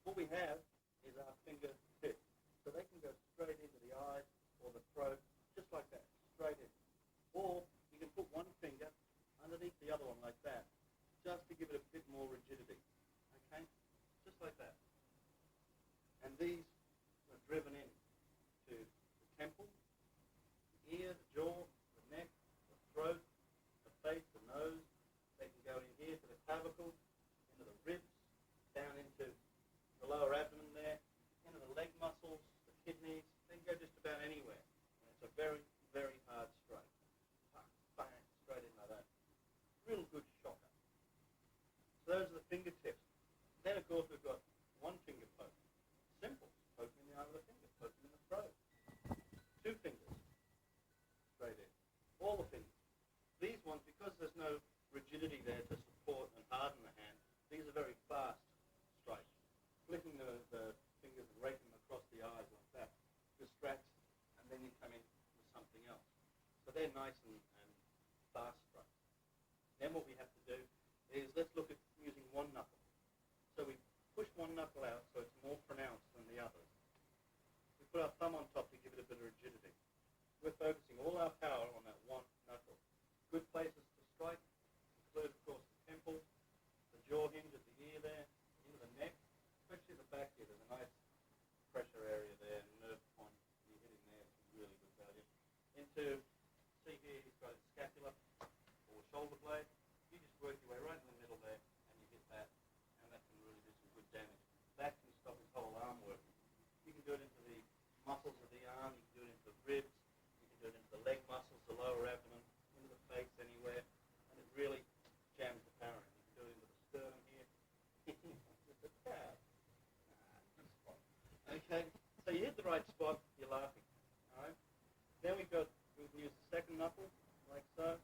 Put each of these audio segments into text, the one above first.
What we have is our finger fist. So they can go straight into the eye or the throat, just like that, straight in. Or you can put one finger underneath the other one like that, just to give it a bit more rigidity. Okay? Just like that. And these are driven in to the temple, the ear, the jaw, the neck, the throat, the face, the nose. They can go in here to the clavicle, into the ribs, down into the lower abdomen there, into the leg muscles, the kidneys. They can go just about anywhere. And it's a very, very hard strike. Bang, bang, straight in like that. Real good shocker. So those are the fingertips. Then, of course, we've got one finger poke. Simple. Poking in the eye with a finger, poking in the throat. Two fingers. Straight in. All the fingers. These ones, because there's no rigidity there to support and harden the hand, these are very fast strikes. Flicking the fingers and raking them across the eyes like that distracts, and then you come in with something else. So they're nice and fast strikes. Then what we have to do is let's look at using one knuckle. So we push one knuckle out so it's more pronounced than the others. We put our thumb on top to give it a bit of rigidity. We're focusing all our power on that one knuckle. Good places to strike include, of course, the temple, the jaw hinge at the ear there, into the neck, especially the back here. There's a nice pressure area there, nerve point. You hit in there, it's really good value. Into, see here, he's got his scapula or shoulder blade. You just work your way right in the middle there, and you hit that, and that can really do some good damage. That can stop his whole arm working. You can do it into the muscles of the arm, you can do it into the ribs, you can do it into the leg muscles, the lower abdomen, into the face, anywhere, and it really jams the power in. You can do it into the sternum here. Just a cow. Okay, so you hit the right spot, you're laughing. All right. Then we can use the second knuckle, like so.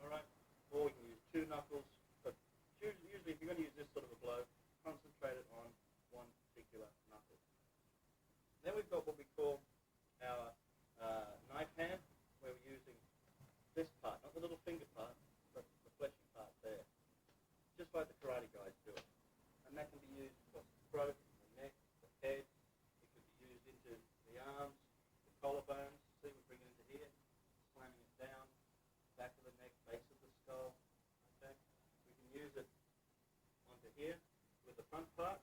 All right. Or we can use two knuckles, but usually if you're going to use this sort of a blow, concentrate it on one particular knuckle. Then we've got what we call our knife hand, where we're using this part, not the little finger part, but the fleshy part there. Just like the karate guys do it. And that can be used across the throat, the neck, the head. It could be used into the arms, the collarbones. See, we bring it into here, slamming it down, back of the neck, base of the skull. Okay? We can use it onto here with the front part,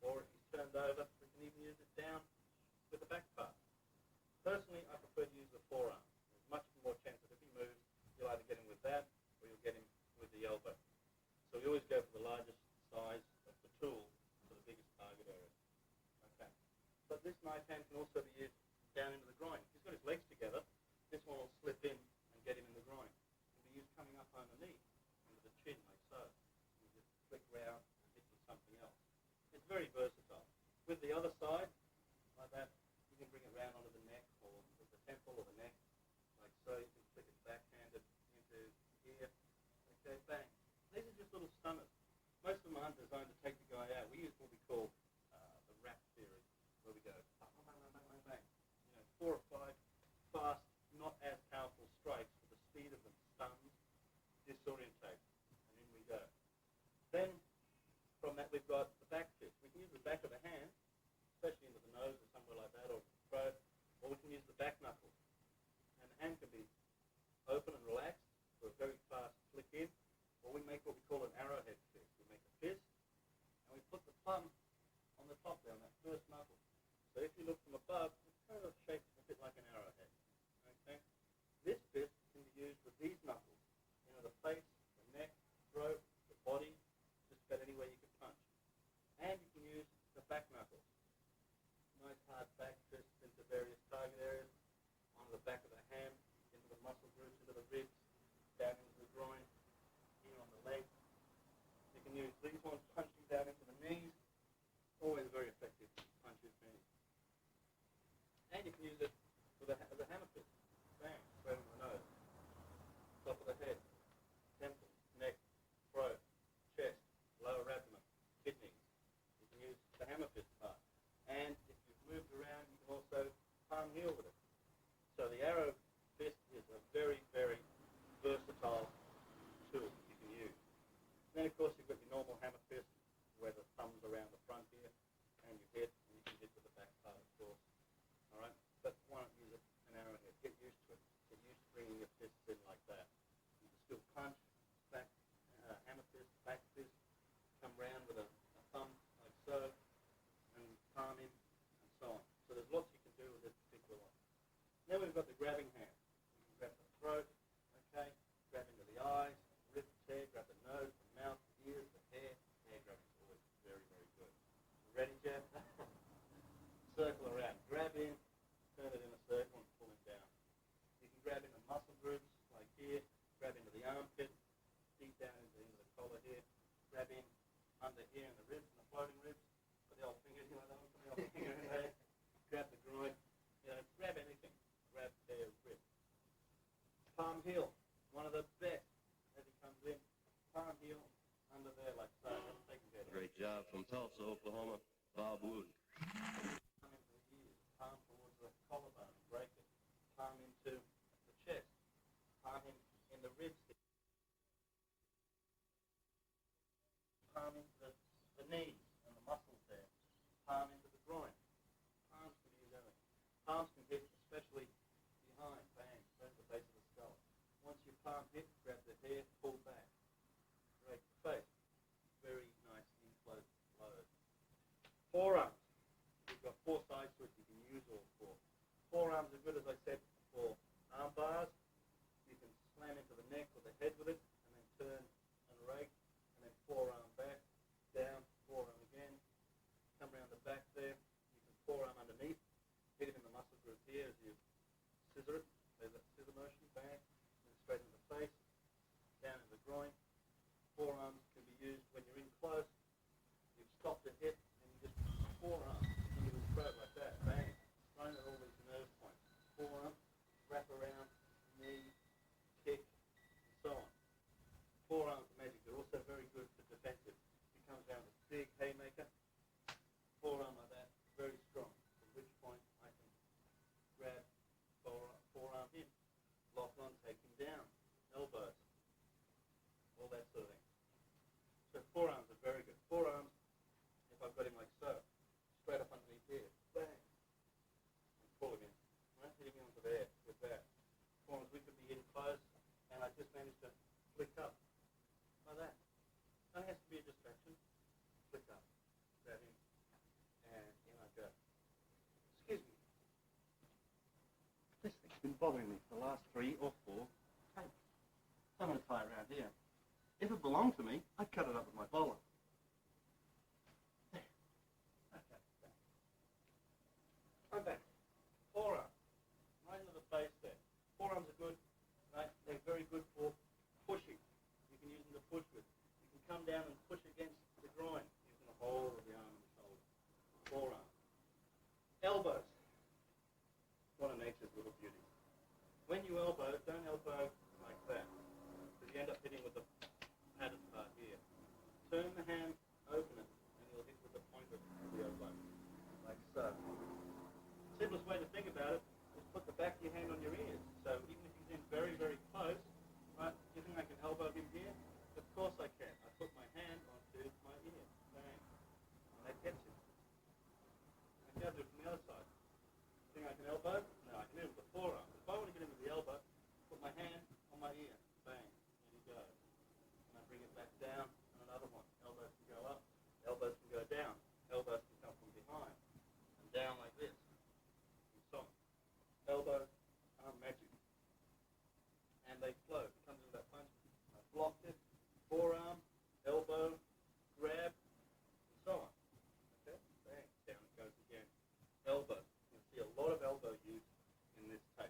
or if he's turned over, we can even use it down with the back part. Personally, I prefer to use the forearm. There's much more chance that if he moves, you'll either get him with that, or you'll get him with the elbow. So we always go for the largest size of the tool for the biggest target area. Okay. But this knife hand can also be used down into the groin. If he's got his legs together, this one will slip in and get him in the groin. It can be used coming up underneath, into the chin, like so. You just flick round and hit with something else. It's very versatile. With the other side, like that, you can bring it round onto the neck, or the temple, or the neck, like so. You can flick it backhanded into here. Okay, bang. These are just little stunners. Most of them aren't designed to take the guy out. We use what we call the rap theory, where we go bang, bang, bang, bang, bang, bang. 4 or 5 fast, not as powerful strikes, but the speed of them stuns, disorientate, and in we go. Then, from that, we've got the back fist. We can use the back of the hand, especially into the nose or somewhere like that, or the throat, or we can use the back knuckles. And the hand can be open and relaxed for a very fast flick in, or we make what we call an arrowhead fist. We make a fist, and we put the thumb on the top there, on that first knuckle. So if you look from above, it's kind of shaped a bit like an arrowhead. Okay? This fist can be used with these knuckles, the face, the neck, throat, the body, just about anywhere you can punch. And you can use the back knuckles. Nice hard back fist into various target areas, onto the back of the hand, into the muscle groups, into the ribs, down into the groin, here on the leg. You can use these ones punching down into the knees. Always very effective punches knees. And you can use it with as a hammer fist. Bang, straight on the nose. Top of the head, temple, neck, throat, chest, lower abdomen, kidneys. You can use the hammer fist part. And if you've moved around, you can also palm heel with it. So the arrow fist is a very, very versatile tool you can use. Then, of course, you've got your normal hammer fist, we've got the grabbing hand. You can grab the throat, okay, grab into the eyes, ribs, hair, grab the nose, the mouth, the ears, the hair. Hair grabbing is always very, very good. Ready, Geoff? Circle around. Grab in, turn it in a circle and pull it down. You can grab into muscle groups like here, grab into the armpit, deep down into the collar here, grab in under here in the ribs and the floating ribs, put the old finger, you know that one, put the old finger in there, grab the groin, grab anything, grab their rib. Palm heel, one of the best as he comes in, palm heel under there like so. Great job from Tulsa, Oklahoma, Bob Wood. Palm into the ears, palm towards the collarbone and break it, palm into the chest, palm in the ribs, palm into the knees and the muscles there, palm into the groin. Palms can use everything. Palms can hit especially behind, bang, right at the base of the skull. Once your palm hit, grab the hair, pull back. Break the face. Very nice in-close load. Forearms. You've got four sides to it. You can use all four. Forearms are good, as I said, for arm bars. You can slam into the neck or the head with it, and then turn and rake, and then forearm back, down, forearm again. Come around the back there. You can forearm underneath. Hit it in the muscle group here as you scissor it. There's that scissor motion, bang, and straight into the face, down into the groin. Forearms can be used when you're in close. You've stopped the hip, and you just forearm into the throat like that, bang, right at all these nerve points. Forearm, wrap around, knee, kick, and so on. Forearms are magic. They're also very good for defensive. It comes down to big haymaker. Forearm like that, very strong. At which point I can grab forearm in, lock on, take him down, elbows, all that sort of thing. So forearms are very good. Forearms, if I've got him like so, straight up underneath here, bang, and pull him in. Right, hitting him onto there with that. Forearms, we could be in close, and I just managed to flick up like that. That has to be a distraction. Flick up, grab him, and in I go. Excuse me. This thing's been bothering me for the last 3 or 4 tapes. So I'm going to tie it around here. If it belonged to me, I'd cut it up with my bowler. There. Okay. I'm back. Forearm. Right into the face there. Forearms are good. Right? They're very good for pushing. You can use them to push with. You can come down and push against the groin using the whole of the arm and the shoulder. Forearm. Elbows. One of nature's little beauties. When you elbow, don't elbow like that, because you end up hitting with the padded part here. Turn the hand, open it, and you'll hit with the point of the elbow, like so. Simplest way to think about it is put the back of your hand on your ears. So even if he's in very, very close, right, do you think I can elbow him here? Of course I can. I put my hand onto my ear. Bang. And that gets him. Okay, I'll do it from the other side. Think I can elbow? No, I can hit him with the forearm. If I want to get him with the elbow, put my hand on my ear. Bang. There he goes. And I bring it back down, and another one. Elbows can go up. Elbows can go down. Elbows can come from behind. And down like this. And so on. Elbows are magic. And they flow. It comes into that punch. I blocked it. Forearm, elbow, grab, and so on. Okay? Bang. Down it goes again. Elbow. You'll see a lot of elbow use in this tape.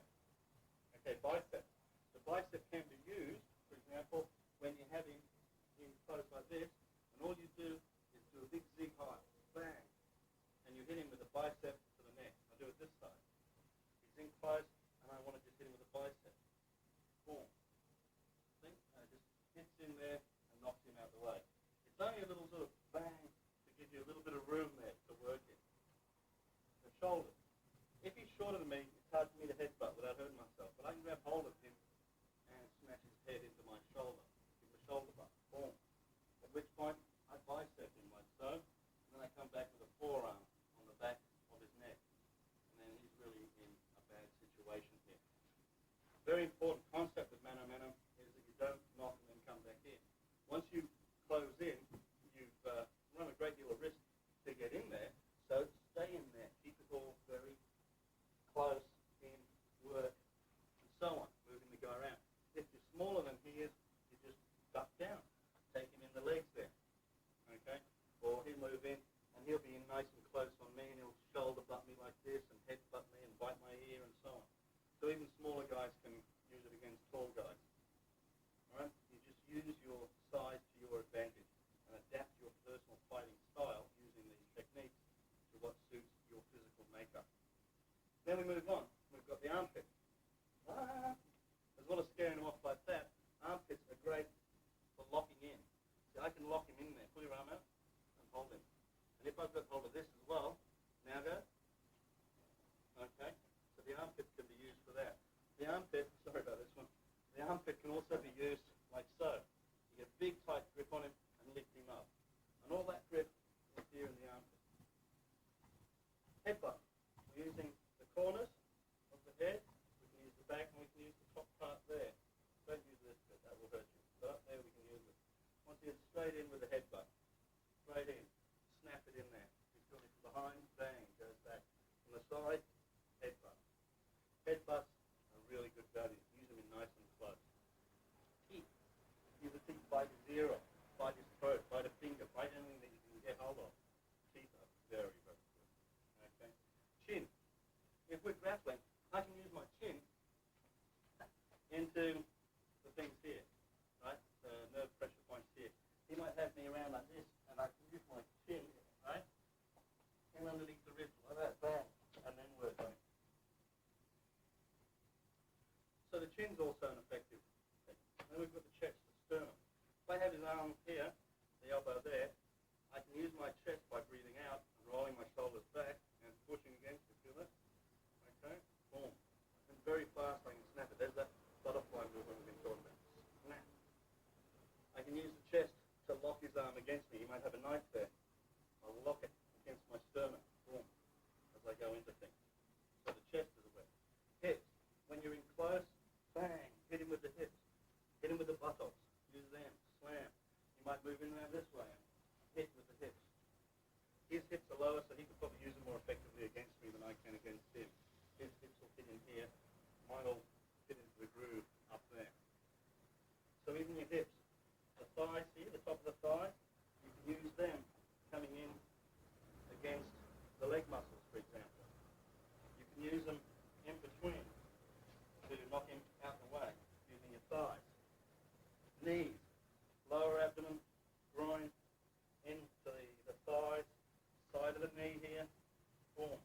Okay, bicep. The bicep can be used, for example, when you have him in close like this, and all you do is do a big zig high. Bang. And you hit him with the bicep to the neck. I do it this side. He's in close, and I want to just hit him with the bicep. Boom. See? And it just hits in there and knocks him out of the way. It's only a little sort of bang to give you a little bit of room there to work in. The shoulders. If he's shorter than me, it's hard for me to headbutt without hurting myself. But I can grab hold of him and smash his head into my shoulder. Give him a shoulder butt. Boom. At which point, I bicep him like so. And then I come back with a forearm on the back of his neck. And then he's really in a bad situation here. Very important concept with Mano y Mano is that you don't knock and then come back in. Once you close in, you've run a great deal of risk to get in there. So stay in there. Keep it all very close in work move on. We've got the armpit. As well as scaring him off like that, armpits are great for locking in. See, I can lock him in there. Pull your arm out and hold him. And if I've got hold of this as well, now go. Okay, so the armpit can be used for that. The armpit, sorry about this one, the armpit can also be used like so. You get a big tight grip on him and lift him up. And all that grip is here in the armpit. Headbutt. We're using the corners of the head. We can use the back and we can use the top part there. Don't use this bit, that will hurt you. But up there we can use it. Once you get straight in with the headbutt. Straight in. Snap it in there. You feel it from behind, bang, goes back. From the side, headbutt. Headbutts are really good value. Use them in nice and close. Teeth. Use the teeth, bite his ear off, bite his throat, bite a finger, bite anything that you can get hold of. Teeth are very, very good. Okay. Chin. If we're grappling, I can use my chin into the things here, right? The nerve pressure points here. He might have me around like this, and I can use my chin, right? And underneath the ribs like that, bang, and then work on it. So the chin's also an effective thing. Then we've got the chest, the sternum. If I have his arm here, the elbow there, I can use my chest by breathing out and rolling my shoulders back and pushing against it. Feel it? Okay? Boom. And very fast I can snap it. There's that butterfly movement we've been talking about. Snap. I can use the chest to lock his arm against me. He might have a knife there. I'll lock it against my sternum. Boom. As I go into things. So the chest is aware. Hips. When you're in close, bang. Hit him with the hips. Hit him with the buttocks. Use them. Slam. You might move in around this way and hit with the hips. His hips are lower, so he could probably use them more effectively against me than I can against him. His hips will fit in here. Mine will fit into the groove up there. So even your hips, the thighs here, the top of the thigh, you can use them coming in against the leg muscles, for example. You can use them in between to knock him out of the way, using your thighs. Knees, lower abdomen, groin, into the thighs, side of the knee here, boom,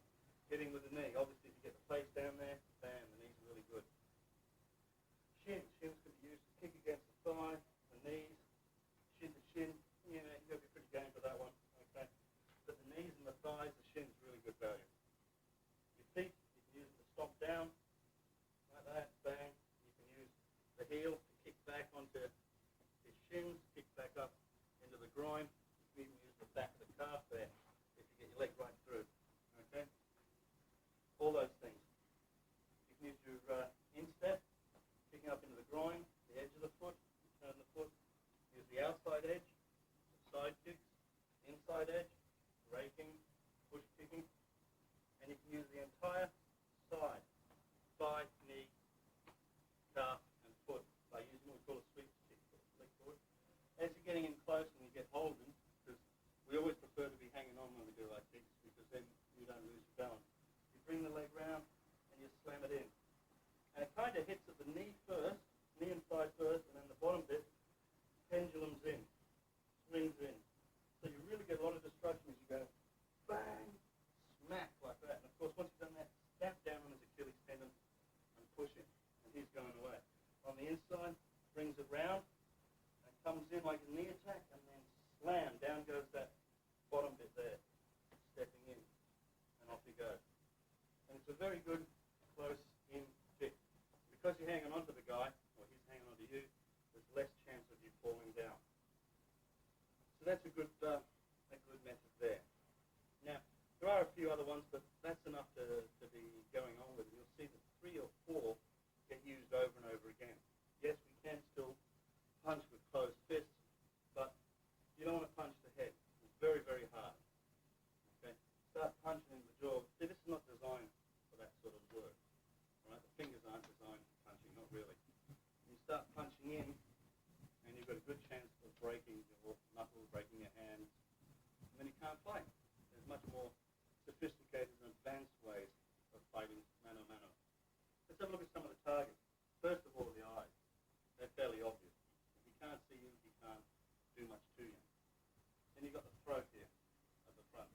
hitting with the knee. Obviously, if you get the face down there, bam, the knee's really good. Shins can be used to kick against the thigh, the knees, shin to shin. Yeah, you've got to be pretty game for that one, okay? But the knees and the thighs, the shin's really good value. Your feet, you can use it to stomp down, like that, bang. You can use the heel to kick back onto his shins, kick back up into the groin. You can even use the back of the calf there if you get your leg right through, okay? All those things. You can use your instep, kicking up into the groin, the edge of the foot, turn the foot. Use the outside edge, side kicks, inside edge, raking, push kicking. And you can use the entire side, thigh, knee, calf, and foot by using what we call a sweep kick, leg forward. As you're getting in close and you get hold of them, because we always prefer to be hanging on when we do our kicks, because then you don't lose your balance. You bring the leg round and you slam it in. And it kind of hits at the knee first, knee and thigh first, and then the bottom bit pendulums in, swings in. So you really get a lot of destruction as you go bang, smack like that. And of course, once you've done that, snap down on his Achilles tendon and push him, and he's going away. On the inside, brings it round and comes in like a knee attack, and then slam, down goes that bottom bit there, stepping in, and off you go. And it's a very good close-in kick. Because you're hanging onto the guy, or he's hanging onto you, there's less chance of you falling down. So that's a good method there. Now, there are a few other ones, but that's enough to be going on with. You'll see that 3 or 4 get used over and over again. Yes, we can still punch with closed fists, but you don't want to punch the head. It's very, very hard. Okay? Start punching in the jaw. See, this is not designed for that sort of work. Right? The fingers aren't designed for punching, not really. You start punching in, and you've got a good chance of breaking your knuckles, breaking your hands, and then you can't play. There's much more sophisticated and advanced ways of fighting mano a mano. Let's have a look at some of the targets. First of all, the eyes. They're fairly obvious. If he can't see you, he can't do much to you. Then you've got the throat here at the front.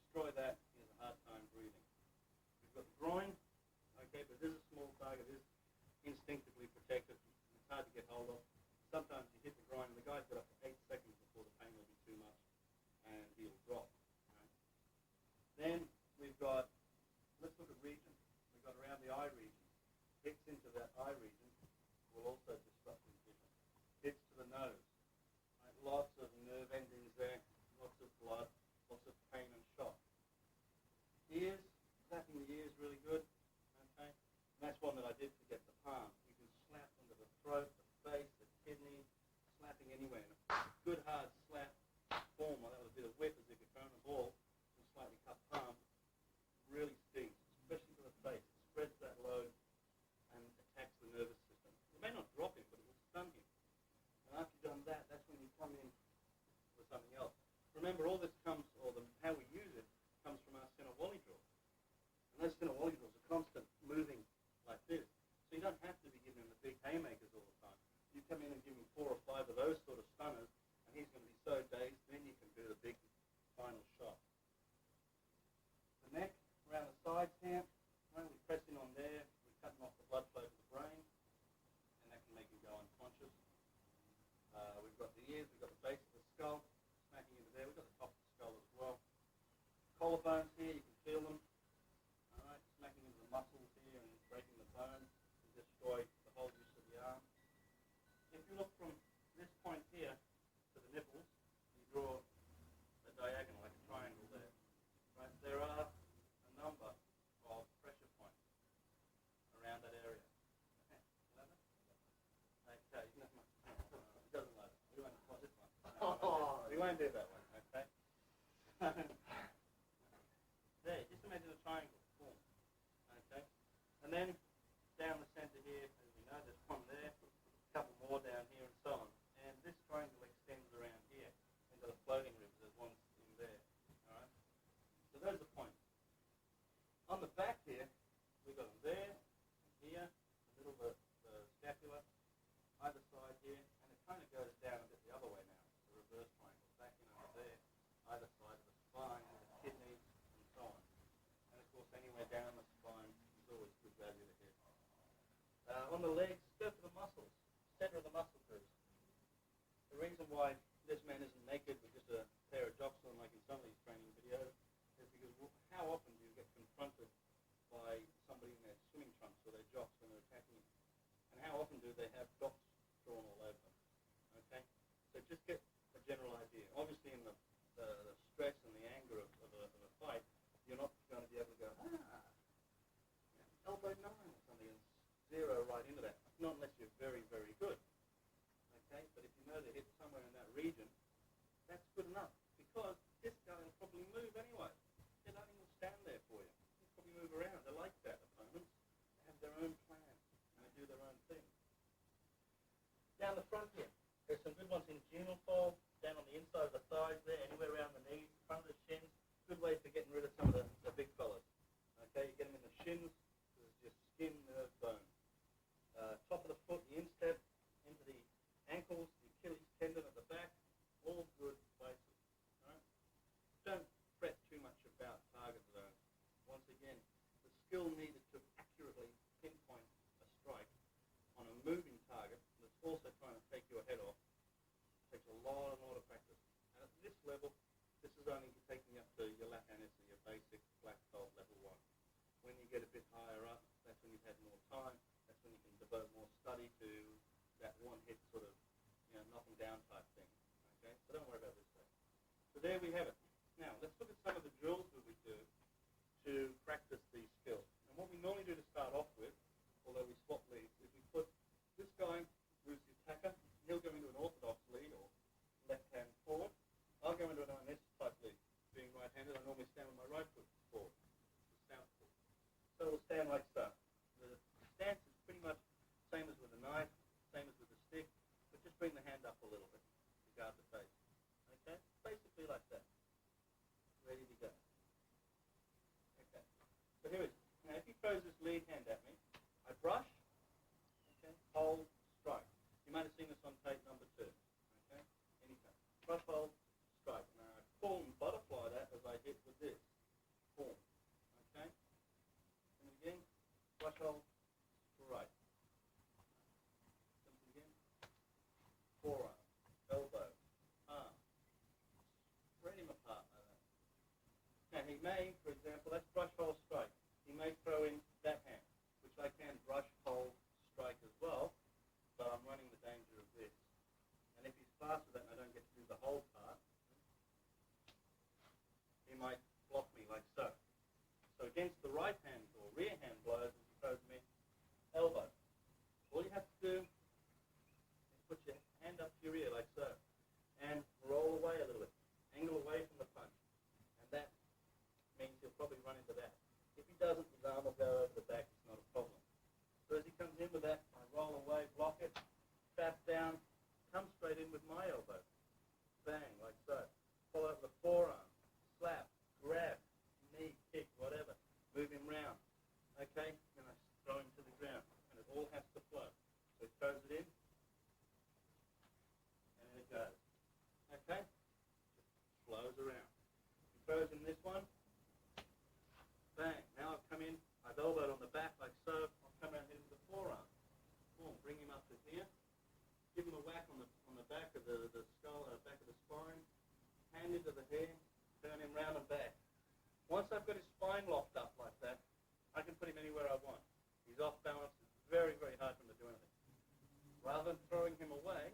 Destroy that, he has a hard time breathing. We've got the groin, target is instinctively protected. It's hard to get hold of. Sometimes you hit the groin, and the guy's got up to 8 seconds before the pain will be too much, and he'll drop. Right? Then we've got, let's look at region. We've got around the eye region. Hits into that eye region will also disrupt his vision. Hits to the nose. Right? Lots of nerve endings there, lots of blood, lots of pain and shock. Ears, clapping the ears really good. Okay? And that's one that I did forget, the palm. You can slap into the throat, the face, the kidney, slapping anywhere. Good hard slap, form like that with a bit of whip as if you're throwing a ball, and slightly cut palm, really stings, especially for the face. It spreads that load and attacks the nervous system. It may not drop him, but it will stun him. And after you've done that, that's when you come in with something else. Remember, all this comes, or how we use it, comes from our center volley drills. And those center volley drills are constant moving like this. So you don't have to be giving him the big haymakers all the time. You come in and give him 4 or 5 of those sort of stunners, and he's going to be so dazed, then you can do the big final shot. The neck, around the sides here, right, we're pressing on there, we're cutting off the blood flow to the brain, and that can make him go unconscious. We've got the ears, we've got the base of the skull, smacking into there, we've got the top of the skull as well. Collarbones here, you can feel them. All right, smacking into the muscles here and breaking the bone and destroy the whole use of the arm. If you look from this point here to the nipples, you draw a diagonal, like a triangle there. Right, there are a number of pressure points around that area. Okay, no, it doesn't matter. We won't plot this one. No, we won't do that one, okay? There, just imagine a triangle form, okay? And then down the center here, as we know, there's one there, a couple more down here, and so on. And this triangle extends around here into the floating ribs. There's one in there, all right? So those are points. On the back here, we've got them there, here, the middle of the scapula, either side here, and it kind of goes down a bit the other way now. It's a reverse triangle, back in over there, either side of the spine, the kidneys, and so on. And of course, anywhere down the spine is always good value to hit. On the legs, go for the muscles, center of the muscle groups. The reason why this man isn't naked with just a pair of jocks on, like in some of these training videos, is because how often do you get confronted by somebody in their swimming trunks or their jocks when they're attacking you? And how often do they have dots drawn all over them? Okay? So just get a general idea. Obviously, in the stress and the anger of a fight, you're not going to be able to go, elbow 9 or something, and zero right into that. Not unless you're very, very good. Okay? But if you know to hit somewhere in that region, that's good enough. Because this guy will probably move anyway. They don't even stand there for you. He'll probably move around. They're like that, opponents. They have their own plan, and they do their own thing. Down the front here, there's some good ones in genal fold, down on the inside of the thighs there, anywhere around the knees, front of the shins. Good way for getting rid of some of the big fellas. Okay, you get them in the shins, this is just skin, nerve, bone. Top of the foot, the instep, into the ankles, the Achilles tendon at the back, all good places. Right? Don't fret too much about target zones. Once again, the skill needed to accurately pinpoint a strike on a moving target that's also trying to take your head off takes a lot of practice. And at this level, this is only taking up to your lap annis or your basic black belt level 1. When you get a bit higher up, that's when you've had more time. That's when you can devote more study to that one-hit sort of, knock them down type thing. Okay, so don't worry about this stuff. So there we have it. Now let's look at some of the drills that we do to practice these skills. And what we normally do to start off with, although we swap leads, is we put this guy who's the attacker. He'll go into an orthodox lead or left hand forward. I'll go into an Arnis type lead. Being right-handed, I normally stand with my right foot forward. Southpaw. So we'll stand like so. The stance is pretty much same as with a knife, same as with the stick, but just bring the hand up a little bit to guard the face. Okay? Basically like that. Ready to go. Okay. So here it is. Now if he throws this lead hand at me, I brush, okay, hold, strike. You might have seen this on tape number 2. Okay? Anytime. Brush, hold, strike. Now I pull and butterfly that as I hit with this. Form. Okay? And again, brush, hold, may, for example, that's brush hole strike. He may throw in that hand, which I can brush hole strike as well, but I'm running the danger of this. And if he's fast with that and I don't get to do the whole part, he might block me like so. So against the right hand or rear hand blows, as he throws me, elbow. All you have to do is put your hand up to your ear like so, and roll away a little bit, angle away from the punch, and that means he'll probably run into that. If he doesn't, his arm will go over the back, it's not a problem. So as he comes in with that, I roll away, block it, tap down, come straight in with my elbow, bang, like so. Follow up the forearm, slap, grab, knee, kick, whatever, move him round. Okay, and I throw him to the ground, and it all has to flow. So he throws it in, and then it goes. Okay, just flows around. He throws in this one, bang. Now I've come in, I've elbowed on the back like so. I'll come out here with the forearm. Boom, bring him up to here. Give him a whack on the back of the skull, back of the spine. Hand into the hair, turn him round and back. Once I've got his spine locked up like that, I can put him anywhere I want. He's off balance. It's very, very hard for him to do anything. Rather than throwing him away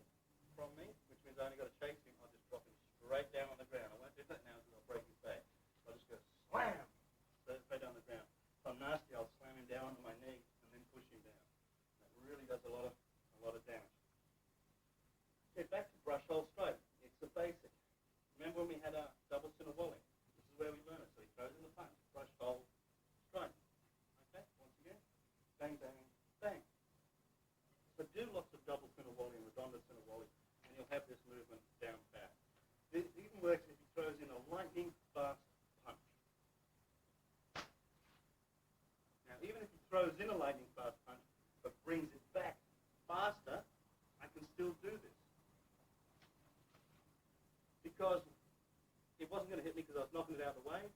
from me, which means I only got to chase him, I'll just drop him straight down on the ground. I won't do that now because I'll break his back. I'll just go slam, straight down the ground. If I'm nasty, I'll slam him down onto my knee and then push him down. That really does a lot of damage. Okay, back to brush hole strike. It's the basic. Remember when we had a double Sinawali? This is where we learn it. So he throws in the punch, brush hole strike. Okay, once again, bang, bang, bang. So do lots of double Sinawali and redonda Sinawali, and you'll have this movement down pat. This even works if he throws in a lightning fast punch. Now, even if he throws in a lightning fast punch, but brings it back faster, I can still do this. Because it wasn't going to hit me because I was knocking it out of the way,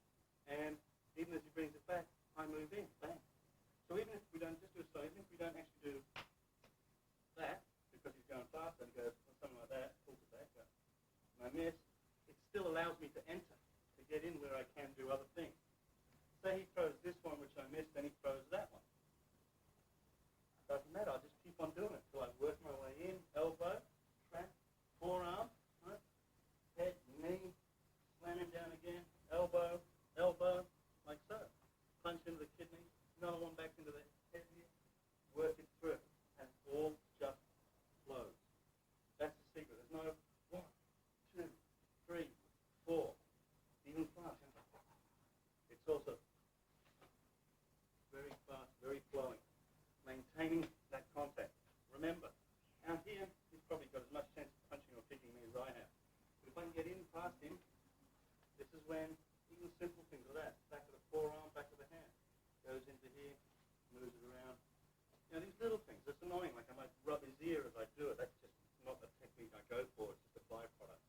and even as he brings it back, I move in, bang. So even if we don't just do so, even if we don't actually do that, because he's going fast, and he goes something like that, pulls it back up, and I miss, it still allows me to enter, to get in where I can do other things. Say he throws this one, which I missed, then he throws that one. It doesn't matter, I'll just keep on doing it until I work my way in, elbow, trap, forearm, right? Head, knee, slam him down again, elbow, elbow, like so. Punch into the kidney, another one back into the head here, work it through, and it all just flows. That's the secret. There's no 1, 2, 3, 4, even fast. It's also very fast, very flowing, maintaining that contact. Remember, out here, he's probably got as much sense of punching or kicking me as I have. But if I can get in past him, this is when even simple things like that, back of the forearm, back of the hand, goes into here, moves it around. You know, these little things, it's annoying, like I might rub his ear as I do it. That's just not the technique I go for, it's just a byproduct.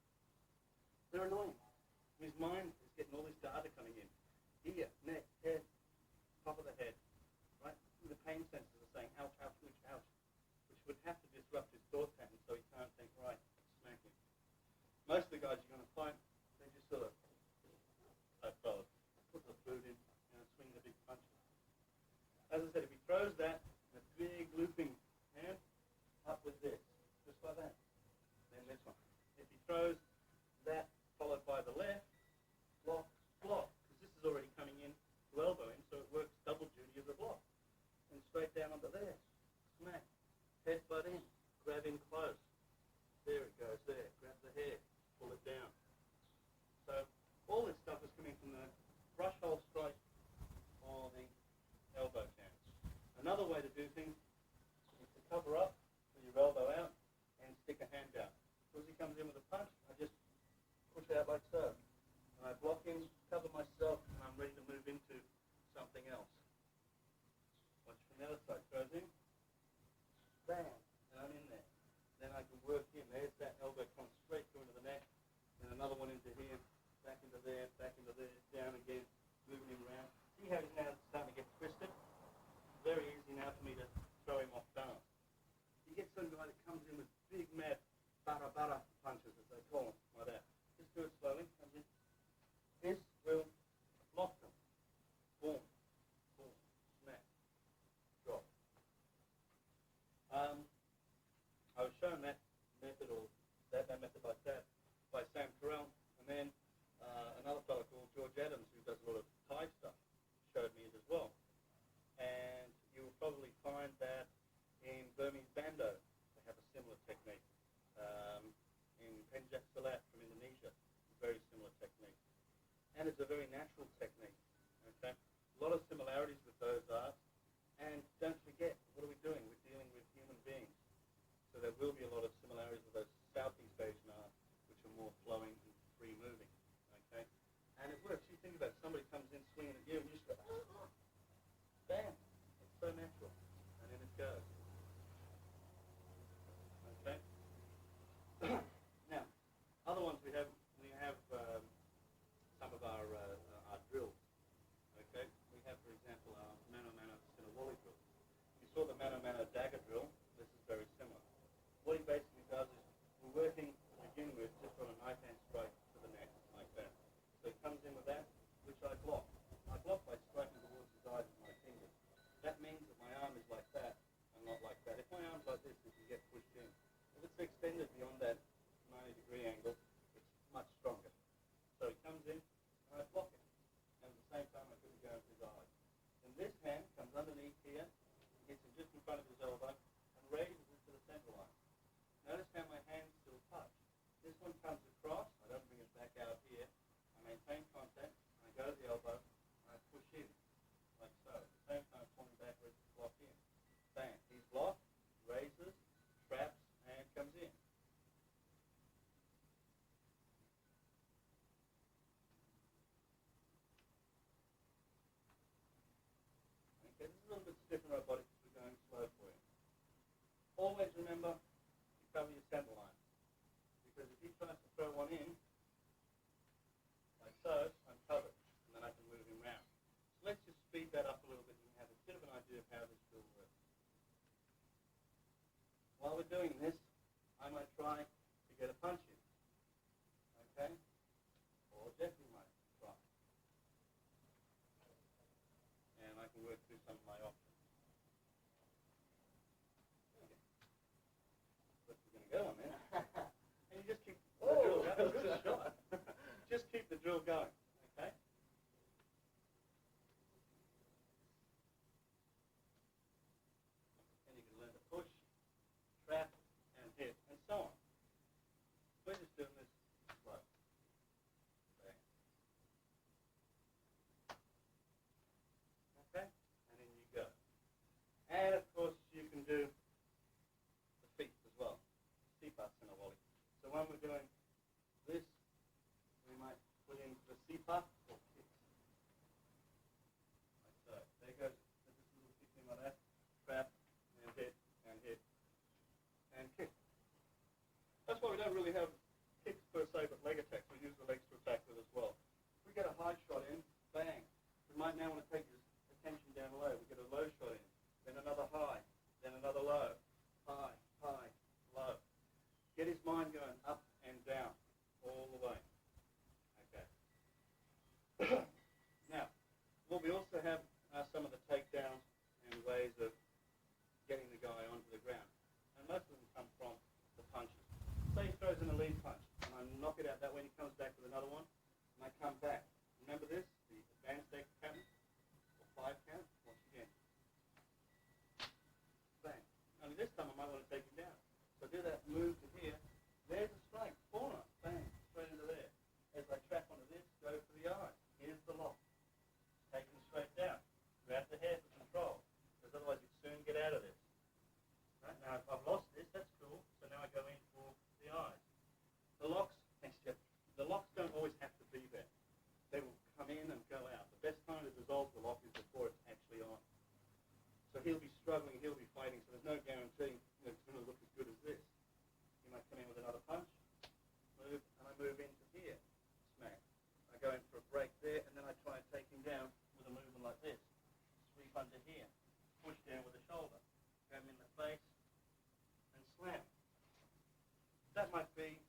They're annoying. His mind is getting all this data coming in. Ear, neck, head, top of the head, right? The pain sensors are saying, ouch, ouch, ouch, which would have to disrupt his thought pattern so he can't think, right, smack him. Most of the guys you're going to find, they just sort of put the boot in and swing the big punches. As I said, if he throws that, a big looping hand, up with this, just like that. Then this one. If he throws that followed by the left, block, block, because this is already coming in to elbow in, so it works double duty as a block. And straight down onto there, smack, head butt in, grab in close. There it goes there, grab the hair, pull it down. So all this stuff is coming from the brush hole strike or the elbow chance. Another way to do things is to cover up with your elbow out and stick a hand down. So as he comes in with a punch, I just push out like so. And I block him, cover myself, and I'm ready to move into something else. Watch from the other side. Throws in, bam, and I'm in there. Then I can work in. There's that elbow comes straight through into the neck. Then another one into here, back into there, down again, moving him around. See how he's now starting to get twisted? Very easy now for me to throw him off balance. You get some guy that comes in with big, mad, bara punches, as they call them, like that. Just do it slowly. This will lock and it's a very natural technique. Okay, a lot of similarities with those arts, and don't forget, what are we doing? We're dealing with human beings, so there will be a lot of similarities with those Southeast Asian arts, which are more flowing and free moving. Okay, and it works. You think about it, somebody comes in swinging at you, and you just go, oh, bam! It's so natural, and then it goes. Okay. Now, other ones we have some of our drills. Okay, we have, for example, our Mano y Mano Sinawali drill. You saw the Mano y Mano dagger drill. This is very similar. What he basically does is we're working to begin with just on a knife hand strike to the neck, like that. So he comes in with that, which I block. I block by striking towards his eyes with my fingers. That means that my arm is like that and not like that. If my arm's like this, it can get pushed in. If it's extended beyond that 90-degree angle, it's much stronger. So he comes in, and I block him. And at the same time, I couldn't go into his eyes. And this hand comes underneath here, gets him just in front of his elbow, and raises it to the center line. Notice how my hands still touch. This one comes across, I don't bring it back out here. I maintain contact, and I go to the elbow, and I push in, like so. At the same time, pulling backwards, block in. Bang. He's blocked, raises, traps, and comes in. Okay, this is a little bit stiff in robotics because we're going slow for you. Always remember, you cover your center line. Because if he tries to throw one in, like so, I'm covered. And then I can move him round. So let's just speed that up a little bit and have a bit of an idea of how this drill works. While we're doing this, I might try to get a punch in. Okay? Or Jeffrey might try. And I can work through some of my options. Okay. What's going to go on there? And you just keep the drill going. Good shot. Just keep the drill going. Okay? And you can learn to push, trap, and hit, and so on. We're just doing this slow. Okay? Okay? And in you go. And of course you can do the feet as well. Sipa Sinawali. So when we're doing this, we might put in the Sipa or kicks. Like so. There goes this little kicking like that. Trap, and hit, and hit, and kick. That's why we don't really have kicks per se, but leg attacks. We use the legs to attack with as well. We get a high shot in, bang. We might now want to take his attention down low. We get a low shot in, then another high, then another low. High, high, low. Get his mind going up and down all the way. Okay. Now, what we also have are some of the takedowns and ways of getting the guy onto the ground. And most of them come from the punches. Say he throws in a lead punch, and I knock it out that way, and he comes back with another one, and I come back. Remember this, the advanced eight count, or 5 count? Once again. Bang. Only this time I might want to take him down. So do that move to here. There's a strike. Corner. Bang. Straight into there. As I trap onto this, go for the eye. Here's the lock. Take him straight down. Grab the hair for control. Because otherwise you'd soon get out of this. Right? Now I've lost this. That's cool. So now I go in for the eyes. The locks, thanks Jeff, the locks don't always have to be there. They will come in and go out. The best time to dissolve the lock is before it's actually on. So he'll be struggling, he'll be fighting, so there's no guarantee it's going to look as good as this. He might come in with another punch, move, and I move into here, smack. I go in for a break there, and then I try and take him down with a movement like this. Sweep under here, push down with the shoulder, grab him in the face, and slam. That might be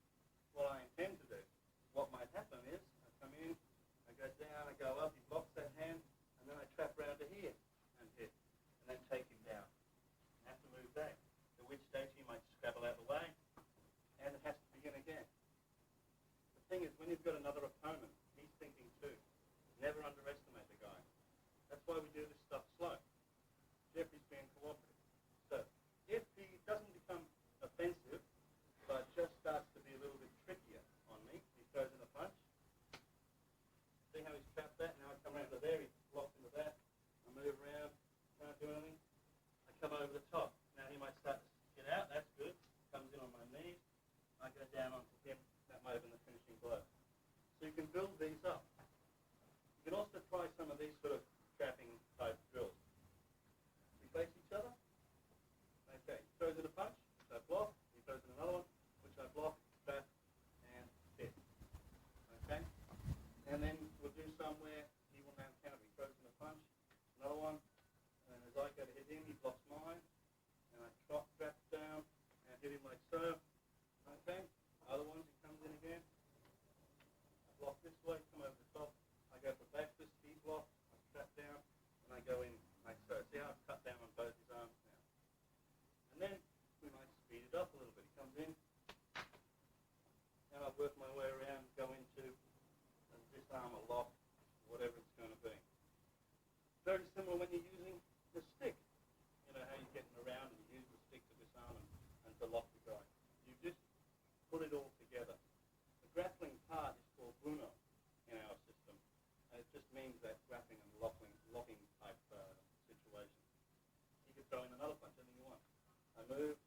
what I intend to do. What might happen is, I come in, I go down, I go up, he blocks that hand, and then I trap round to here and hit, and then take him down. I have to move back. At which stage he might scrabble out of the way, and it has to begin again. The thing is, when you've got another opponent, he's thinking too. Never underestimate the guy. That's why we do this stuff slow. Jeffrey's being cooperative. So, if he doesn't become offensive, but just starts to be a little bit trickier on me, he throws in a punch. See how like so. Okay, other ones, he comes in again. I block this way, come over the top. I go for back fist, speed block, I trap down, and I go in like so. See how I've cut down on both his arms now? And then we might speed it up a little bit. He comes in, and I work my way around, go into and disarm a lock, whatever it's going to be. Very similar when you're using the stick. You know how you're getting around and you use the stick to disarm and to lock the guy. You just put it all together. The grappling part is called Bruno in our system. And it just means that grappling and locking type situation. You could throw in another punch, anything you want. I move,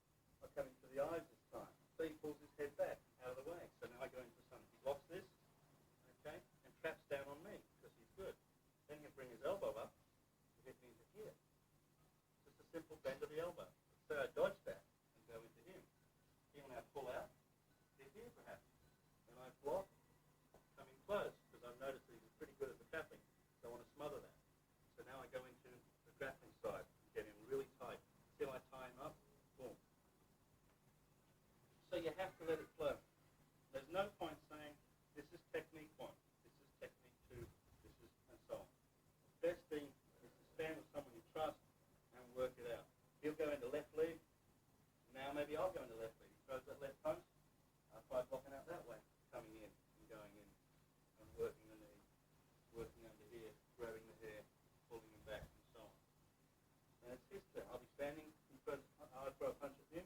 I come into the eyes this time. So he pulls his head back out of the way. So now I go into something. He blocks this, okay, and traps down on me because he's good. Then he'll bring his elbow up to hit me into here. Just a simple bend of the elbow. So I dodge that and go into him. He'll now pull out, hit here perhaps. Then I block, come in close because I've noticed that he's pretty good at the trapping. So I want to smother that. So now I go into the grappling side and get him really tight. Till I tie him up, boom. So you have to let it flow. There's no point saying, this is technique 1, this is technique 2, this is, and so on. The best thing is to stand with someone you trust and work it out. He'll go into left leg. Now maybe I'll go into left leg. He throws that left punch. I'll try blocking out that way, coming in and going in and working the knee, working under here, grabbing the hair, pulling him back, and so on. And it's his turn. I'll be standing. I throw a punch at him.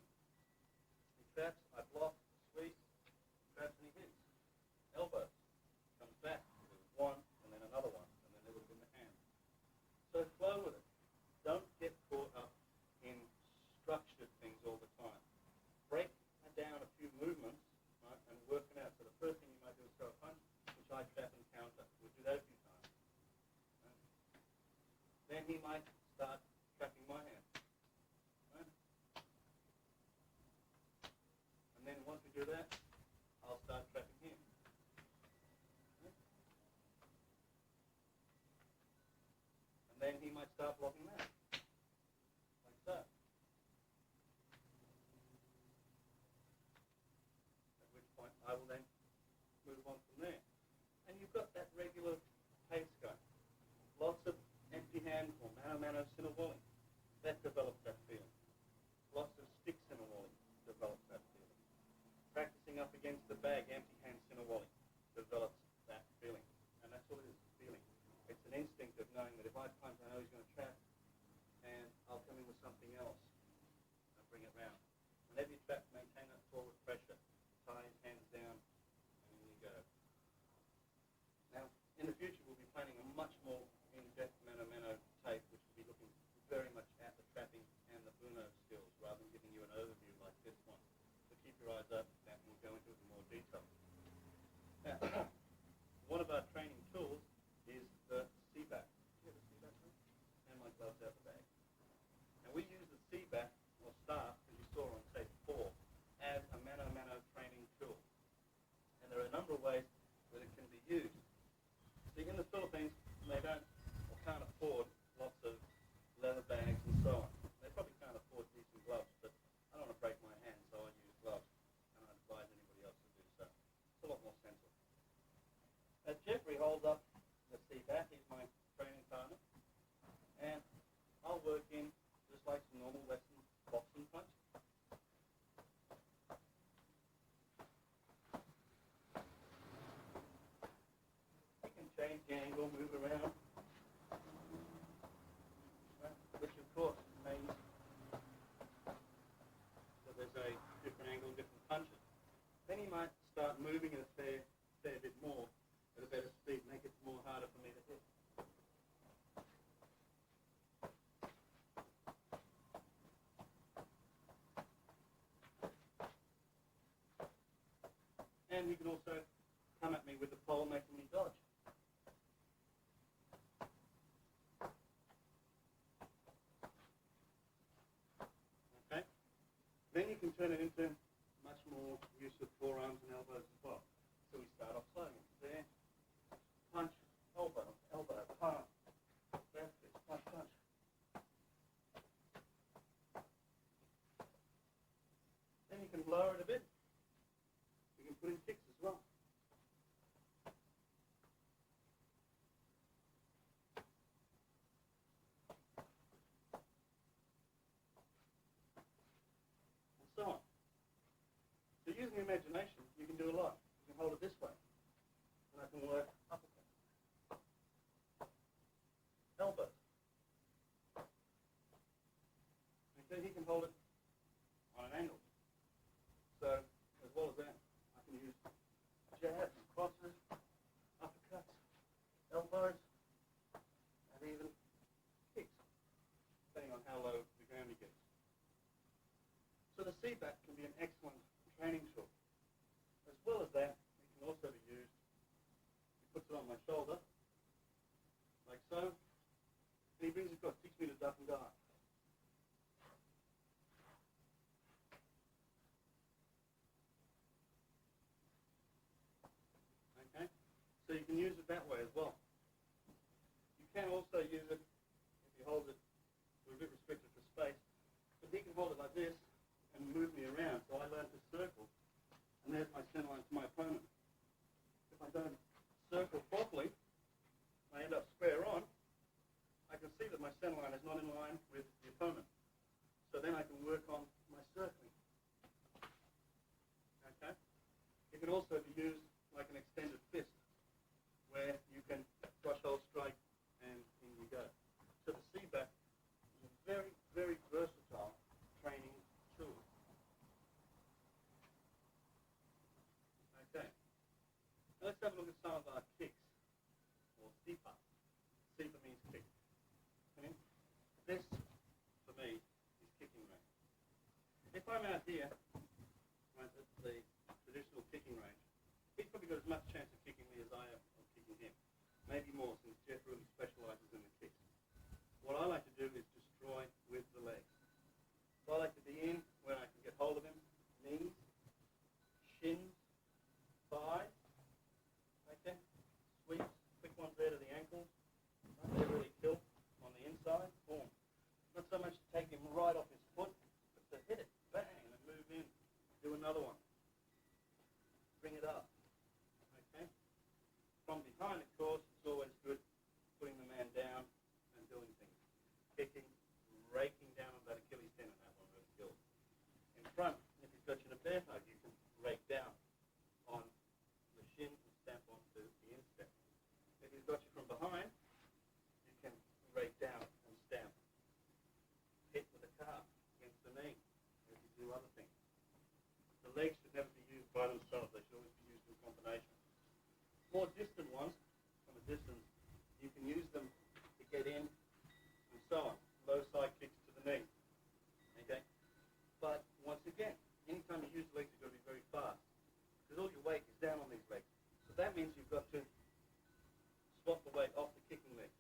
He traps. I block, squeeze, traps, and he hits. Elbow. Comes back. There's one, and then another one, and then a little bit in the hand. So flow with it. Don't get caught up in structured things all the time. Break down a few movements, right, and work it out. So the first thing you might do is throw a punch, which I trap and counter. We'll do that a few times. Right? Then he might start trapping my hand. Right? And then once we do that, I'll start trapping him. Right? And then he might start blocking that. Like so. At which point I will then move on from there. And you've got that regular pace going. Lots of empty hand or mano-mano sinawali. That develops that feeling. Lots of sticks sinawali develops that feeling. Practicing up against the bag, empty hand sinawali develops that feeling. And that's all it is, feeling. It's an instinct of knowing that if I punch, I know he's going to trap, and I'll come in with something else and bring it round. Whenever you trap, maintain that forward pressure. Tie his hands down, and in you go. Now, in the future, we'll be planning a much more in-depth mano-mano tape, which will be looking very much at the trapping and the Bruno skills, rather than giving you an overview like this one. So keep your eyes open, and we'll go into it in more detail. Now, one of our training tools is the C-back. Do you have a C-back? And my gloves out the bag. And we use the C-back, or staff, as you saw on tape 4, as a mano-mano training tool. And there are a number of ways that it can be used. See, in the Philippines, they don't or can't afford lots of leather bags and so on. They probably can't afford decent gloves, but I don't want to break my hand, so I use gloves. And I advise anybody else to do so. It's a lot more sensible. As Jeffrey holds up the C-back, he's my training partner. And I'll work in just like some normal Western boxing punches. Change the angle, move around, right? Which of course means that there's a different angle, different punches. Then he might start moving at a fair bit more, at a better speed, make it more harder for me to hit. And he can also come at me with the pole, making me dodge. Then you can turn it into much more use of forearms and elbows as well. So we start off slowly. There, punch, elbow, elbow, palm, left fist, punch, punch. Then you can your imagination, you can do a lot. You can hold it this way, and I can work uppercut, elbows. Okay, he can hold it on an angle. So, as well as that, I can use jabs and crosses, uppercuts, elbows, and even kicks, depending on how low the ground he gets. So the seatback can be an excellent training tool. As well as that, it can also be used, he puts it on my shoulder, like so, and he brings it across, teach me to duck and dive. Okay, so you can use it that way as well. You can also use it if he holds it, we're a bit restricted for space, but he can hold it like this and move me around. So I learn to circle, and there's my center line to my opponent. If I don't circle properly, I end up square on, I can see that my center line is not in line with the opponent. So then I can work on my circling. Okay? It can also be used like an extended fist, where you can brush hold strike and in you go. So the seatback is a very, very versatile training tool. Okay. Now let's have a look at some of our kicks, or sipa. Sipa means kick. Okay? This, for me, is kicking range. If I'm out here, right, at the traditional kicking range, he's probably got as much chance of kicking me as I have of kicking him. Maybe more, since Geoff really specializes in the kicks. What I like to do is destroy with the legs. So I like to be in where I can get hold of him, knees, shins, thighs, okay, sweeps, quick ones there to the ankles, right, they really kill on the inside, boom. Not so much to take him right off his foot, but to hit it, bang, and then move in, do another one. Bring it up, okay? From behind, of course, it's always good putting the man down and doing things. Kicking, raking down on that Achilles tendon, that one really kills. In front, if he's got you in a bear hug, you can rake down on the shin and stamp onto the instep. If he's got you from behind, you can rake down and stamp. Hit with a calf against the knee, as you do other things. The legs should never be used by themselves. They should always be used in combination. More distant ones, from a distance, you can use them to get in and so on. Low side kicks to the knee. Okay? But once again, anytime you use the legs, you've got to be very fast, because all your weight is down on these legs. So that means you've got to swap the weight off the kicking leg.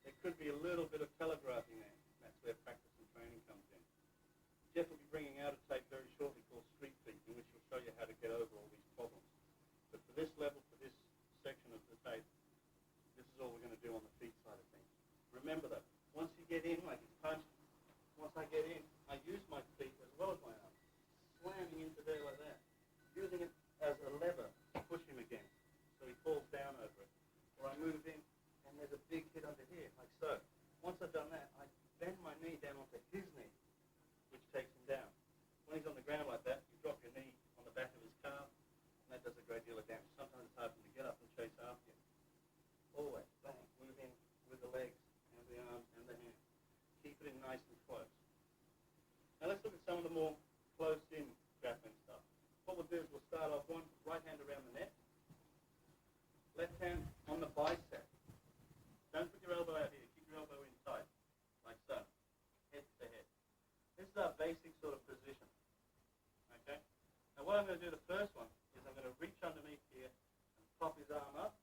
There could be a little bit of telegraphing there. That's where practice and training comes in. Geoff will be bringing out a tape very shortly called Streetfeet, in which he'll show you how to get over all these problems. But for this level, for this section of the tape, this is all we're going to do on the feet side of things. Remember though, once you get in, like he's punched, once I get in, I use my feet as well as my arms, slamming into there like that, using it as a lever to push him again, so he falls down over it. Or I move in, and there's a big hit under here, like so. Once I've done that, I bend my knee down onto his knee, which takes him down. When he's on the ground like that, you drop your knee on the back of his calf, and that does a great deal of damage. Sometimes it's hard for him to get up and chase after you. Always, bang, move in with the legs and the arms and the hands. Keep it in nice and close. Now let's look at some of the more close-in grappling stuff. What we'll do is we'll start off one right hand around the neck, left hand on the bicep. Don't put your elbow out here. Keep your elbow inside, like so, head to head. This is our basic sort of position. Okay? Now what I'm going to do the first one is I'm going to reach underneath here and pop his arm up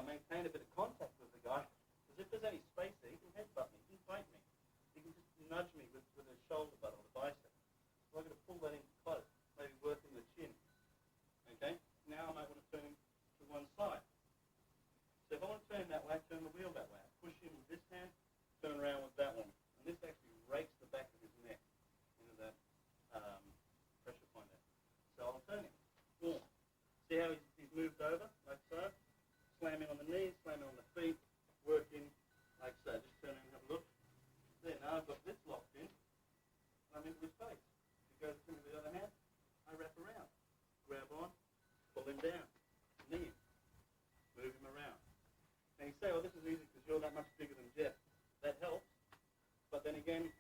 maintain a bit of contact with the guy, because if there's any space there, he can headbutt me, he can bite me. He can just nudge me with his shoulder butt or the bicep. So I'm going to pull that in close, maybe working the chin. Okay? Now I might want to turn him to one side. So if I want to turn him that way, turn the wheel that way. I push him with this hand, turn around with that one. And this actually rakes the back of his neck into that pressure point there. So I'll turn him. Boom. See how he's moved over, like so? Slamming on the knees, slamming on the feet, working like so. Just turn around and have a look. There, now I've got this locked in. I'm into his face. If he goes to me with the other hand, I wrap around. Grab on, pull him down, knee him, move him around. And you say, well, this is easy because you're that much bigger than Geoff. That helps. But then again,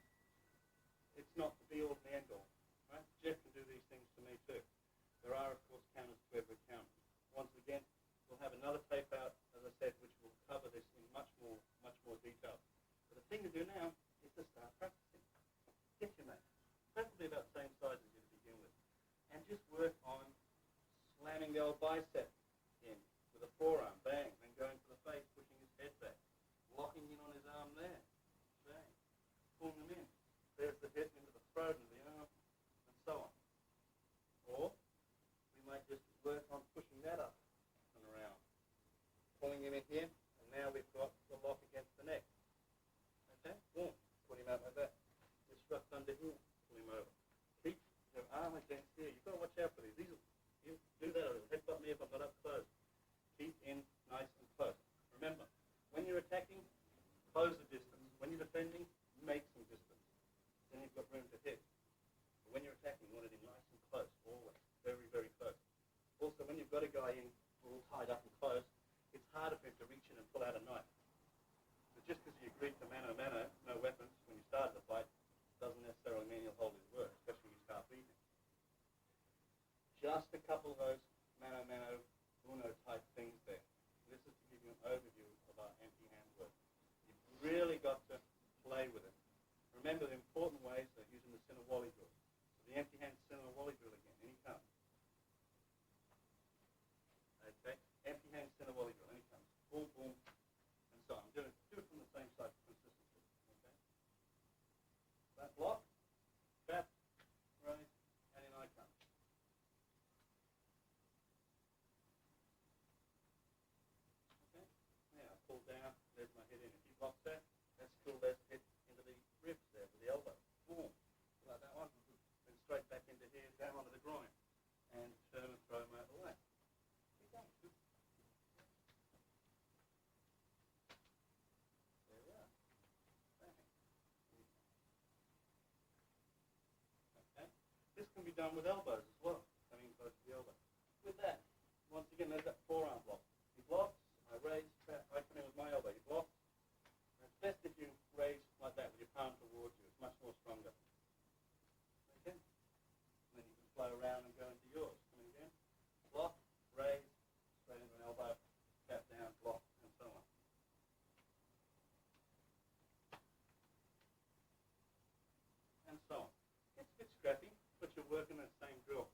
it's not the be-all and the end-all. Right? Geoff can do these things to me too. There are, of course, counters to every counter. Once again, we'll have another tape out, as I said, which will cover this in much more detail. But the thing to do now is to start practicing. Get your mate, preferably about the same size as you to begin with, and just work on slamming the old bicep in with a forearm, bang, then going for the face, pushing his head back, locking in on his arm there, bang, pulling him in. There's the hip into the throat and the arm, and so on. Or we might just work on pushing that up and around, pulling him in here, and now we've got the lock against the neck. Okay? Boom. Put him out like that. Disrupt under here. Pull him over. Keep your arm against here. You've got to watch out for these. You do that or it'll headbutt me if I'm not up close. Keep in nice and close. Remember, when you're attacking, close the distance. When you're defending, make some distance. Then you've got room to hit. But when you're attacking, you want it in nice and close, always. Very, very close. Also, when you've got a guy in all tied up and close, it's harder for him to reach in and pull out a knife. But just because you agreed to mano a mano, no weapons, when you started the fight, doesn't necessarily mean he'll hold his word, especially when you start beating. Just a couple of those mano a mano, uno type things there. This is to give you an overview of our empty hand work. You've really got to play with it. Remember the important ways of using the Sinawali drill. So the empty hand Sinawali drill again, any comes. Okay, empty hand Sinawali drill, any comes. Boom, boom, and so on. Do it from the same side for consistency. Okay. That block, bat, right, and in I come. Okay. Now pull down, there's my head in. If you block that, that's still there's hit into the ribs there with the elbow. Boom. Like that one. Then straight back into here, down onto the groin. And turn and throw them out of the way. Keep going. There we are. Bang. Okay. This can be done with elbows as well. Coming close to the elbow. With that, once again, there's that forearm block. He blocks, I raise, I come in with my elbow. He blocks. It's best if you raise like that with your palm towards you. It's much more stronger. Okay? And then you can flow around and go into yours. Come in again. Block, raise, straight into an elbow, tap down, block, and so on. And so on. It's a bit scrappy, but you're working the same drill.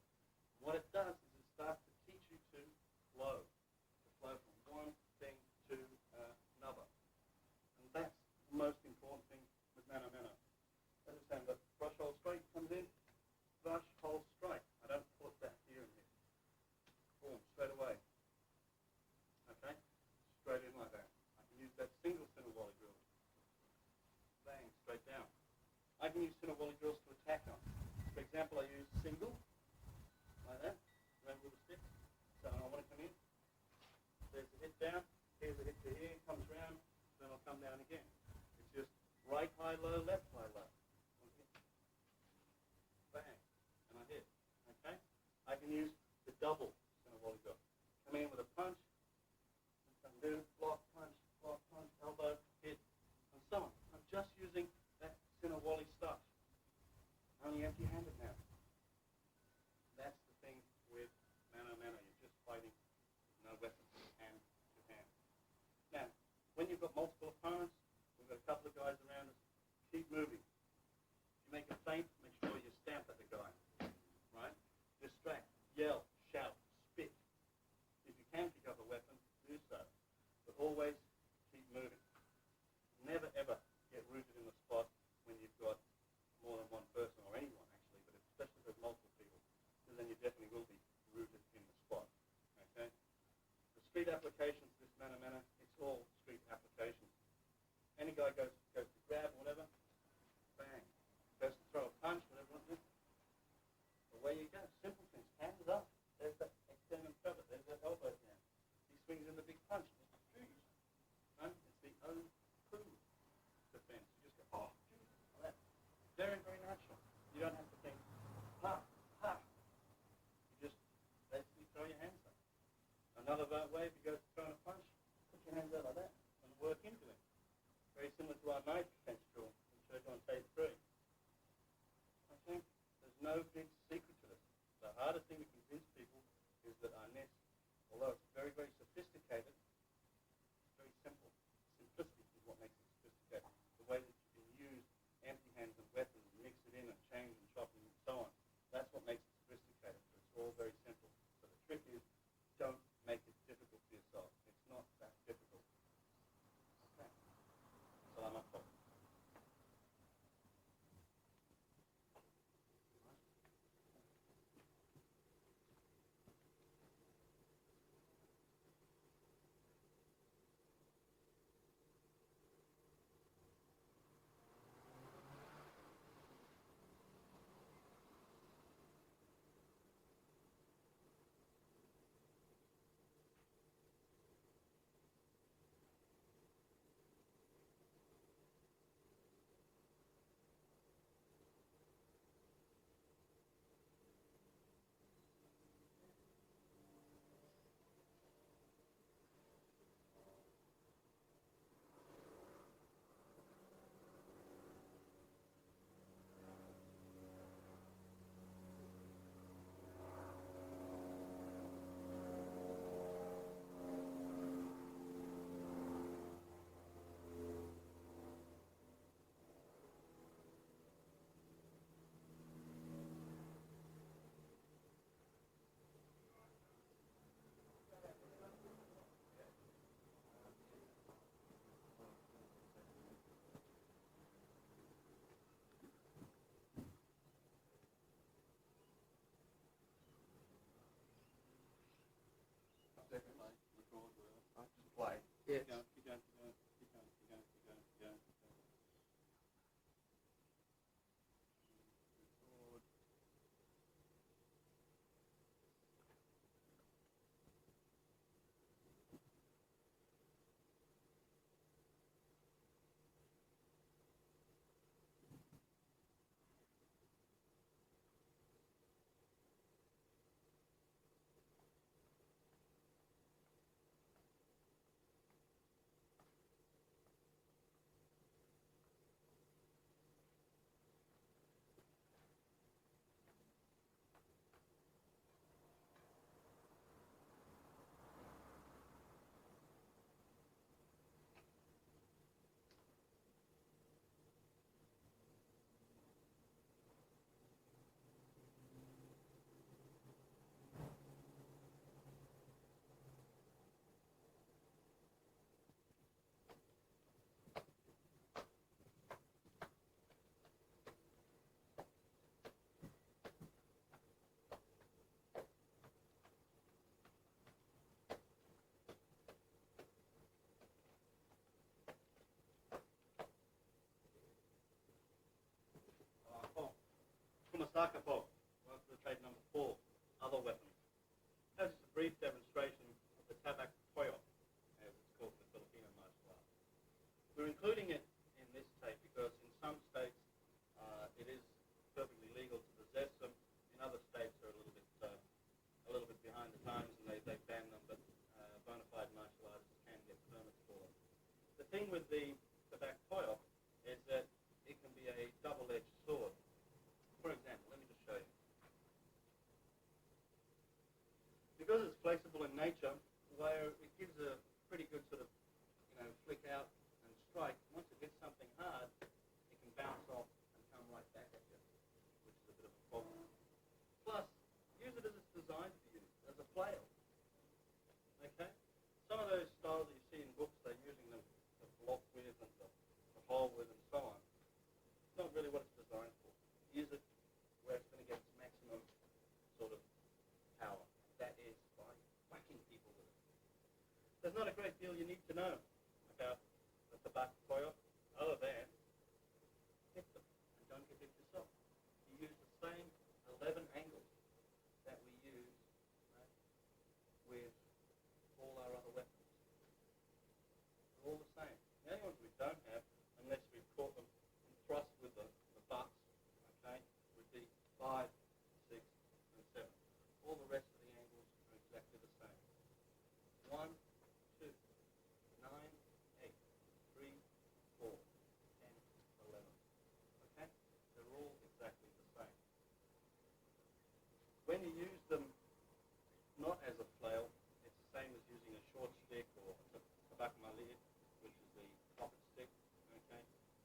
What it does is it starts to teach you to flow from one thing to another. And that's the most important thing with mano a mano. As I say, the brush hold straight comes in, brush hold straight. I don't pull it back here and here. Boom, straight away. Okay? Straight in like that. I can use that single Sinawali drill. Bang, straight down. I can use Sinawali drills to attack on. For example, I use single, like that, around with a stick. So I want to come in. There's a hit down. Here's a hit to here. Comes round. Then I'll come down again. It's just right high low, left high low. Bang. And I hit. Okay? I can use the double Sinawali drill. Come in with a punch. Do block, punch, elbow, hit, and so on. I'm just using that Sinawali stuff. Only empty-handed now. That's the thing with mano a mano. You're just fighting with no weapons, hand to hand. Now, when you've got multiple opponents, we've got a couple of guys around us, keep moving. If you make a feint, make sure you stamp at the guy. Right? Distract, yell, shout, street applications, this Mano y Mano, it's all street applications. Any guy goes to grab or whatever, bang. Goes to throw a punch, whatever. Away you go. Simple things. Hands up. There's that extended cover. There's that elbow down. He swings in the big punch. It's juice. Right? It's the O-coup defense. You just go, oh, juice. Like that. Very, very natural. You don't have to think, ha, ha. You just basically throw your hands up. Another way, if you go to throw a punch, put your hands out like that and work into it. Very similar to our knife defense drill we showed you on tape 3. I think there's no big secret to this. The hardest thing to convince people is that Arnis, although it's very, very sophisticated, it's very simple. Simplicity is what makes it sophisticated. The way that you can use empty hands and weapons, mix it in and change and chop and so on. That's what makes it sophisticated. So it's all very simple. So the trick is, don't make it difficult for yourself. It's not that difficult. Okay. Salamat po. Secondly, record whatever. Just play. Yes. Keep going, keep going, keep going, keep going, keep going, keep going, keep going, keep going. Record. Kumasaka po. Welcome to trade number 4. Other weapons. This is a brief demonstration of the tabak toyo, as it's called in the Filipino martial arts. We're including it in this tape because in some states it is perfectly legal to possess them. In other states they're a little bit behind the times and they ban them, but bona fide martial artists can get permits for them. The thing with the tabak toyo is that it can be a double-edged sword. For example, let me just show you. Because it's flexible in nature, where it gives a pretty good sort of, flick out and strike. Once it hits something hard, it can bounce off and come right back at you, which is a bit of a problem. Plus, use it as it's designed to be used, as a flail. Okay? Some of those styles that you see in books, they're using them to block with and There's not a great deal you need to know about the tobacco coil other than hit them and don't get hit yourself. You use the same 11 angles that we use, right, with all our other weapons. They're all the same. The only ones we don't have, unless we've caught them and thrust with the butts, okay, would be 5, 6, and 7. All the rest of the angles are exactly the same. 1, 2, 9, 8, 3, 4, 10, 11. Okay? They're all exactly the same. When you use them not as a flail, it's the same as using a short stick or a tobacco malid, which is the pocket stick. Okay?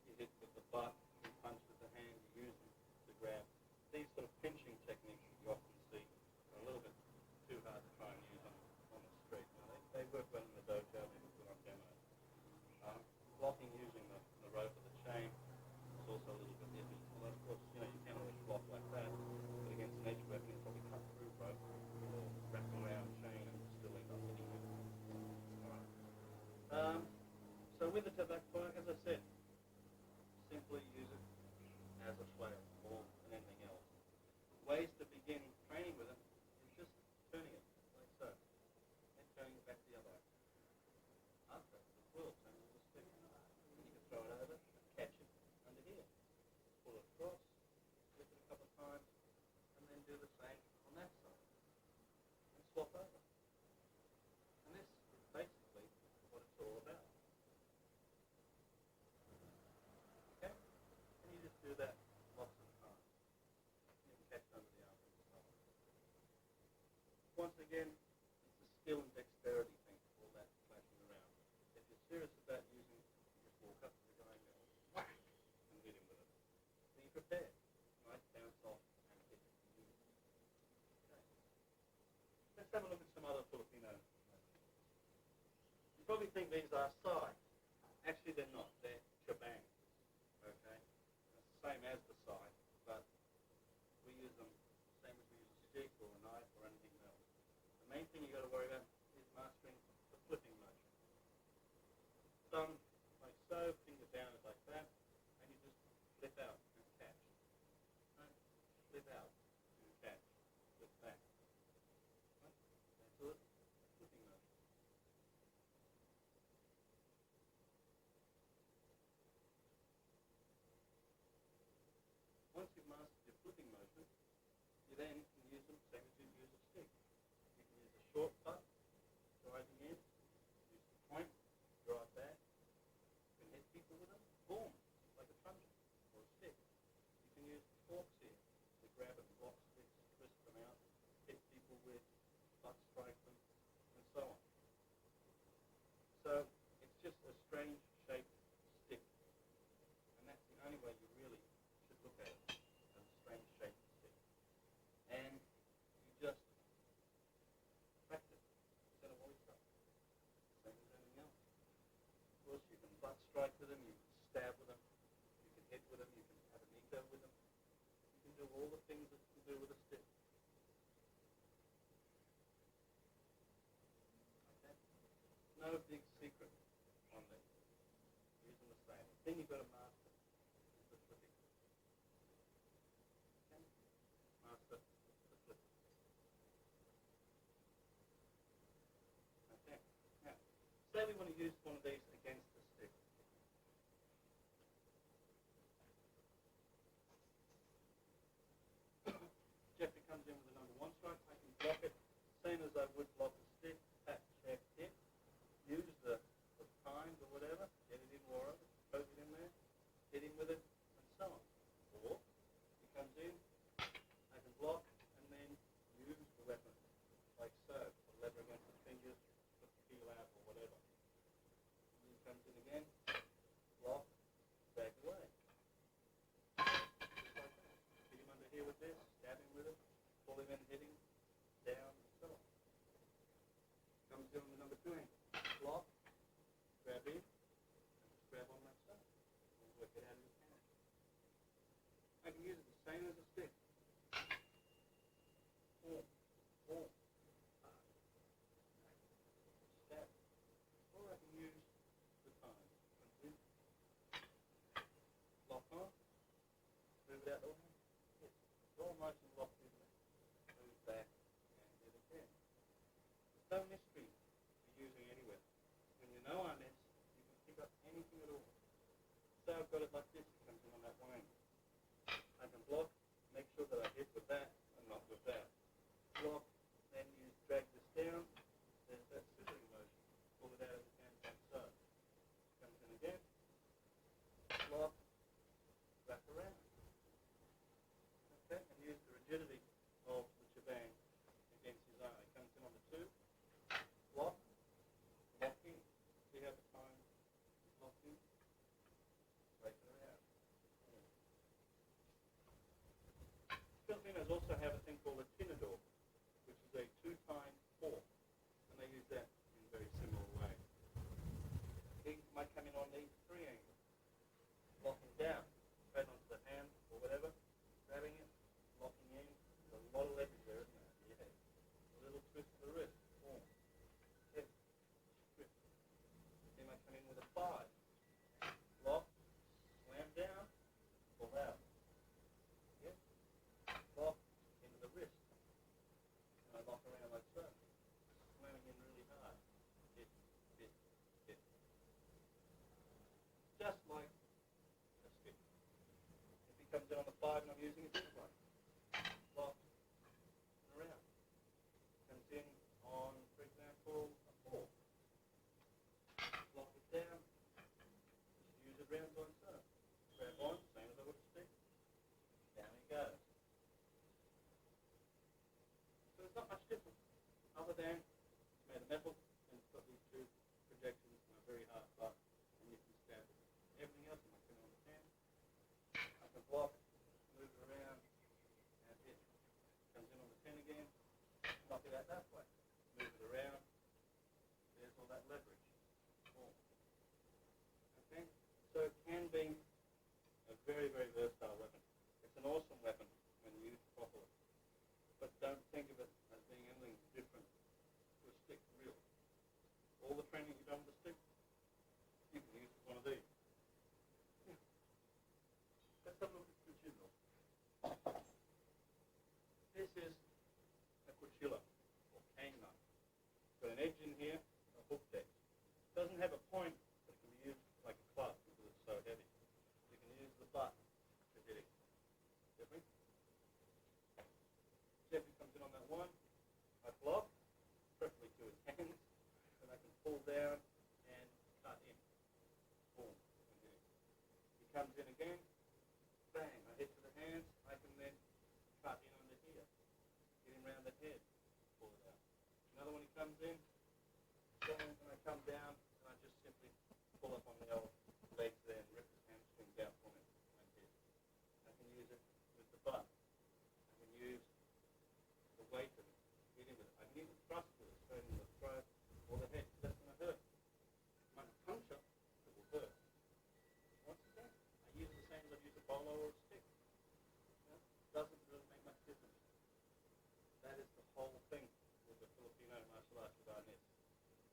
You hit with the butt, you punch with the hand, you use them to grab. These sort of pinching techniques that you often see are a little bit too hard to try and use on the street. You know, they work well in the dojo, they look good on demos. Blocking using the rope or the chain is also a little bit iffy. Although, of course, you know, you can always block like that, but against an edge weapon, you'll probably cut through rope or wrap around chain and still end up hitting you. Alright. So with the tobacco coil, as I said, simply use it as a flail more than anything else. Ways to begin training with it is just turning it like so, and turning it back the other way. After the quill, turn it with a stick. And you can throw it over and catch it under here. Pull it across, flip it a couple of times, and then do the same on that side. And swap over. And this is basically what it's all about. Okay? And you just do that lots of times. You can catch it under the arm and so on. Once again, it's a skill and dexterity thing, all that flashing around. If you're serious about using it, you just walk up to the guy and go, whack, and hit him with it. Be prepared. Right? Bounce off and hit him. Okay. Let's have a look at some other Filipino. You probably think these are sai. Actually, they're not. They're chabangs. Okay? It's the same as the sai, but we use them the same as we use a stick or a knife or anything else. The main thing you've got to worry about is mastering the flipping motion. Thumb like so, finger down like that, and you just flip out and catch. Right? Flip out and catch. Flip back. Right? That's all. Flipping motion. Once you've mastered your flipping motion, you then can use them same as you use a stick. You can use a short butt, driving in, use the point, drive back. You can hit people with them, boom, like a truncheon or a stick. You can use the forks here to grab and block sticks, twist them out, hit people with, butt strike them, and so on. So it's just a strange shaped stick. And that's the only way you really should look at it, as a strange shaped stick. And you just practice instead of always stuff. Same as anything else. Of course, you can butt strike with them, you can stab with them, you can hit with them, you can have a nico with them. You can do all the things that you can do with a stick. Okay? No big secret on this. Use them the same. The thing you've got to master is the flipping. Okay? Master the flipping. Okay. Now, say we want to use one of these against the stick. Jeffrey comes in with a number 1 strike. I can block it same as I would block a stick. Tap, check, hit. Use the tines or whatever. Get it in war over. Poke it in there. Hit him with it, and so on. Or he comes in. I can block and then use the weapon like so. The lever against the fingers, put the heel out or whatever. And he comes in again. Block. Back away. Just like that. Hit him under here with this. Stab him with it. Pull him in, hit him. Down, and so on. Comes in with the number 2 angle. Block, grab in, and just grab on that side. And work it out of your hand. I can use it the same as a stick. Boom, boom, stab, say I've got it like this, it comes in on that one end. I can block, make sure that I hit with that and not with that. Block, then you drag this down, there's that scissoring motion. Pull it out of the hand like so. Comes in again, block, wrap around. Okay, and use the rigidity of the shebang against his eye. It comes in on the two, block, lock in. See how the time is locked in? Break it around. Filipinos also have a thing called a tinador, which is a two-time fork, and they use that in a very similar way. He might come in on the three angle, locking down, straight onto the hand or whatever, grabbing it, locking in. There's a lot of leverage there, isn't there? Yeah. A little twist to the wrist, boom, hip, strip. He might come in with a five, lock, slam down, pull out. Yeah. Lock into the wrist. And I lock around like so. Slamming in really hard. Hit, hit, hit. Just like a stick. If he comes in on the five and I'm using it this way. Lock and around. Comes in on, for example, a four. Lock it down. Just use it round like so. Grab on, same as I would a stick. Down he goes. So there's not much difference, other than it's made of metal and it's got these two projections and a very hard butt, and you can stab it. Everything else, I can put on the hand. I can block, move it around, and hit. Comes in on the 10 again, knock it out that way. Move it around, there's all that leverage. Boom. Okay? So it can be a very, very versatile weapon. It's an awesome weapon when used properly. But don't think of it as being anything different to a stick, really. All the training you've done with a stick, you can use with one of these. Yeah. Let's have a look at the cuchillo. This is a cuchillo, or cane knife. It's got an edge in here, a hooked edge. It doesn't have a point, but it can be used like a club because it's so heavy. You can use the butt to hit it. Different? Jeffrey comes in on that one. I block, preferably to his hands, and I can pull down and cut in. Boom. And hit him. He comes in again. Bang. I hit to the hands. I can then cut in under here. Get him around the head. Pull it out. Another one he comes in. Bang. And I come down and I just simply pull up on the old legs there and rip his hamstrings out from him and hit. I can use it with the butt. I can use the weight of it, hit him with it. I can even thrust with it, straight in the throat or the head. That's going to hurt. I might puncture, it will hurt. Once again, I use it the same as I use a bolo or a stick. You know, doesn't really make much difference. That is the whole thing with the Filipino martial arts with Arnis.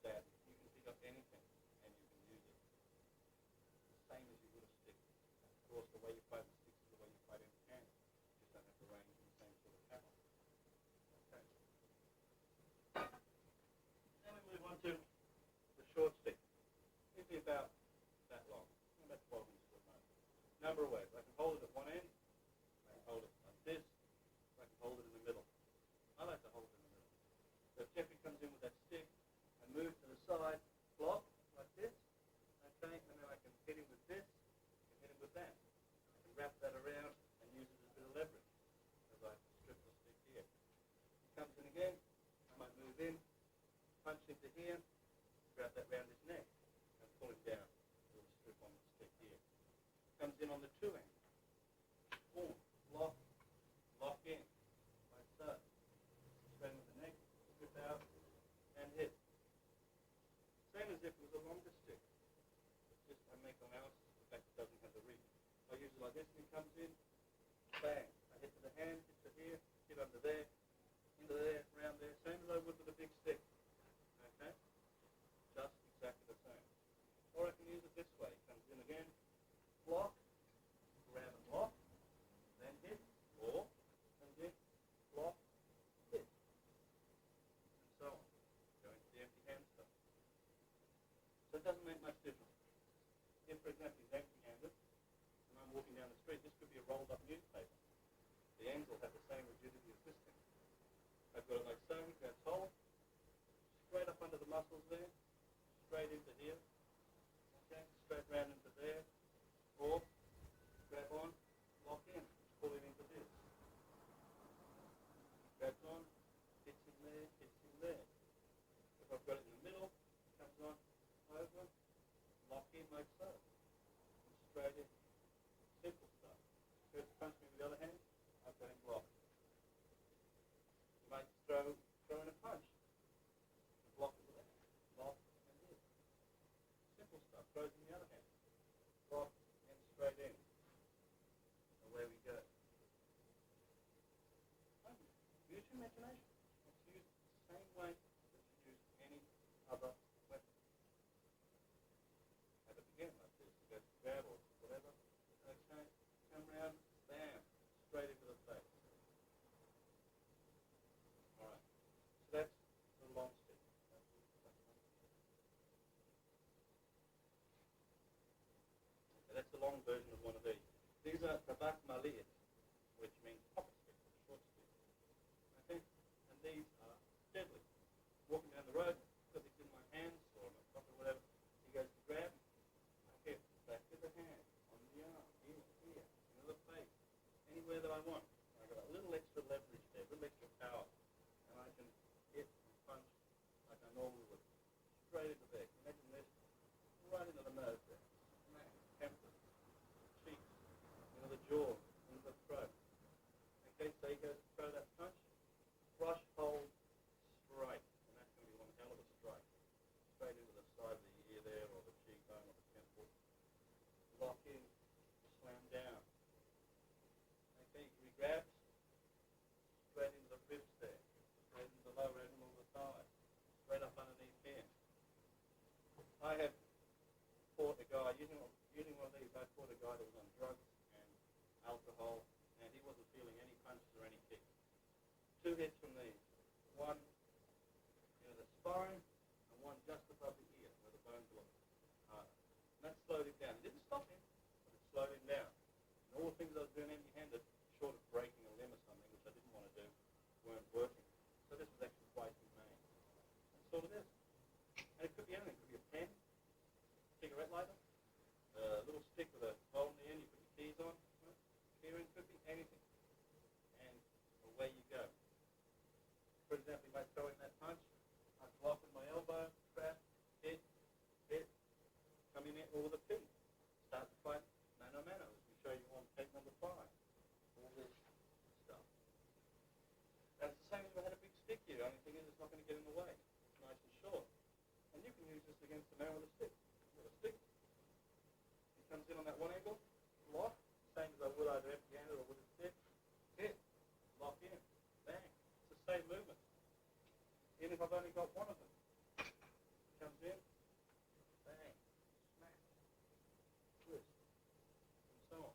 That you can pick up anything and you can use it. The same as you would a stick. Of course, the way you fight with sticks is the way you fight in hand. You just don't have to range in the same sort of channel. Okay. Then we move on to the short stick. Usually about that long, about 12 inches at most. Number of ways. I can hold it at one end. I can hold it like this. I can hold it in the middle. I like to hold it in the middle. So if Jeffrey comes in with that stick, I move to the side, block like this. Okay, and then I can hit him with this. I can hit him with that. I can wrap that around and use it as a bit of leverage as I strip the stick here. He comes in again. I might move in, punch into here, grab that round his neck, and pull him down with a strip on the stick here. Comes in on the two end. Boom, lock, lock in, like so. Straight with the neck, strip out, and hit. Same as if it was a longer stick. It's just I make allowance for the fact it doesn't have the reach. I use it like this, and it comes in, bang. I hit to the hand, hit to here, hit under there, into there, around there, same as I would with a big stick. Okay? Just exactly the same. Or I can use it this way. It comes in again, block, grab and lock, then hit, or comes in, block, hit. And so on. Going to the empty hand stuff. So it doesn't make much difference. If, for example, he's empty-handed, walking down the street, this could be a rolled up newspaper. The ends will have the same rigidity as this thing. I've got it like so, that's whole, straight up under the muscles there, straight into here, okay, straight round into there, or grab on, lock in, pull it into this. Grabs on, hits in there, hits in there. If I've got it in the middle, comes on, over, lock in like so. And straight in. Simple stuff. If you punch me with the other hand, I've got him blocked. You might throw in a punch. And block it with that. Lock and hit. Simple stuff. Throws in the other hand. Block and straight in. Away we go. Use your imagination. Let's use it the same way that you use any other weapon. Have it again like this. You go to grab or whatever. Okay. Come around, bam, straight into the face. Alright. So that's the long stick. Okay, that's the long version of one of these. These are tabak maliit, which means pocket stick, short stick. Okay? And these are deadly. Walking down the road, because it's in my hands or my pocket or whatever, he goes to grab, okay, back to the hand, on the arm, here, into the face, anywhere that I want. I've got a little extra leverage there, a little extra power, and I can hit and punch like I normally would. Straight into there. Imagine this, right into the nose there. Smack, temple, cheeks, into the jaw, into the throat. Okay, so he goes to throw that punch, brush, hold, strike. And that's going to be one hell of a strike. Straight into the side of the ear there, or the cheekbone, or the temple. Lock in, slam down. Okay, he grabs, straight into the ribs there. Straight into the lower angle of the thigh. Straight up underneath here. I have fought a guy, using one of these, I fought a guy that was on drugs and alcohol, and he wasn't feeling any punches or any kicks. 2 hits from these. One in the spine, and one just above the ear, where the bones look harder. And that slowed him down. It didn't stop him, but it slowed him down. And all the things I was doing empty-handed, short of breaking a limb or something, which I didn't want to do, weren't working. So this was actually quite humane. That's all it is. And it could be anything. It could be a pen, cigarette lighter, a little stick with a hole in the end you put your keys on. Keyring, could be anything. And away you go. For example, you might throw in that punch. I block with my elbow, trap, hit, come in there all with a pin. Start to fight mano a mano, as we show you on tape number 5. All this stuff. And it's the same as if I had a big stick here. The only thing is it's not going to get in the way. It's nice and short. And you can use this against the man with a stick. With a stick. He comes in on that one angle, lock, same as I would either empty-handed or with a stick. Hit, lock in, bang. It's the same movement. Even if I've only got one of them. Comes in, bang, smack, twist, and so on.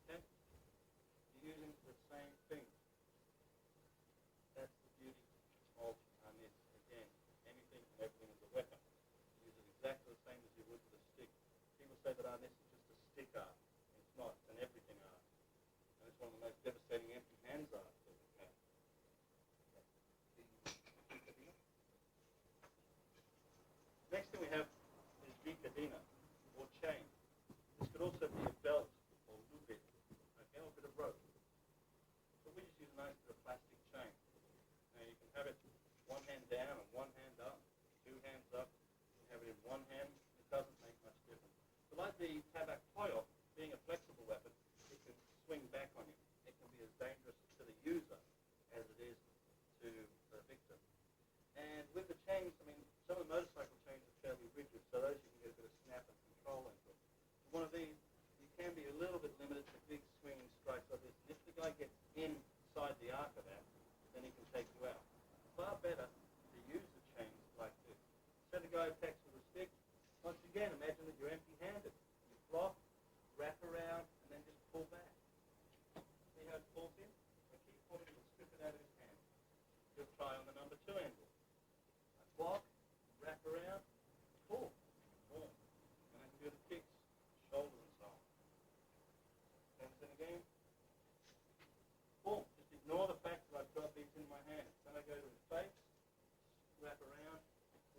Okay? You're using the same thing. That's the beauty of Arnis. Again, anything and everything is a weapon. You use it exactly the same as you would with a stick. People say that Arnis is just a stick art. It's not. It's an everything art. And it's one of the most devastating empty hands arts that we have. Next thing we have is Vicadina, or chain. This could also be a belt, or lubid, okay, or a bit of rope. So we just use a nice bit of plastic chain. Now you can have it one hand down and one hand up, 2 hands up. You can have it in one hand. It doesn't make much difference. But like the tabak toyo, being a flexible weapon, it can swing back on you. It can be as dangerous to the user as it is to the victim. And with the chains, I mean, some of the motorcycle chains are fairly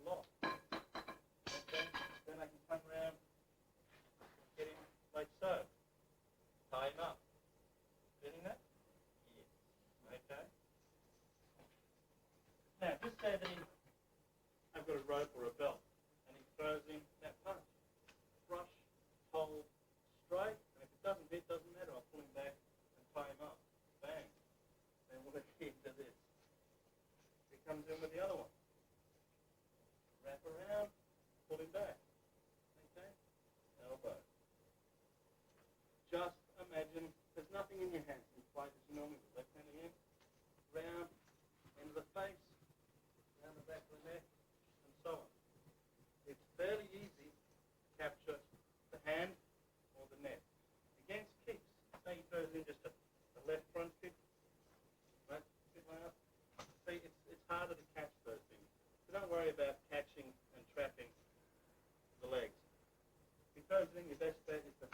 lock. Okay? Then I can come around, get him like so. Tie him up. Getting that? Yes. Okay. Now, just say that I've got a rope or a belt, and he throws in that punch. Brush, hold, straight, and if it doesn't hit, doesn't matter. I'll pull him back and tie him up. Bang. Then we'll get into this. He comes in with the other one. Wrap around, pull him back. Okay? Elbow. Just imagine there's nothing in your hands. You fight as you normally would. Left hand again. Round, into the face, round the back of the neck, and so on. It's fairly easy to capture the hand or the neck. Against kicks, say he throws in just a left front kick, right? Kick line up. See, it's harder to catch those things. So don't worry about catching and trapping the legs. If he throws it in, your best bet is to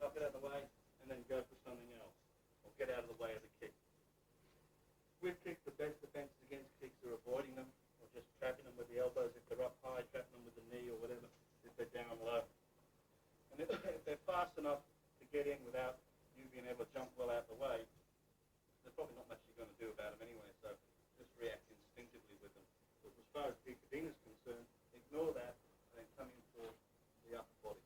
knock it out of the way and then go for something else, or get out of the way of the kick. With kicks, the best defenses against kicks are avoiding them, or just trapping them with the elbows if they're up high, trapping them with the knee or whatever if they're down low. And if they're fast enough to get in without you being able to jump well out the way, there's probably not much you're going to do about them anyway, so just react instinctively with them. But as far as Philippine is concerned, ignore that and then come in for the upper body.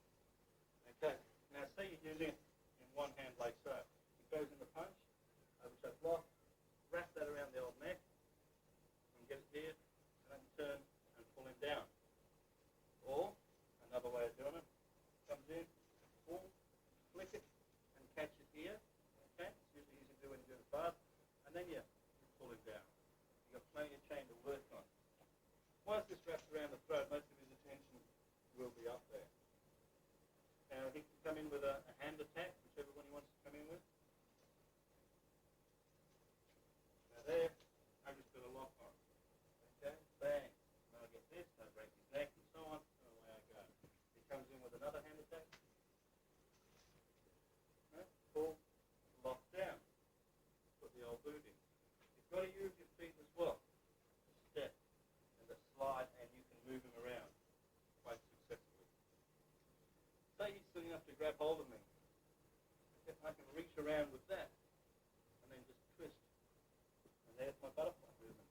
Okay, now say you're using it in one hand like so. It goes in the punch, which I block, wrap that around the old neck, and get it here, and then turn and pull him down. Or, another way of doing it, comes in, pull, flick it, and catch it here. Okay, it's usually easy to do when you do it fast. And then you pull him down. You've got plenty of chain to work on. Once this wraps around the throat, most of his attention will be up there. Now he can come in with a hand attack, whichever one he wants to come in with. Now there, I've just got a lock on. Okay, bang. Now I get this, I break his neck and so on, and away I go. He comes in with another hand attack. Right? Pull, lock down. Put the old boot in. You've got to use your feet as well. To step and to slide, and you can move him around quite successfully. Say he's still enough to grab hold of me. I can reach around with that and then just twist. And there's my butterfly movement.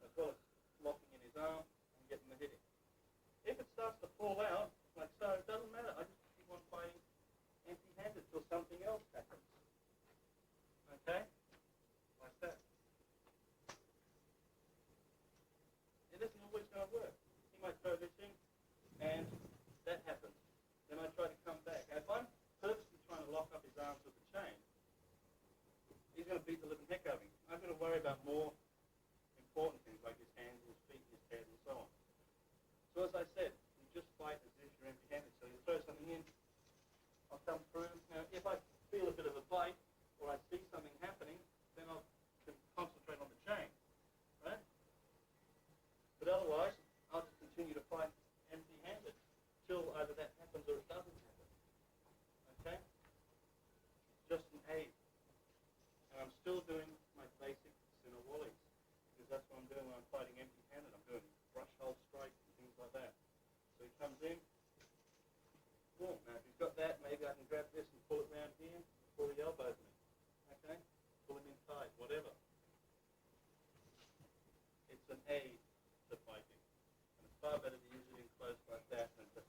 As well as locking in his arm and getting the hitting. If it starts to fall out, like so, it doesn't matter. I just keep on fighting empty-handed till something else happens. Okay? Like that. It isn't always going to work. He might throw this in, and that happens. Then I try to come back. If I'm purposely trying to lock up his arms with the chain, he's going to beat the living heck out of him. I'm going to worry about more important things like his hands, his feet, his head, and so on. So as I said, you just fight as if you're empty-handed. So you throw something in, I'll come through. Now, if I feel a bit of a bite or I see something happening, then I'll concentrate on the chain, right? But otherwise, I'll just continue to fight empty-handed till either that happens or it doesn't happen. Okay? Just an aid. And I'm still doing my basic sinner wallies, because that's what I'm doing when I'm fighting empty-handed. I'm doing brush hold strikes and things like that. So he comes in, boom. Now if he's got that, maybe I can grab this and pull it around here, pull the elbows in. Okay? Pull him in tight, whatever. It's an aid to fighting. And it's far better to use it in close like that than to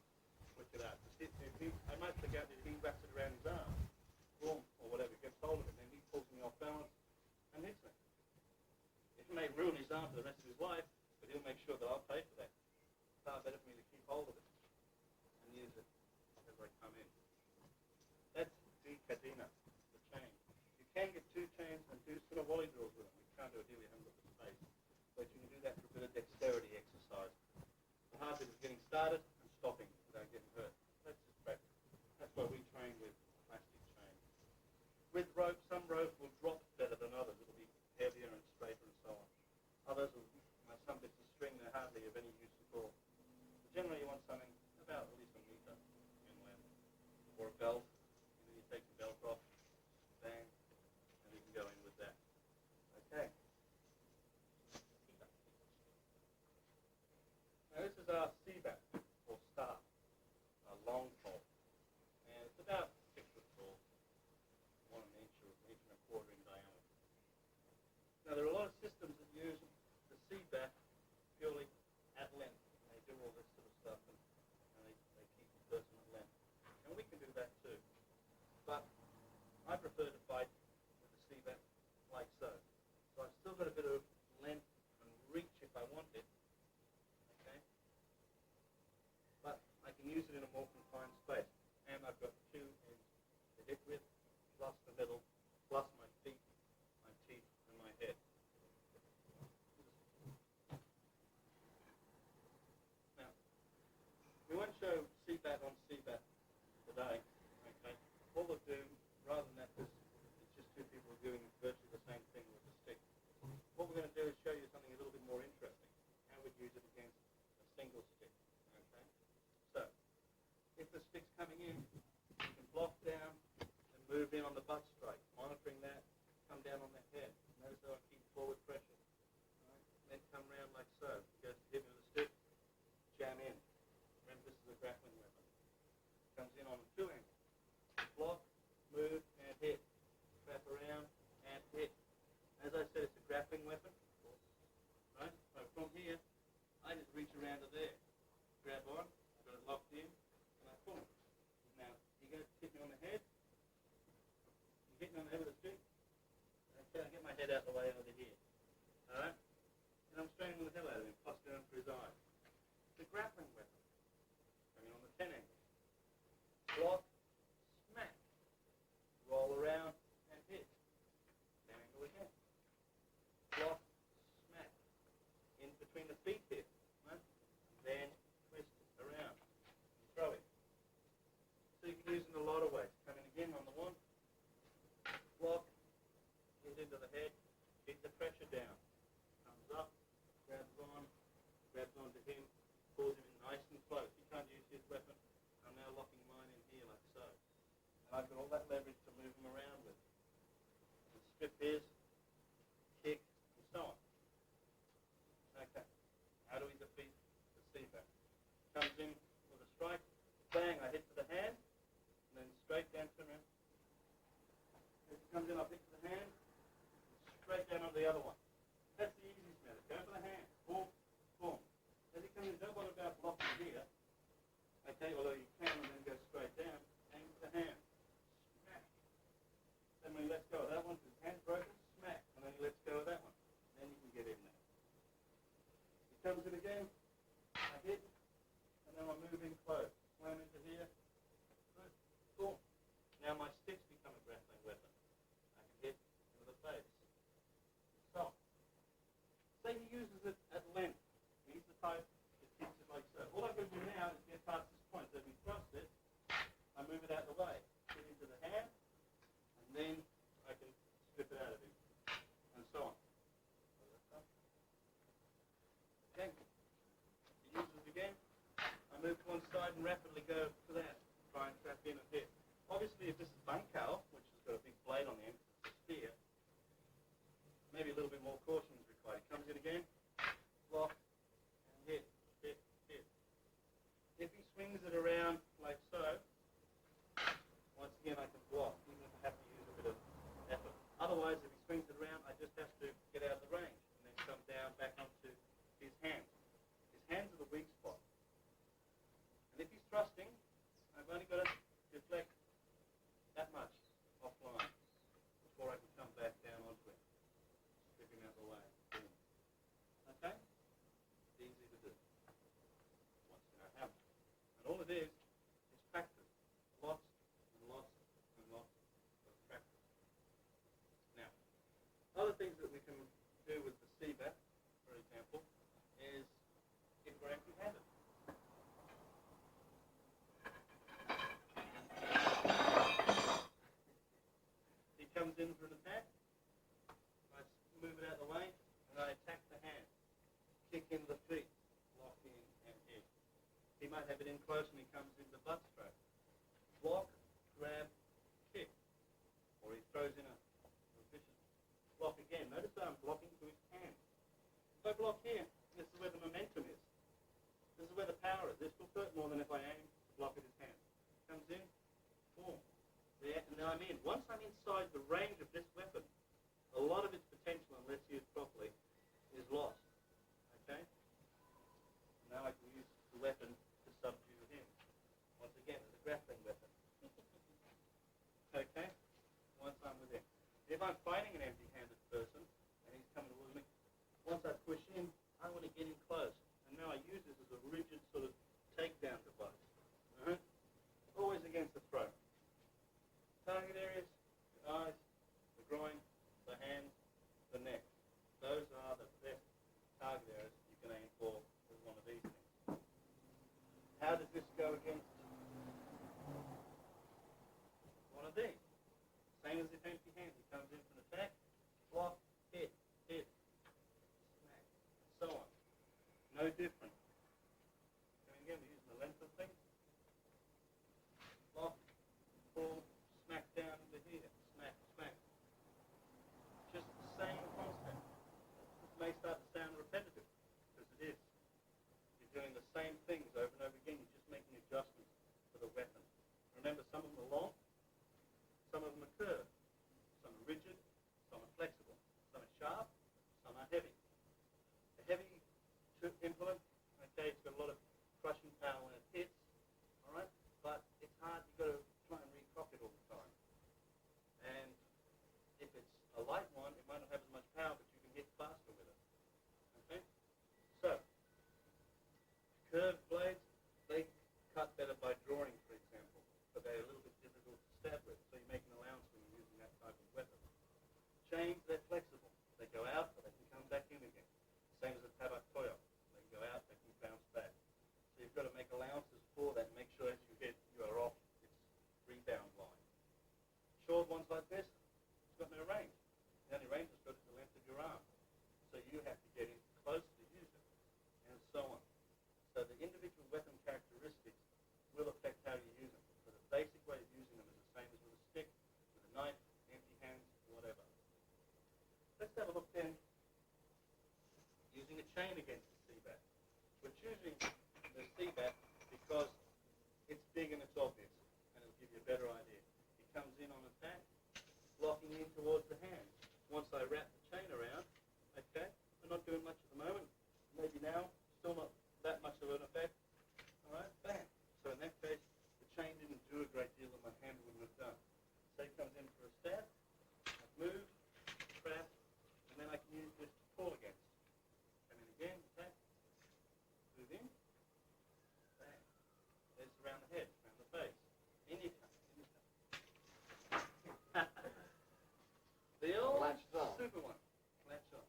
switch it out. I might figure out that if he wraps it around his arm, boom, or whatever, gets hold of it, then he pulls me off balance and hits me. It may ruin his arm for the rest of his life, but he'll make sure that I'll pay for that. It's far better for me to keep hold of it and use it as I come in. That's the cadena, the chain. You can get two chains and do sort of volley drills with them. You can't do it here, we haven't got the space. But you can do that for a bit of dexterity exercise. The hard bit is getting started and stopping without getting hurt. That's just practice. That's why we train with plastic chain. With rope, some rope will drop better than others. It'll be heavier and straighter and so on. Others will, some bits of string, they're hardly of any use at all. But generally you want something about at least a meter in length. Or a belt. And then you take the belt off, bang, and you can go in with that. Okay. this is our seabat, or star, a long pole. And it's about 6 foot tall, 1 inch or an inch and a quarter in diameter. Now there are a lot of systems that use the seabat purely at length. And they do all this sort of stuff and they keep the person at length. And we can do that too. But I prefer to fight with the seabat like so. So I've still got a bit of length and reach if I want it. Okay? But I can use it in a more confined space. And I've got 2 ends, the hip width, plus the middle, plus my feet, my teeth, and my head. Now, we won't show seabat on seabat today. Okay? What we'll do, rather than that, is it's just 2 people doing virtually the same thing with a stick. What we're going to do is show you something a little bit more interesting. How we'd use it against a single stick. Okay? So, if the stick's coming in, you can block down and move in on the butt strike, monitoring that, come down on the head. Notice how I keep forward pressure. Right? Then come around like so. You go to hit me with a stick, jam in. Remember, this is a grappling weapon. Comes in on 2 angles. Block, move, and hit. Wrap around, and hit. As I said, it's a grappling weapon. Right? So from here, I just reach around to there. Grab on, I've got it locked in, and I pull it. Now, you're going to hit me on the head. You hit me on the head with a stick. Okay, I get my head out of the way over here. Alright? And I'm strangling the hell out of him, plus down for his eye. It's a grappling weapon. Coming on the 10 angle. Block, smack. Roll around, and hit. 10 angle again. Block, smack. In between the feet here. Right? Then twist it around. And throw it. So you can use it in a lot of ways. Coming again on the 1. Block. Hit into the head. Keep the pressure down. Comes up. Grabs onto him. Pulls him in nice and close. He can't use his weapon. I'm now locking mine in here like so. And I've got all that leverage to move him around with. And strip his, kick, and so on. Okay. How do we defeat the seabat? Comes in with a strike, bang, I hit to the hand, and then straight down to him. If he comes in, I'll hit to the hand, straight down onto the other one. That's the easiest method. Go for the hand. Boom, boom. As he comes in, don't worry about blocking here. Okay, although you can and then go straight down. Aim for the hand. Smack. Then when he lets go of that one, his hand's broken, smack. And then he lets go of that one. Then you can get in there. He comes in again. I hit. And then I move in close. Slam into here. Good. Boom. Now my sticks become a grappling weapon. I can hit into the face. So, say he uses it at length. He's the type that keeps it like so. All I've got to do now is get past this point. So if he thrusts it, I move it out of the way. Get into the hand, and then I can strip it out of him. And so on. Okay. He uses it again. I move to one side and rapidly go to that. Try and trap in and hit. Obviously, if this is bunkal, which has got a big blade on the end, it's a spear, maybe a little bit more caution is required. He comes in again, block, and hit, hit, hit. If he swings it around like so, once again I can block, even if I have to use a bit of effort. Otherwise, if he swings it around, I just have to get out of the range and then come down back onto his hands. His hands are the weak spot. And if he's thrusting, I've only got to deflect that much offline before I can come back down onto him. Strip him out of the way. Boom. Okay? Easy to do. Once you know how. And all it is practice. Lots and lots and lots of practice. Now, other things that we can do with the seabat, for example, is if we're empty-handed. He comes in for an attack. I move it out of the way, and I attack the hand. Kick in the feet. Lock in and hit. He might have it in close and he comes in the butt stroke. Block, grab, kick. Or he throws in a vicious block again. Notice that I'm blocking to his hand. If I block here, this is where the momentum is. This is I'm in. Once I'm inside the range of this weapon, a lot of its potential, unless used properly, is lost. Okay? Now I can use the weapon to subdue him. Once again, as a grappling weapon. Okay? Once I'm with him. If I'm fighting an empty-handed person, and he's coming towards me, once I push in, I want to get in close. And now I use this as a rigid sort of takedown device. Alright? Always against the throat. Target areas, the eyes, the groin, the hands, the neck. Those are the best target areas you can aim for with one of these things. How does this go against one of these? Same as if empty hand. He comes in for an attack, block, hit, smack, and so on. No different. And again, we're using the length of things. Block, pull, smack down into here, smack, smack. Just the same concept. This may start to sound repetitive, because it is. You're doing the same things over and over again. You're just making adjustments to the weapon. Remember, some of them are long, some of them are curved, some are rigid, some are flexible, some are sharp, some are heavy. A heavy implement, okay, it's got a lot of crushing power when it hits, all right, but it's hard. You've got to try and recock it all the time. And if it's a light one, it might not have as much power, but you can hit faster with it. Okay? So, curved blades, they cut better by drawing, for example, but they're a little bit difficult to stab with, so you make an allowance when you're using that type of weapon. Chains, they're flexible. They go out, but they can come back in again. Same as a tabak toyo. They can go out, they can bounce back. So you've got to make allowances for that. Make sure as you hit, you are off its rebound line. Short ones like this, it's got no range. The only range is got to the length of your arm. So you have to get in close to use it, and so on. So the individual weapon characteristics will affect how you use them. So the basic way of using them is the same as with a stick, with a knife, empty hands, whatever. Let's have a look then using a chain against the C-bat. We're choosing the C-bat because it's big and it's obvious, and it'll give you a better idea. He comes in on attack, blocking in towards the hand. Once I wrap the chain around, okay, I'm not doing much at the moment. Maybe now, still not that much of an effect. All right, bam. So in that case, the chain didn't do a great deal that my hand wouldn't have done. So he comes in for a stab, I move, trap, and then I can use this to pull against. Come in again, attack, move in, bang. There's around the head, around the face. In you come, in you come. The old super one, latch on.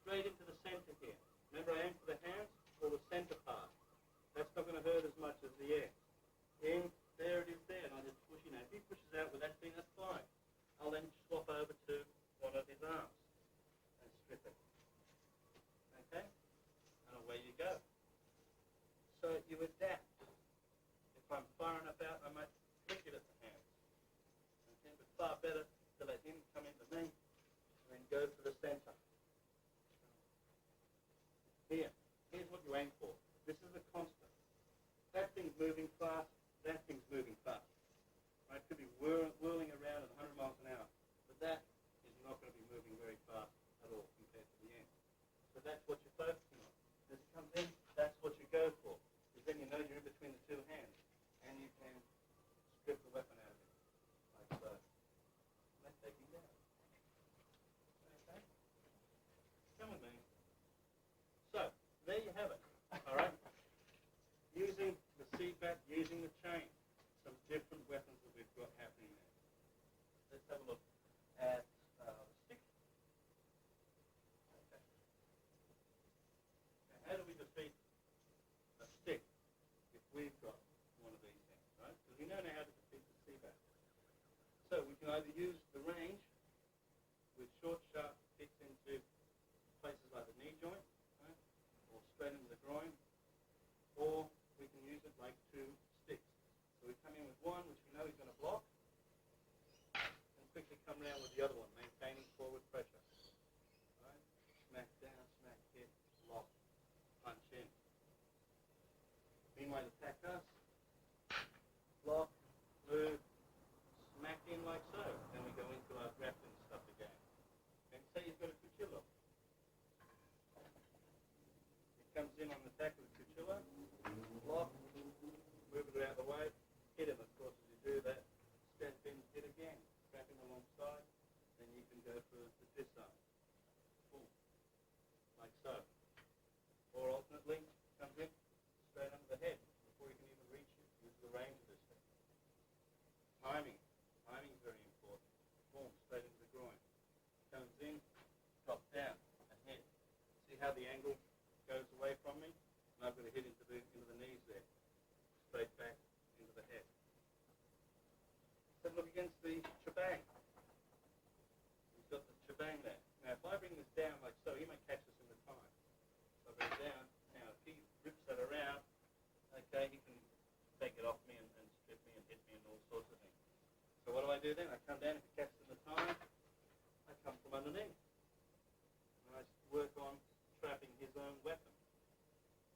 Straight into the center here. Remember, I aim for the hands or the center part. That's not going to hurt as much as the air. In, there it is there, and I just push in. If he pushes out with that thing, that's fine. I'll then swap over to one of his arms and strip it. Okay? And away you go. So you adapt. If I'm far enough out, I might flick it at the hands. Okay? But far better to let him come into me and then go for the center. Here's what you aim for. This is a constant. That thing's moving fast, that thing's moving fast. Right? It could be whirling around at 100 miles an hour, but that is not going to be moving very fast at all compared to the end. So that's what you're focusing on. As it comes in, that's what you go for. Because then you know you're in between the two hands, and you can strip the weapon out of it, like so. Let's take him down. Okay? Come with me. So, there you have it. All right? Using the C-bat, using the chain. Some different weapons that we've got happening there. Let's have a look at the stick. Okay. Now, how do we defeat a stick if we've got one of these things, right? Because we know now how to defeat the C-bat. So we can either use the range with short, sharp hits into places like the knee joint, right? Or straight into the groin, or we can use it like two sticks. So we come in with one, which we know he's going to block, and quickly come around with the other one, maintaining forward pressure. Right? Smack down, smack hit, lock, punch in. Meanwhile, attack us, block, move, smack attack with Cuchilla, block, move it out of the way, hit him. Of course, as you do that, step in, hit again, strap him alongside, then you can go for the disarm. Boom. Like so. Or alternately, comes in, straight under the head before you can even reach it. Use the range of this thing. Timing. Timing is very important. Boom, straight into the groin. Comes in, drops down, and hit. See how the angle goes away from me? And I've got to hit into the knees there. Straight back into the head. Let's look against the shebang. We've got the shebang there. Now, if I bring this down like so, he may catch this in the time. So I bring it down. Now, if he rips that around, okay, he can take it off me and strip me and hit me and all sorts of things. So what do I do then? I come down. If he catches in the time, I come from underneath. And I work on trapping his own weapon.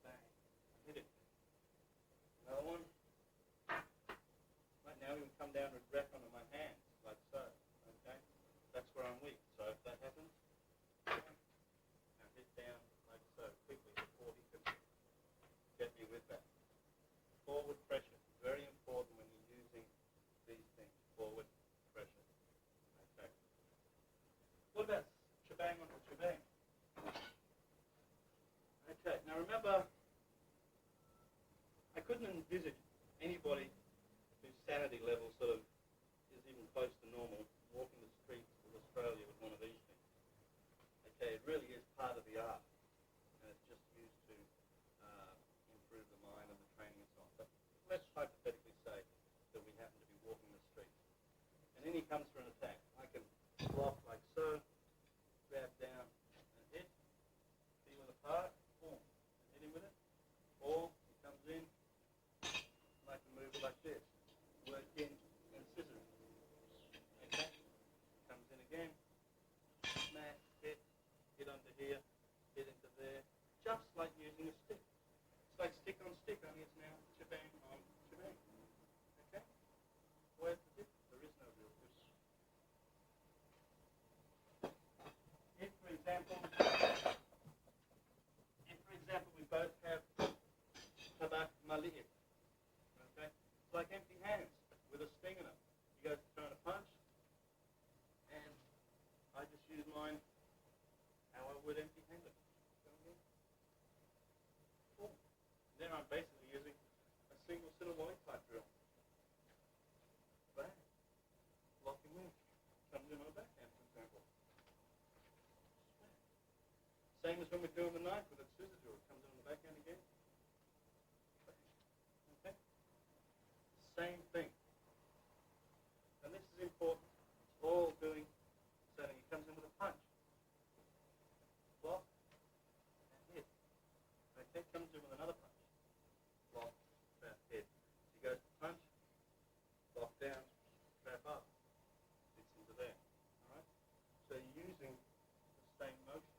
Bang. I hit it. Another one. Right now, we can come down and wrap onto my hands, like so. Okay? That's where I'm weak. So if that happens, now hit down like so, quickly, before he can get me with that. Forward pressure. Very important when you're using these things. Forward pressure. Okay. What about shebang onto shebang? Okay, now remember, I couldn't envisage anybody whose sanity level sort of is even close to normal walking the streets of Australia with one of these things. Okay, it really is part of the art, and it's just used to improve the mind and the training and so on. But let's hypothetically say that we happen to be walking the streets, and then he comes for an attack. I can block like so, grab down and hit, feel it apart, boom, and hit him with it. Or he comes in, and I can move it like this. Work in and scissor. Okay? Comes in again, smash, hit under here, hit into there. Just like using a stick. It's like stick on stick, only it's now shebang on shebang. Okay? Where's the difference? There is no real difference. If, for example, we both have tabak mali'it, okay? It's like empty hands with a sting in them. You guys are trying to punch, and I just use mine how I would empty-handed. Cool. Then I'm basically using a single Sinawali type drill. Bang. Lock him in. Comes in on the backhand, for example. Same as when we're doing the knife with a scissor drill. It comes in on the backhand again. Okay? Same thing. And this is important. It's all doing so that he comes in with a punch. Block and hit. Okay, comes in with another punch. Block, trap, hit. He goes to punch, block down, trap up. Fits into there. Alright? So you're using the same motions.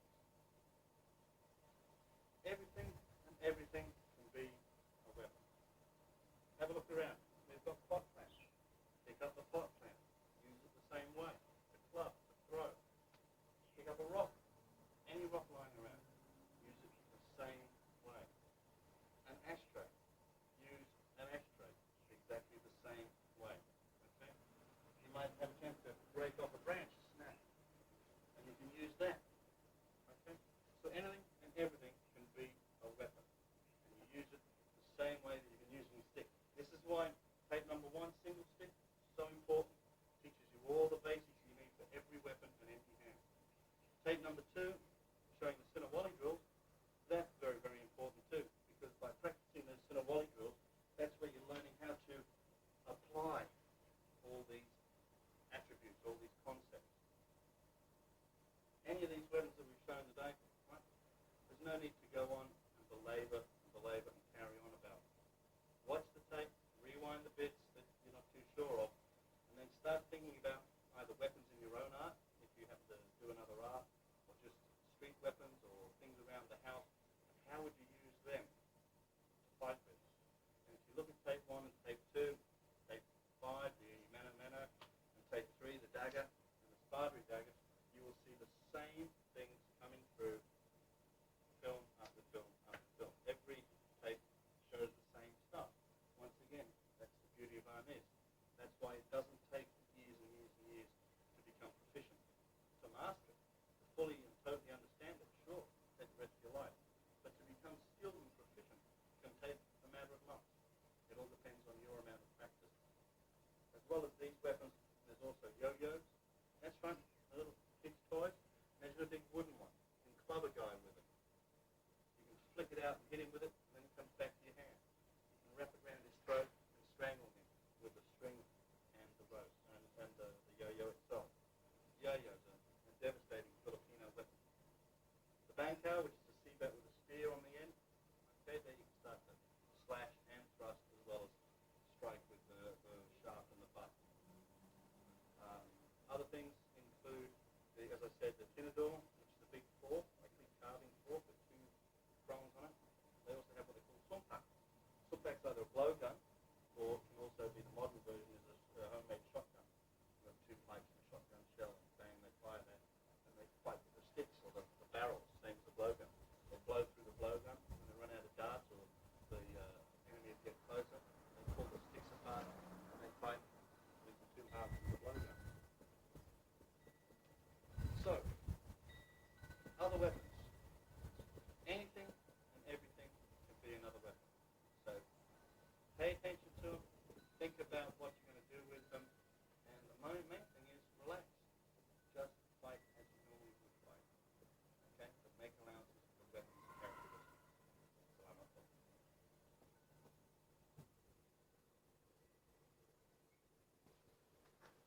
Everything can be a weapon. Have a look around. We've got pot plants. Pick up the pot plant. Use it the same way. The club, the throw. Pick up a rock. Any rock lying around. Use it the same way. An ashtray. Use an ashtray exactly the same way. Okay? You might have a chance to break off a branch, snap, and you can use that. Okay? So anything and everything can be a weapon. And you use it the same way that you've been using a stick. This is why tape number 1, single stick, is so important. Teaches you all the basics you need for every weapon and empty hand. Tape number 2, showing the Sinawali drills, that's very, very important too, because by practicing the Sinawali drills, that's where you're learning how to apply all these attributes, all these concepts. Any of these weapons that we've shown today, right, there's no need to go on and belabor and carry on about it. Watch the tape, rewind the bits that you're not too sure of, and then start thinking about either weapons in your own art, if you happen to do another art, or just said, the tinador, which is a big fork, like a big carving fork with two prongs on it. They also have what they call sumpak. Sumpak's either a blowgun, or it can also be the modern version is a homemade shotgun. You have two pipes and a shotgun shell, and bang, they fire that, and they fight with the sticks or the barrels, same as the blowgun. They'll blow through the blowgun, and they run out of darts, or the enemy will get closer. They pull the sticks apart, and they fight with the two halves of the blowgun. So, other weapons. Anything and everything can be another weapon. So, pay attention to them, think about what you're going to do with them, and the main thing is relax. Just fight as you normally would fight. Okay? But make allowances for the weapons and characteristics. So I'm not talking.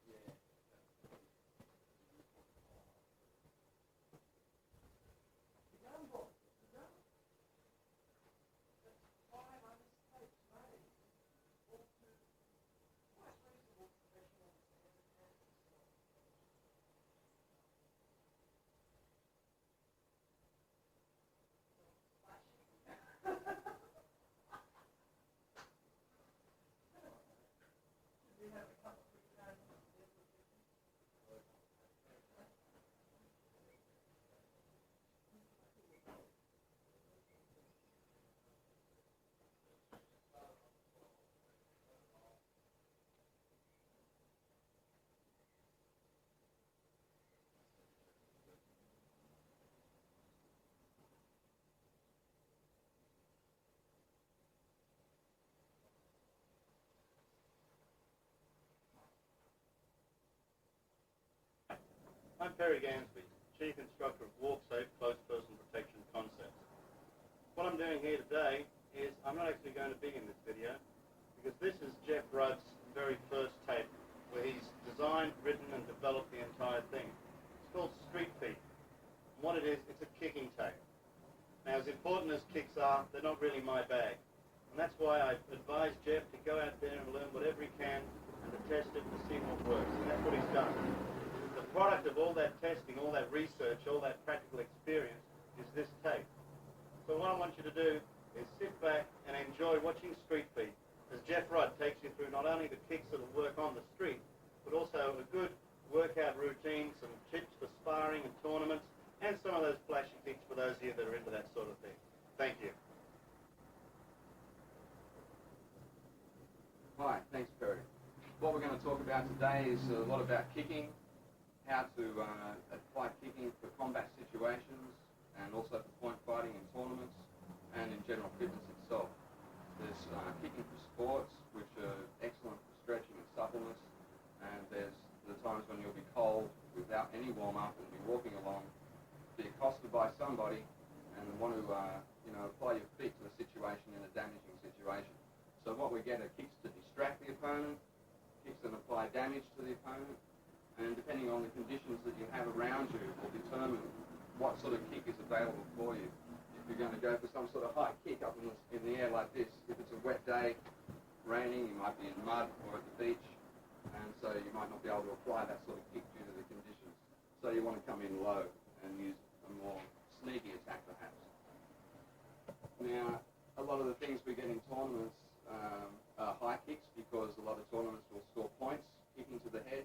Yeah. I'm Perry Gamsby, Chief Instructor of Walksafe Close Person Protection Concepts. What I'm doing here today is I'm not actually going to be in this video because this is Geoff Rudd's very first tape where he's designed, written and developed the entire thing. It's called Streetfeet. And what it is, it's a kicking tape. Now as important as kicks are, they're not really my bag. And that's why I advise Geoff to go out there and learn whatever he can and to test it and to see what works. And that's what he's done. The product of all that testing, all that research, all that practical experience is this tape. So what I want you to do is sit back and enjoy watching Streetfeet as Geoff Rudd takes you through not only the kicks that will work on the street, but also a good workout routine, some tips for sparring and tournaments, and some of those flashy kicks for those of you that are into that sort of thing. Thank you. Hi, thanks Perry. What we're going to talk about today is a lot about kicking, how to apply kicking for combat situations and also for point fighting in tournaments and in general fitness itself. There's kicking for sports, which are excellent for stretching and suppleness, and there's the times when you'll be cold without any warm-up and be walking along, be accosted by somebody and want to apply your feet to the situation in a damaging situation. So what we get are kicks to distract the opponent, kicks that apply damage to the opponent, and depending on the conditions that you have around you will determine what sort of kick is available for you. If you're going to go for some sort of high kick up in the air like this, if it's a wet day, raining, you might be in mud or at the beach, and so you might not be able to apply that sort of kick due to the conditions. So you want to come in low and use a more sneaky attack perhaps. Now, a lot of the things we get in tournaments are high kicks because a lot of tournaments will score points kicking to the head.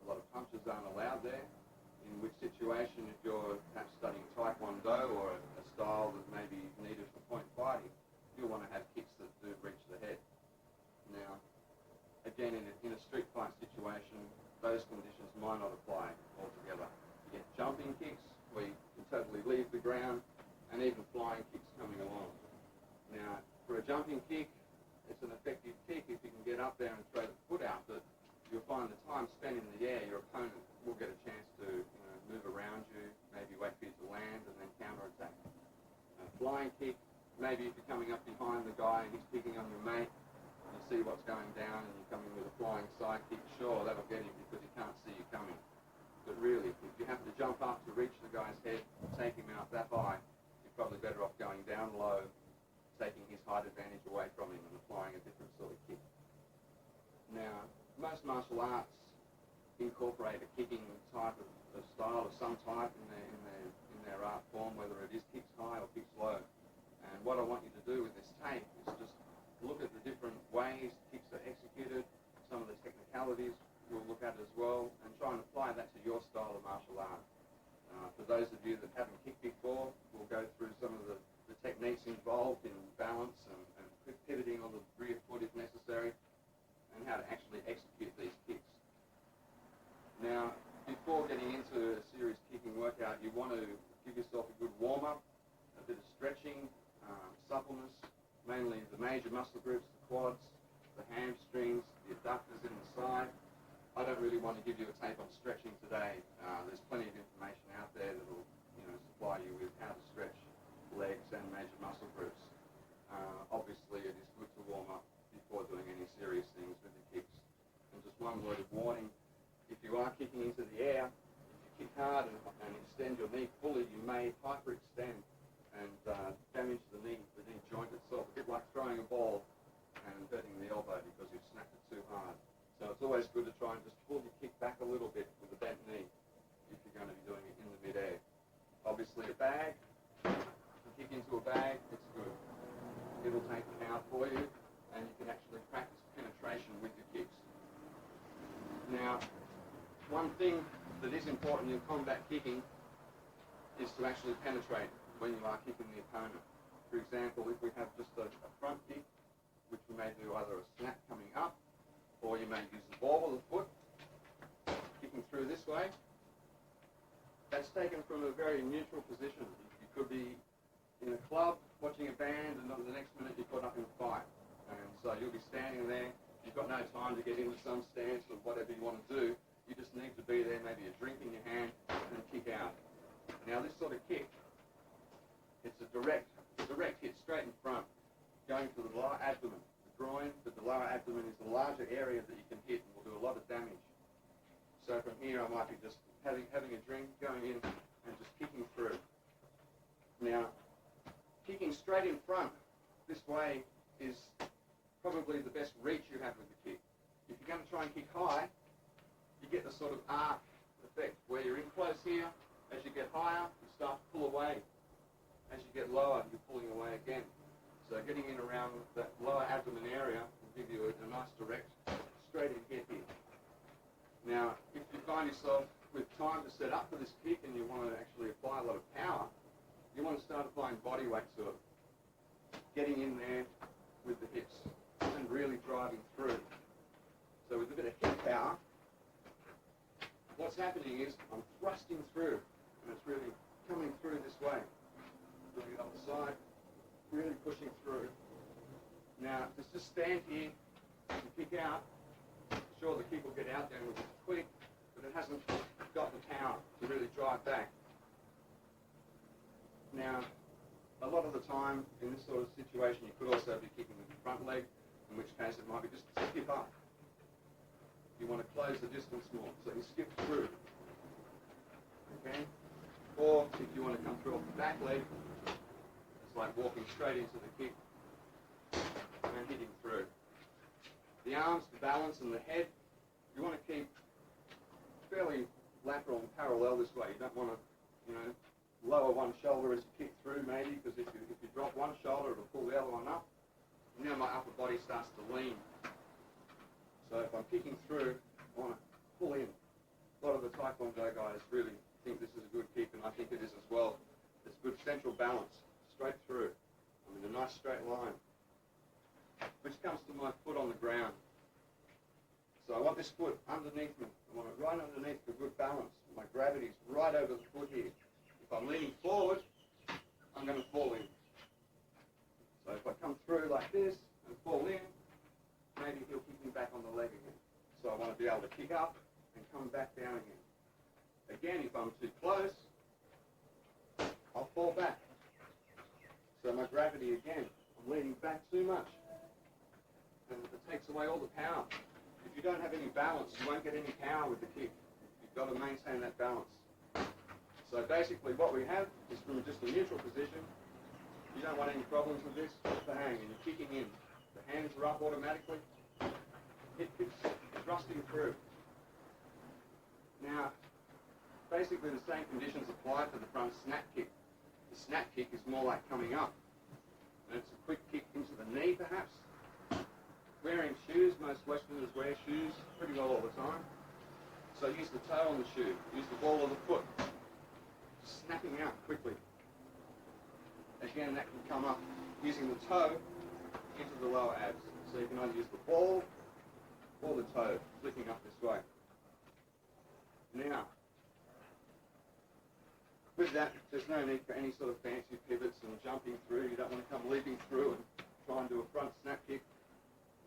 A lot of punches aren't allowed there, in which situation if you're perhaps studying Taekwondo or a style that may be needed for point fighting, you'll want to have kicks that do reach the head. Now, again, in a street fight situation, those conditions might not apply altogether. You get jumping kicks, where you can totally leave the ground, and even flying kicks coming along. Now, for a jumping kick, it's an effective kick if you can get up there and throw the foot out, but you'll find the time spent in the air, your opponent will get a chance to move around you, maybe wait for you to land and then counter-attack. Flying kick, maybe if you're coming up behind the guy and he's picking on your mate, you see what's going down and you're coming with a flying side kick, sure, that'll get him because he can't see you coming. But really, if you have to jump up to reach the guy's head, take him out that high, you're probably better off going down low, taking his height advantage away from him and applying a different sort of kick. Now, most martial arts incorporate a kicking type of style of some type in their art form, whether it is kicks high or kicks low. And what I want you to do with this tape is just look at the different ways kicks are executed, some of the technicalities we'll look at as well, and try and apply that to your style of martial art. For those of you that haven't kicked before, we'll go through some of the techniques involved in balance and pivoting on the rear foot if necessary, and how to actually execute these kicks. Now, before getting into a serious kicking workout, you want to give yourself a good warm-up, a bit of stretching, suppleness, mainly the major muscle groups, the quads, the hamstrings, the adductors in the side. I don't really want to give you a tape on stretching today. There's plenty of information out there that will supply you with how to stretch legs and major muscle groups. Obviously, it is good to warm up before doing any serious things with the kicks. And just one word of warning, if you are kicking into the air, if you kick hard and extend your knee fully, you may hyperextend and damage the knee joint itself, a bit like throwing a ball and hurting the elbow because you've snapped it too hard. So it's always good to try and just pull your kick back a little bit with a bent knee if you're going to be doing it in the mid-air. Obviously a bag, if you kick into a bag, it's good. It'll take it out for you and you can actually practice penetration with your kicks. Now, one thing that is important in combat kicking is to actually penetrate when you are kicking the opponent. For example, if we have just a front kick, which we may do either a snap coming up, or you may use the ball of the foot, kicking through this way. That's taken from a very neutral position. You could be in a club watching a band, and the next minute you're caught up in a fight. And so you'll be standing there, you've got no time to get into some stance or whatever you want to do. You just need to be there, maybe a drink in your hand, and kick out. Now this sort of kick, it's a direct hit straight in front, going for the lower abdomen. Groin, but the lower abdomen is the larger area that you can hit and will do a lot of damage. So from here I might be just having a drink, going in and just kicking through. Now, kicking straight in front this way is probably the best reach you have with the kick. If you're going to try and kick high, you get the sort of arc effect where you're in close here. As you get higher, you start to pull away. As you get lower, you're pulling away again. So getting in around that lower abdomen area will give you a nice direct, straight in hit here. Now, if you find yourself with time to set up for this kick and you want to actually apply a lot of power, you want to start applying body weight to it. Getting in there with the hips and really driving through. So with a bit of hip power, what's happening is I'm thrusting through and it's really coming through this way. Doing it up the side. Really pushing through. Now, just stand here and kick out. Sure, the kick will get out there with it quick, but it hasn't got the power to really drive back. Now, a lot of the time in this sort of situation, you could also be kicking with the front leg, in which case it might be just a skip up. You want to close the distance more, so you skip through. Okay? Or if you want to come through off the back leg, like walking straight into the kick and hitting through. The arms, the balance, and the head, you want to keep fairly lateral and parallel this way. You don't want to, lower one shoulder as you kick through maybe, because if you drop one shoulder, it'll pull the other one up. Now my upper body starts to lean. So if I'm kicking through, I want to pull in. A lot of the Taekwondo guys really think this is a good kick, and I think it is as well. It's good central balance. Straight through. I'm in a nice straight line. Which comes to my foot on the ground. So I want this foot underneath me. I want it right underneath for good balance. My gravity's right over the foot here. If I'm leaning forward, I'm going to fall in. So if I come through like this and fall in, maybe he'll kick me back on the leg again. So I want to be able to kick up and come back down again. Again, if I'm too close, I'll fall back. So my gravity again, I'm leaning back too much. And it takes away all the power. If you don't have any balance, you won't get any power with the kick. You've got to maintain that balance. So basically what we have is from just a neutral position. You don't want any problems with this, just the hang, and you're kicking in. The hands are up automatically. Hip kicks, thrusting through. Now, basically the same conditions apply for the front snap kick. The snap kick is more like coming up. And it's a quick kick into the knee, perhaps. Wearing shoes, most Westerners wear shoes pretty well all the time. So use the toe on the shoe, use the ball of the foot, snapping out quickly. Again, that can come up using the toe into the lower abs. So you can either use the ball or the toe, flicking up this way. Now, with that, there's no need for any sort of fancy pivots and jumping through. You don't want to come leaping through and try and do a front snap kick.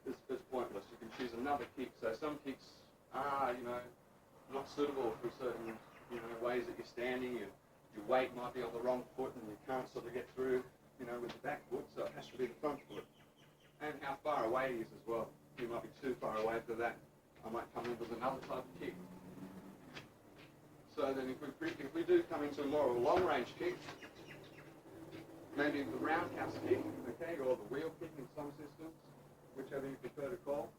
It's pointless. You can choose another kick. So some kicks are, not suitable for certain, ways that you're standing. Your weight might be on the wrong foot and you can't sort of get through, with the back foot. So it has to be the front foot. And how far away it is as well. You might be too far away for that. I might come in with another type of kick. So then if we do come into more of a long-range kick, maybe the roundhouse kick, okay, or the wheel kick in some systems, whichever you prefer to call,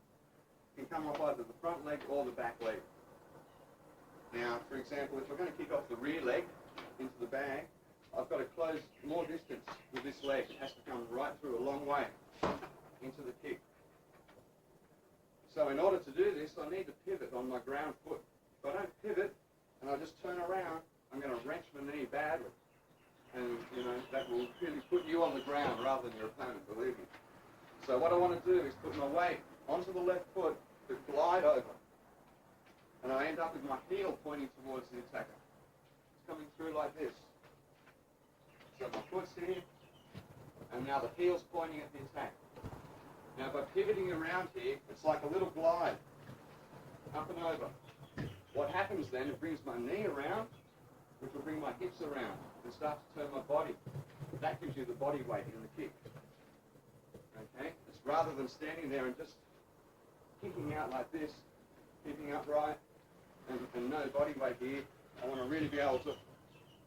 can come off either the front leg or the back leg. Now, for example, if we're going to kick off the rear leg into the bag, I've got to close more distance with this leg. It has to come right through a long way into the kick. So in order to do this, I need to pivot on my ground foot. If I don't pivot, and I just turn around, I'm going to wrench my knee badly. And, that will really put you on the ground rather than your opponent, believe me. So what I want to do is put my weight onto the left foot to glide over. And I end up with my heel pointing towards the attacker. It's coming through like this. So my foot's here, and now the heel's pointing at the attack. Now by pivoting around here, it's like a little glide, up and over. What happens then, it brings my knee around, which will bring my hips around, and start to turn my body. That gives you the body weight in the kick. Okay? It's rather than standing there and just kicking out like this, keeping upright, and no body weight here, I want to really be able to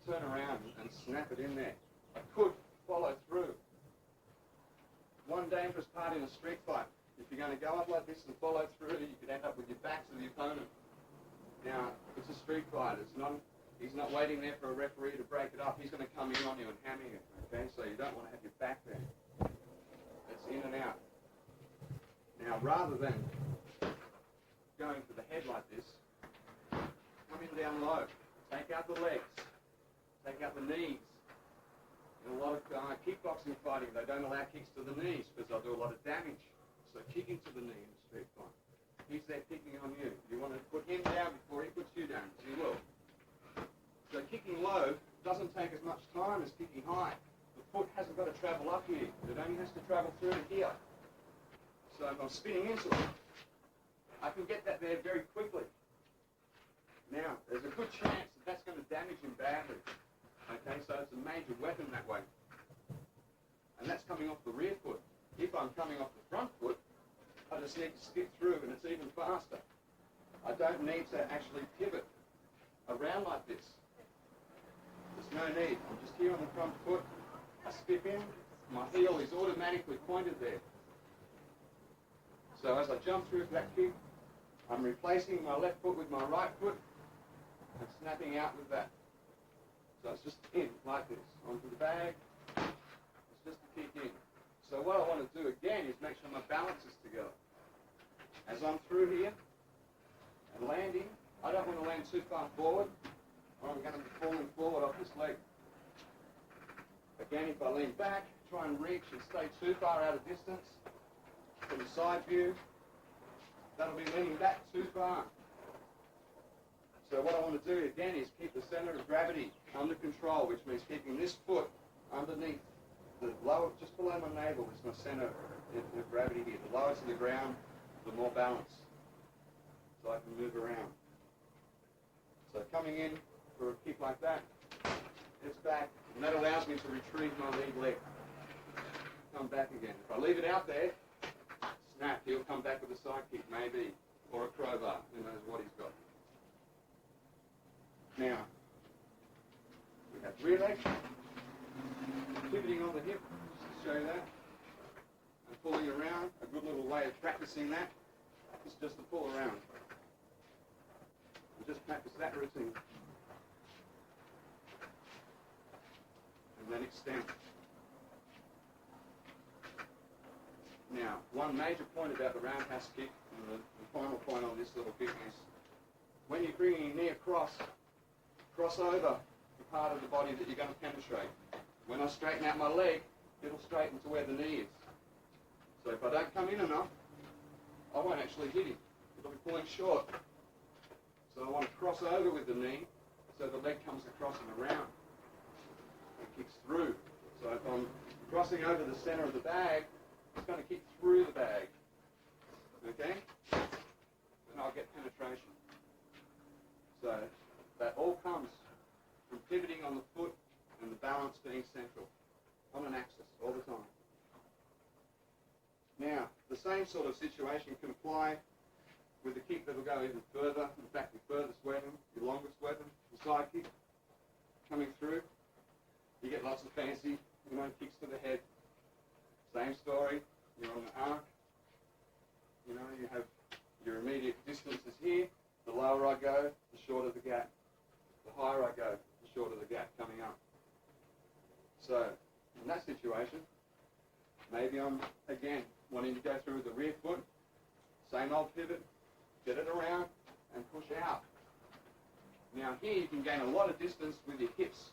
turn around and snap it in there. I could follow through. One dangerous part in a street fight, if you're going to go up like this and follow through, you could end up with your back to the opponent. Now, it's a street fight. He's not waiting there for a referee to break it up. He's going to come in on you and hammer you, okay? So you don't want to have your back there. It's in and out. Now, rather than going for the head like this, come in down low. Take out the legs. Take out the knees. In a lot of kickboxing fighting, they don't allow kicks to the knees because they'll do a lot of damage. So kicking to the knee in a street fight. He's there kicking on you. You want to put him down before he puts you down, because he will. So kicking low doesn't take as much time as kicking high. The foot hasn't got to travel up here. It only has to travel through to here. So if I'm spinning into it, I can get that there very quickly. Now, there's a good chance that that's going to damage him badly. Okay, so it's a major weapon that way. And that's coming off the rear foot. If I'm coming off the front foot, I just need to skip through and it's even faster. I don't need to actually pivot around like this. There's no need. I'm just here on the front foot. I skip in. My heel is automatically pointed there. So as I jump through that kick, I'm replacing my left foot with my right foot and snapping out with that. So it's just in like this, onto the bag. It's just a kick in. So what I want to do again is make sure my balance is together. As I'm through here and landing, I don't want to land too far forward or I'm going to be falling forward off this leg. Again, if I lean back, try and reach and stay too far out of distance from the side view, that'll be leaning back too far. So what I want to do again is keep the center of gravity under control, which means keeping this foot underneath. The lower, just below my navel is my center of gravity here. The lower to the ground, the more balance. So I can move around. So coming in for a kick like that, it's back, and that allows me to retrieve my lead leg. Come back again. If I leave it out there, snap, he'll come back with a side kick maybe, or a crowbar, who knows what he's got. Now, we have rear leg, pivoting on the hip, just to show you that, and pulling around. A good little way of practicing that is just to pull around. just practice that routine. And then extend. Now, one major point about the roundhouse kick, and the final point on this little kick is, when you're bringing your knee across, cross over the part of the body that you're going to penetrate. When I straighten out my leg, it'll straighten to where the knee is. So if I don't come in enough, I won't actually hit him. It'll be pulling short. So I want to cross over with the knee so the leg comes across and around and kicks through. So if I'm crossing over the center of the bag, it's going to kick through the bag. Okay? And I'll get penetration. So that all comes from pivoting on the foot and the balance being central on an axis all the time. Now, the same sort of situation can apply with the kick that will go even further. In fact, your furthest weapon, your longest weapon, the side kick, coming through. You get lots of fancy, kicks to the head. Same story, you're on the arc. You have your immediate distances here. The lower I go, the shorter the gap. The higher I go, the shorter the gap coming up. So, in that situation, maybe I'm, again, wanting to go through the rear foot, same old pivot, get it around, and push out. Now here you can gain a lot of distance with your hips.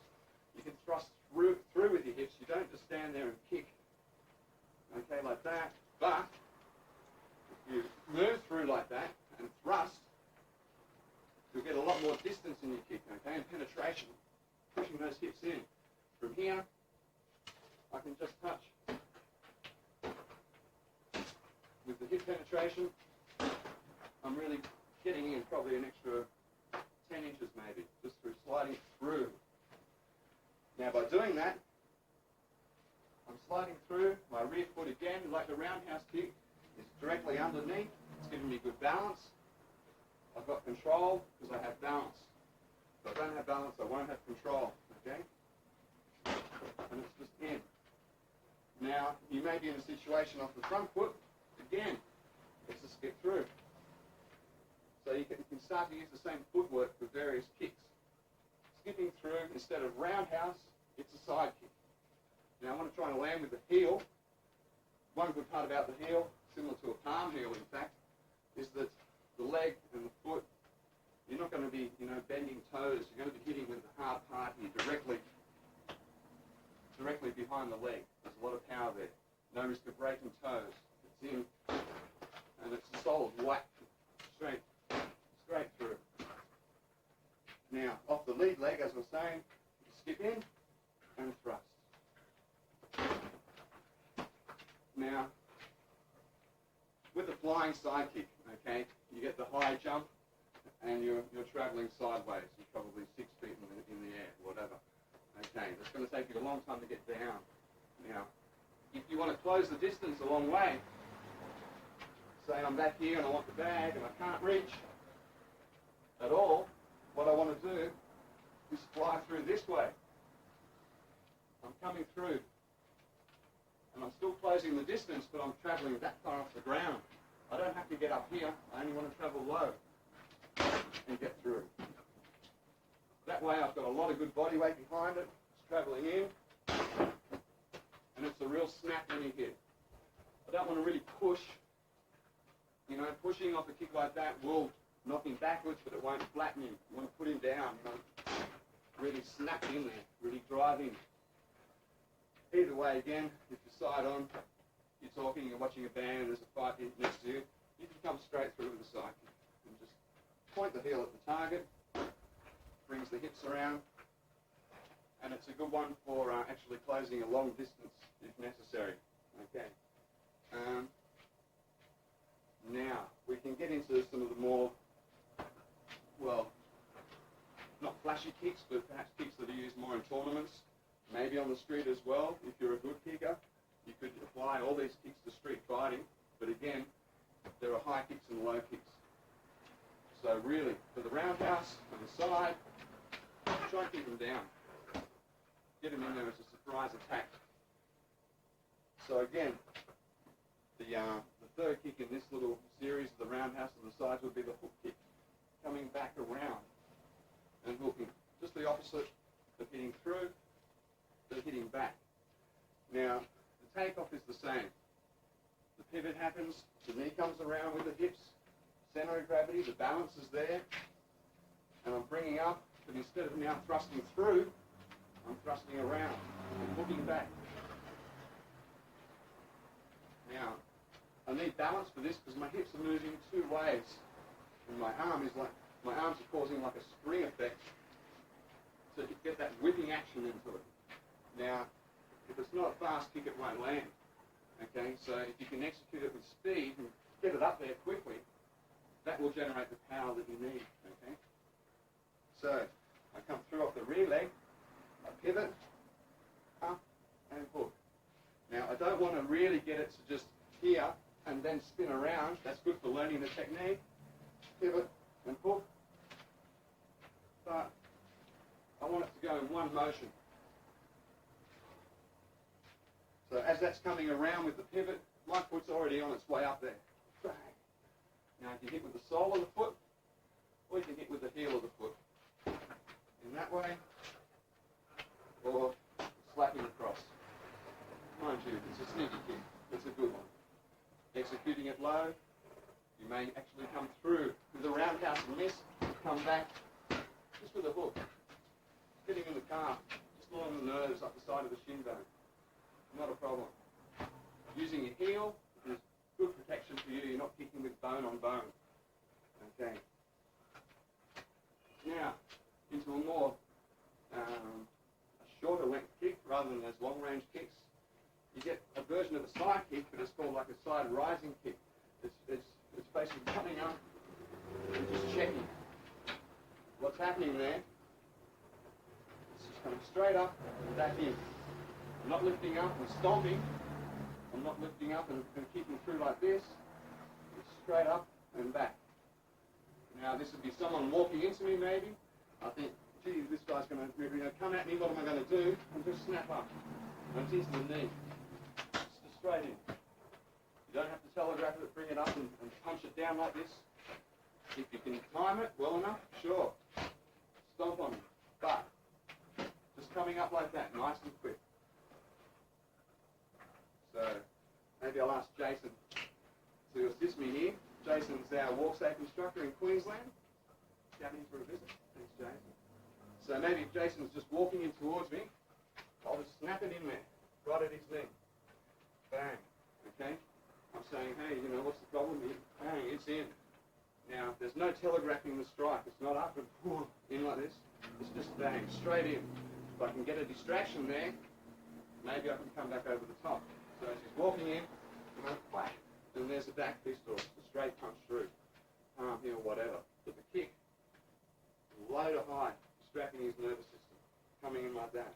You can thrust through with your hips. You don't just stand there and kick, okay, like that. But if you move through like that and thrust, you'll get a lot more distance in your kick, okay, and penetration, pushing those hips in. From here, I can just touch. With the hip penetration, I'm really getting in probably an extra 10 inches maybe, just through sliding through. Now by doing that, I'm sliding through, my rear foot again, like the roundhouse kick, is directly underneath. It's giving me good balance. I've got control because I have balance. If I don't have balance, I won't have control, okay? And it's just in. Now, you may be in a situation off the front foot. Again, it's a skip through. So you can start to use the same footwork with various kicks. Skipping through, instead of roundhouse, it's a side kick. Now I want to try and land with the heel. One good part about the heel, similar to a palm heel in fact, is that the leg and the foot, you're not going to be, bending toes. You're going to be hitting with the hard part here, directly behind the leg. There's a lot of power there. No risk of breaking toes. It's in, and it's a solid whack, straight through. Now, off the lead leg, as I was saying, you skip in and thrust. Now, with a flying side kick, okay, you get the high jump, and you're traveling sideways. You're probably 6 feet in the air, whatever. Okay, that's going to take you a long time to get down. Now, if you want to close the distance a long way, say I'm back here and I want the bag and I can't reach at all, what I want to do is fly through this way. I'm coming through and I'm still closing the distance, but I'm traveling that far off the ground. I don't have to get up here, I only want to travel low and get through. That way I've got a lot of good body weight behind it, it's traveling in, and it's a real snap when you hit. I don't want to really push. Pushing off a kick like that will knock him backwards, but it won't flatten him. You want to put him down, really snap in there, really drive in. Either way, again, if you're side on, you're talking, you're watching a band, there's a fight next to you, you can come straight through with a side kick and just point the heel at the target, brings the hips around, and it's a good one for actually closing a long distance if necessary. Okay. Now, we can get into some of the more, not flashy kicks, but perhaps kicks that are used more in tournaments, maybe on the street as well. If you're a good kicker, you could apply all these kicks to street fighting, but again, there are high kicks and low kicks. So really, for the roundhouse, on the side, try and keep them down. Get them in there as a surprise attack. So again, the third kick in this little series of the roundhouse on the sides would be the hook kick. coming back around and hooking. Just the opposite of hitting through, but hitting back. Now, the takeoff is the same. The pivot happens, the knee comes around with the hips, center of gravity, the balance is there, and I'm bringing up, but instead of now thrusting through, I'm thrusting around and hooking back. Now, I need balance for this because my hips are moving two ways, and my arms are causing like a spring effect to get that whipping action into it. Now, if it's not a fast kick, it won't land. Okay, so if you can execute it with speed and get it up there quickly, that will generate the power that you need. Okay, so I come through off the rear leg, I pivot, up, and hook. Now, I don't want to really get it to just here and then spin around. That's good for learning the technique. Pivot and hook. But I want it to go in one motion. So as that's coming around with the pivot, my foot's already on its way up there. Bang. Now you can hit with the sole of the foot, or you can hit with the heel of the foot. In that way, or slapping across. Mind you, it's a sneaky kick. It's a good one. Executing it low, you may actually come through with a roundhouse and miss, come back just with a hook. Hitting in the calf, just along the nerves up the side of the shin bone. Not a problem. Using your heel is good protection for you. You're not kicking with bone on bone. Okay. Now, into a more a shorter length kick rather than those long range kicks. You get a version of a side kick, but it's called like a side rising kick. It's basically coming up and just checking. What's happening there? It's just coming straight up and back in. I'm not lifting up and stomping. I'm not lifting up and keeping through like this. It's straight up and back. Now this would be someone walking into me maybe. I think, gee, this guy's going to come at me. What am I going to do? And just snap up. And it's into the knee. Just straight in. You don't have to telegraph it, bring it up and punch it down like this. If you can time it well enough, sure. Stomp on it. But just coming up like that, nice and quick. So maybe I'll ask Jason to assist me here. Jason's our Walksafe instructor in Queensland. Down here for a visit. Thanks, Jason. So maybe if Jason's just walking in towards me, I'll just snap it in there, right at his knee. Bang. Okay? I'm saying, hey, what's the problem here? Bang, it's in. Now, there's no telegraphing the strike. It's not up and in like this. It's just bang, straight in. If I can get a distraction there, maybe I can come back over the top. So as he's walking in, whack, and there's a back fist or a straight punch through, arm, heel, whatever. But the kick, low to high, distracting his nervous system, coming in like that.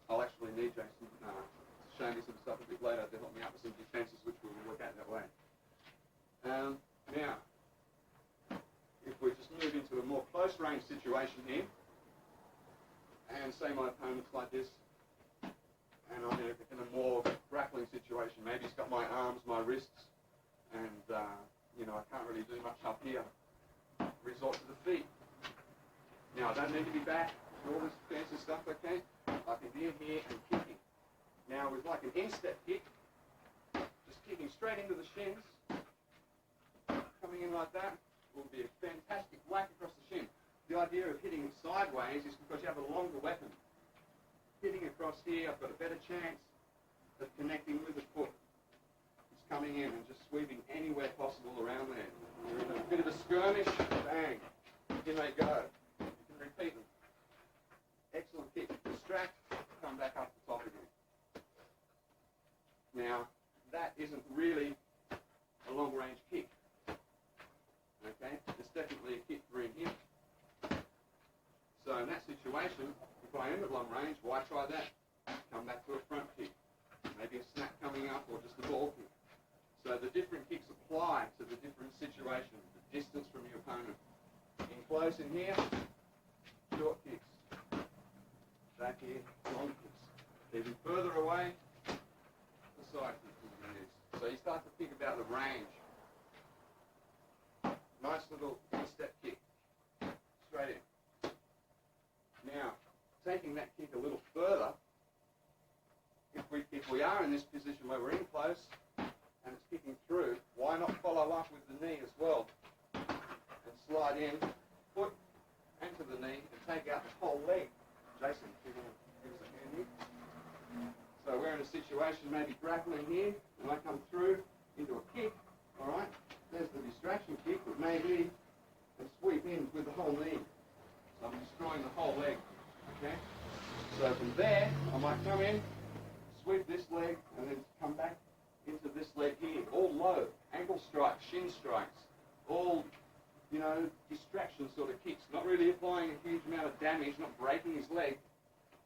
I'll actually need Jason to show me some stuff a bit later to help me out with some defences, which we will work out that way. Now, if we just move into a more close range situation here, and say my opponent's like this, and I'm in a more grappling situation. Maybe he's got my arms, my wrists, and I can't really do much up here. Resort to the feet. Now I don't need to be back to all this fancy stuff, okay? I can be in here and kicking. Now with like an instep kick, just kicking straight into the shins, coming in like that, will be a fantastic whack across the shin. The idea of hitting sideways is because you have a longer weapon. Hitting across here, I've got a better chance of connecting with the foot. It's coming in and just sweeping anywhere possible around there. You're in a bit of a skirmish, bang, in they go. You can repeat them. Excellent kick. Distract, come back up the top again. Now, that isn't really a long-range kick. Okay? It's definitely a kick through in here. So in that situation, if I am at long range, why try that? Come back to a front kick. Maybe a snap coming up or just a ball kick. So the different kicks apply to the different situations, the distance from your opponent. In close in here, short kicks. Back here, long kicks. Even further away, the side kicks will be used. So you start to think about the range. Nice little instep kick. Straight in. Now, taking that kick a little further, if we are in this position where we're in close and it's kicking through, why not follow up with the knee as well? And slide in, foot, and to the knee, and take out the whole leg. Jason, give us a hand here. So we're in a situation, maybe grappling here, and I come through into a kick, all right? There's the distraction kick, but maybe and sweep in with the whole knee. So I'm destroying the whole leg, okay? So from there, I might come in, sweep this leg, and then come back into this leg here, all low, ankle strikes, shin strikes, all, you know, distraction sort of kicks, not really applying a huge amount of damage, not breaking his leg,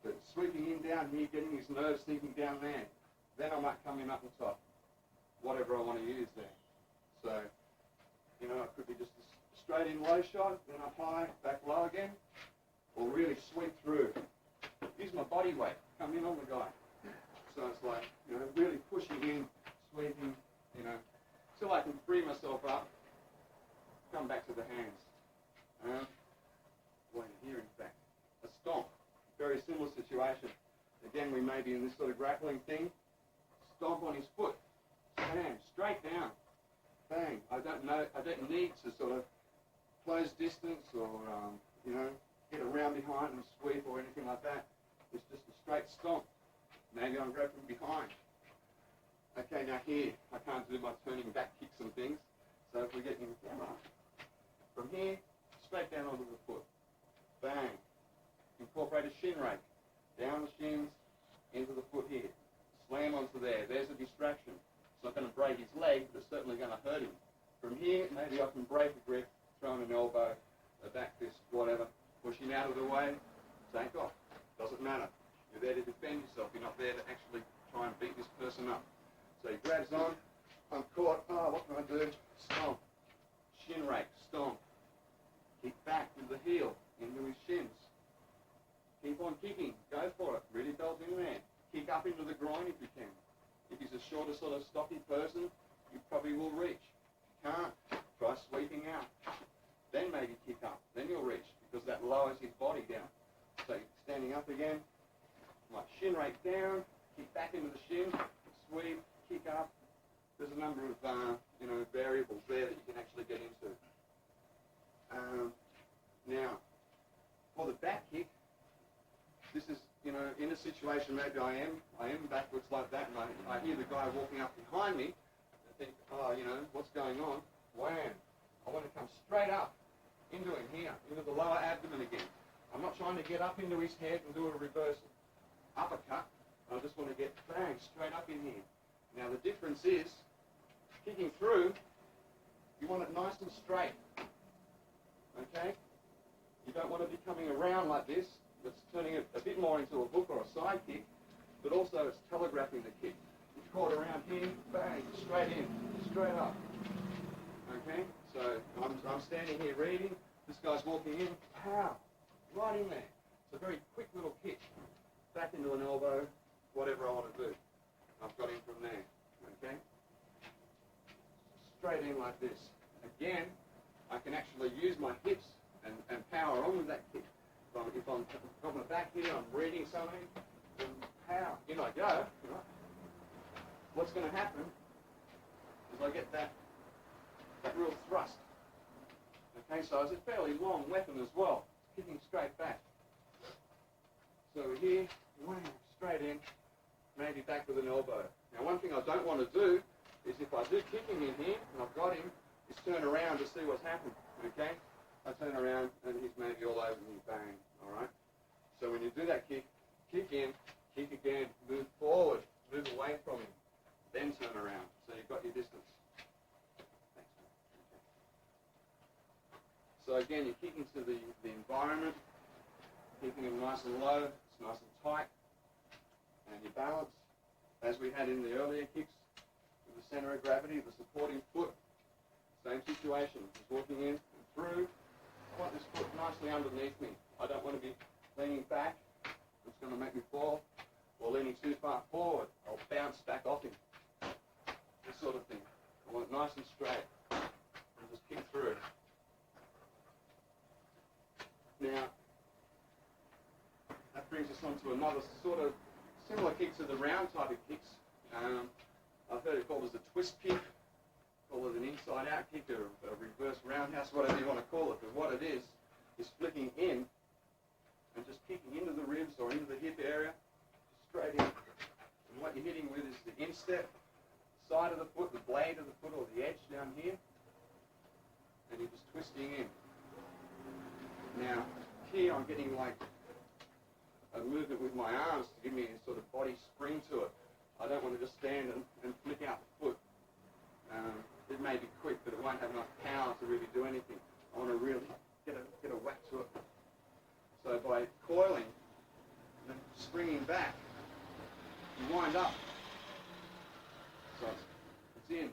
but sweeping in down here, getting his nerves sinking down there. Then I might come in up the top, whatever I want to use there. So, you know, it could be just a straight in low shot, then up high, back low again, or really sweep through. Use my body weight, come in on the guy. So it's like, you know, really pushing in, sweeping, you know, till I can free myself up, come back to the hands. Well, here in fact, a stomp, very similar situation. Again, we may be in this sort of grappling thing. Stomp on his foot, bang, straight down, bang. I don't need to sort of close distance or, you know, get around behind and sweep or anything like that. It's just a straight stomp. Maybe I'm grabbing behind. Okay, now here, I can't do my turning back kicks and things. So if we get in the camera, from here, straight down onto the foot. Bang. Incorporate a shin rake. Down the shins, into the foot here. Slam onto there. There's a distraction. It's not going to break his leg, but it's certainly going to hurt him. From here, maybe I can break a grip, throw in an elbow, a back fist, whatever. Push him out of the way, take off. Doesn't matter. You're there to defend yourself. You're not there to actually try and beat this person up. So he grabs on. I'm caught. Oh, what can I do? Stomp. Shin rake. Stomp. Kick back with the heel into his shins. Keep on kicking. Go for it. Really belt in there. Kick up into the groin if you can. If he's a shorter, sort of stocky person, you probably will reach. If you can't, try sweeping out. Then maybe kick up. Then you'll reach because that lowers his body down. So standing up again. Like shin rake down, kick back into the shin, sweep, kick up. There's a number of you know, variables there that you can actually get into. Now, for the back kick, this is, you know, in a situation maybe I am backwards like that, and I hear the guy walking up behind me, and think, oh, you know, what's going on? Wham! I want to come straight up into him here, into the lower abdomen again. I'm not trying to get up into his head and do a reverse uppercut. I just want to get bang straight up in here. Now the difference is, kicking through, you want it nice and straight. Okay? You don't want to be coming around like this. That's turning it a bit more into a hook or a side kick, but also it's telegraphing the kick. It's caught around here, bang, straight in, straight up. Okay? So I'm standing here reading. This guy's walking in, pow, right in there. It's a very quick little kick. Back into an elbow, whatever I want to do. I've got him from there, okay? Straight in like this. Again, I can actually use my hips and power on with that kick. If I'm on my back here, I'm reading something, then power, in I go, you know. What's going to happen is I get that real thrust. Okay, so it's a fairly long weapon as well, kicking straight back. So here, wham, straight in, maybe back with an elbow. Now one thing I don't want to do is if I do kicking in here, and I've got him, is turn around to see what's happened, okay? I turn around and he's maybe all over me, bang, all right? So when you do that kick, kick in, kick again, move forward, move away from him, then turn around. So you've got your distance. Thanks, man. Okay. So again, you're kicking to the environment, keeping him nice and low, it's nice and tight, and your balance, as we had in the earlier kicks, with the center of gravity, the supporting foot, same situation, just walking in and through. I want this foot nicely underneath me. I don't want to be leaning back, it's going to make me fall, or leaning too far forward, I'll bounce back off him. This sort of thing. I want it nice and straight, and just kick through. onto another sort of similar kick to the round type of kicks. I've heard it called as a twist kick, call it an inside-out kick or a reverse roundhouse, whatever you want to call it. But what it is flicking in and just kicking into the ribs or into the hip area, straight in. And what you're hitting with is the instep, side of the foot, the blade of the foot or the edge down here, and you're just twisting in. Now, here I'm getting like a movement with my arms to give me a sort of body spring to it. I don't want to just stand and flick out the foot. It may be quick, but it won't have enough power to really do anything. I want to really get a whack to it. So by coiling and springing back, you wind up. So it's in.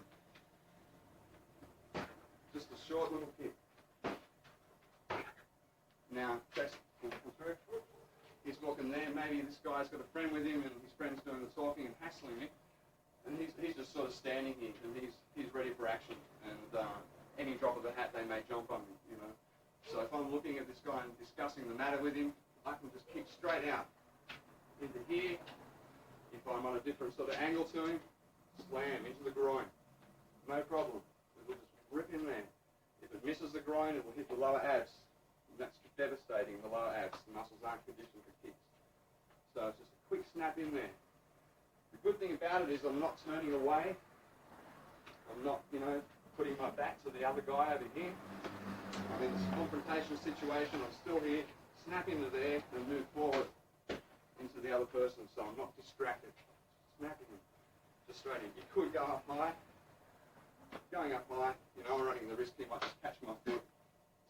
Just a short little kick. Now, Chase will come through. He's walking there. Maybe this guy's got a friend with him, and his friend's doing the talking and hassling me. And he's just sort of standing here, and he's ready for action. And any drop of the hat, they may jump on me, you know. So if I'm looking at this guy and discussing the matter with him, I can just kick straight out into here. If I'm on a different sort of angle to him, slam into the groin. No problem. It will just rip in there. If it misses the groin, it will hit the lower abs. And that's devastating, the lower abs. The muscles aren't conditioned for kicks. So it's just a quick snap in there. The good thing about it is I'm not turning away. I'm not, you know, putting my back to the other guy over here. I'm in this confrontation situation. I'm still here. Snap into there and move forward into the other person, so I'm not distracted. Snapping him. Just straight in. You could go up high. Going up high, you know, I'm running the risk he might just catch my foot,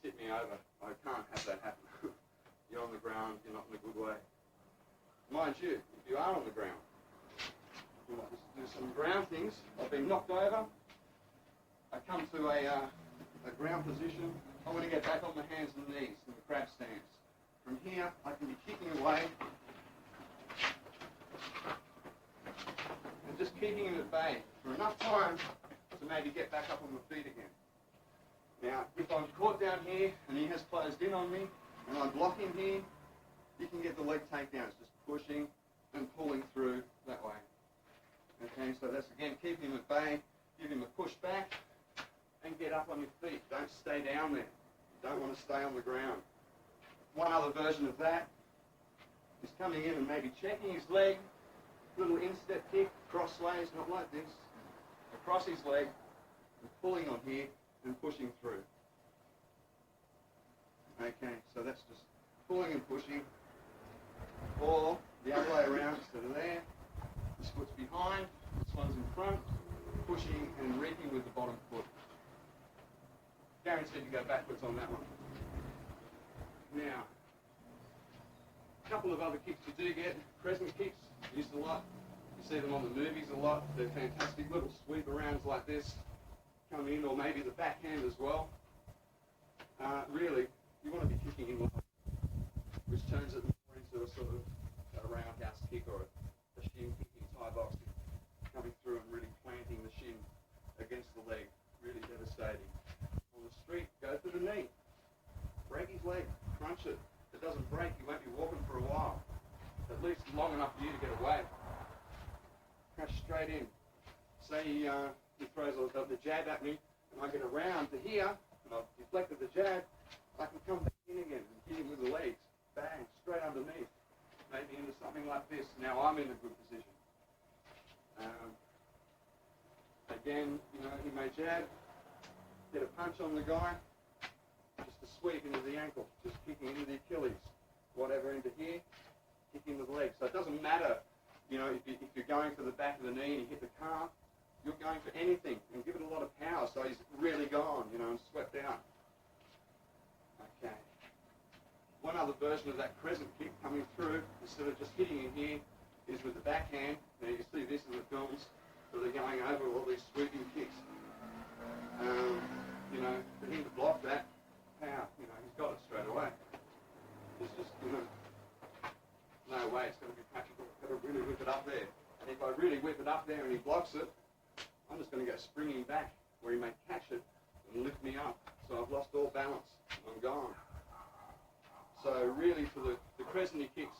tip me over. I can't have that happen. You're on the ground, you're not in a good way. Mind you, if you are on the ground, you might just do some ground things. I've been knocked over. I come to a ground position. I want to get back on my hands and knees in the crab stance. From here, I can be kicking away and just keeping him at bay for enough time to maybe get back up on my feet again. Now, if I'm caught down here and he has closed in on me and I block him here, you can get the leg takedowns, just pushing and pulling through that way. Okay, so that's again, keep him at bay, give him a push back, and get up on your feet. Don't stay down there. You don't want to stay on the ground. One other version of that is coming in and maybe checking his leg, little instep kick, crossways, not like this, across his leg, and pulling on here and pushing through. Okay, so that's just pulling and pushing, or the other way around, instead of there, this foot's behind, this one's in front, pushing and reaping with the bottom foot. Guaranteed to go backwards on that one. Now, a couple of other kicks you do get, crescent kicks, used a lot. You see them on the movies a lot. They're fantastic little sweep arounds like this, come in, or maybe the backhand as well. Really, you want to be kicking in, which turns it more into a sort of a roundhouse kick or a shin kicking Thai boxing, coming through and really planting the shin against the leg, really devastating. On the street, go for the knee, break his leg, crunch it. If it doesn't break, you won't be walking for a while, at least long enough for you to get away. Crash straight in. Say he throws the jab at me, and I get around to here, and I've deflected the jab, I can come back in again and hit him with the legs. Bang, straight underneath. Maybe into something like this. Now I'm in a good position. Again, you know, he may jab, get a punch on the guy, just a sweep into the ankle, just kicking into the Achilles, whatever into here, kicking the leg. So it doesn't matter, you know, if you're going for the back of the knee and you hit the calf, you're going for anything and give it a lot of power so he's really gone, you know, and swept out. Okay. One other version of that crescent kick coming through, instead of just hitting in here, is with the backhand. Now you can see this in the films, so they're going over all these sweeping kicks. You know, for him to block that, power, you know, he's got it straight away. It's just, you know, no way it's going to be practical. I've got to really whip it up there. And if I really whip it up there and he blocks it, I'm just going to go springing back where he may catch it and lift me up. So I've lost all balance. I'm gone. So really for the crescenty kicks,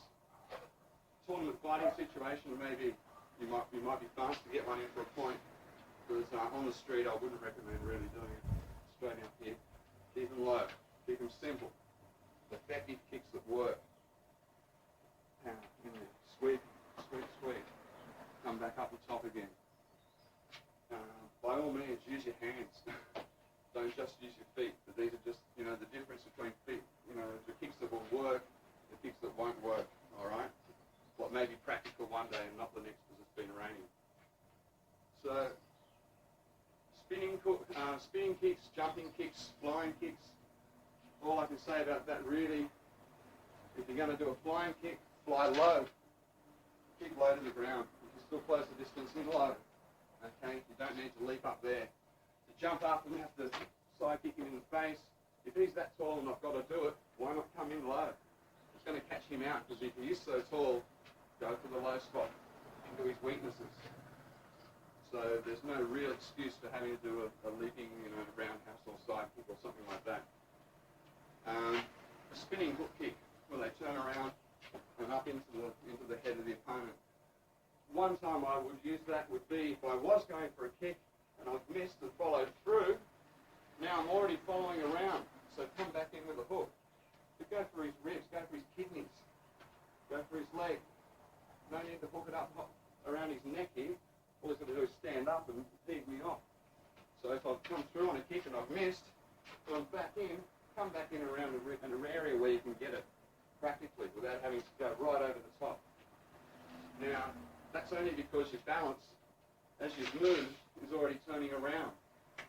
tournament fighting situation, maybe you might be fast to get one in for a point. Because on the street, I wouldn't recommend really doing it straight up here. Keep them low. Keep them simple. Effective kicks that work. Power in there. Sweep, sweep, sweep. Come back up the top again. By all means, use your hands. Don't just use your feet. But these are just, the difference between feet. The kicks that will work, the kicks that won't work. All right? What may be practical one day and not the next because it's been raining. So, spinning kicks, jumping kicks, flying kicks. All I can say about that really, if you're going to do a flying kick, fly low. Kick low to the ground. You can still close the distance in low. Okay, you don't need to leap up there. To jump up and have to side kick him in the face. If he's that tall and I've got to do it, why not come in low? It's going to catch him out because if he is so tall, go for the low spot into his weaknesses. So there's no real excuse for having to do a leaping, roundhouse or side kick or something like that. A spinning hook kick, where they turn around and up into the head of the opponent. One time I would use that would be if I was going for a kick and I've missed and followed through. Now I'm already following around, so come back in with a hook. But go for his ribs, go for his kidneys, go for his leg. No need to hook it up around his neck here. All he's got to do is stand up and feed me off. So if I've come through on a kick and I've missed, I'm back in, come back in around an area where you can get it practically without having to go right over the top. Now, that's only because your balance, as you move, is already turning around.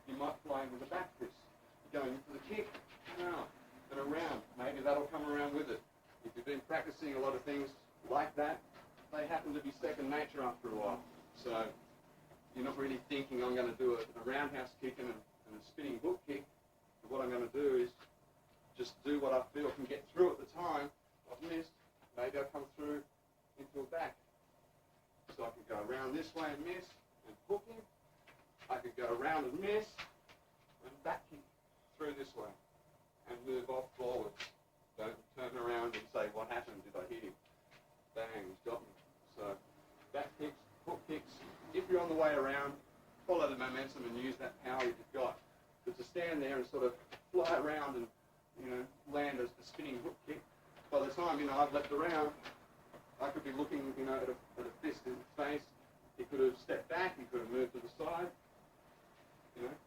You might fly into the back fist. You're going into the kick, out, and around. Maybe that'll come around with it. If you've been practicing a lot of things like that, they happen to be second nature after a while. So you're not really thinking I'm going to do a roundhouse kick and a spinning hook kick. But what I'm going to do is just do what I feel can get through at the time. I've missed. Maybe I'll come through into a back. So I could go around this way and miss and hook him. I could go around and miss and back him through this way and move off forwards. Don't turn around and say, what happened? Did I hit him? Bang, he's got me. So back kicks, hook kicks. If you're on the way around, follow the momentum and use that power that you've got. But to stand there and sort of fly around and, land a spinning hook kick, by the time, I've left around, I could be looking, at a fist in the face. He could have stepped back. He could have moved to the side.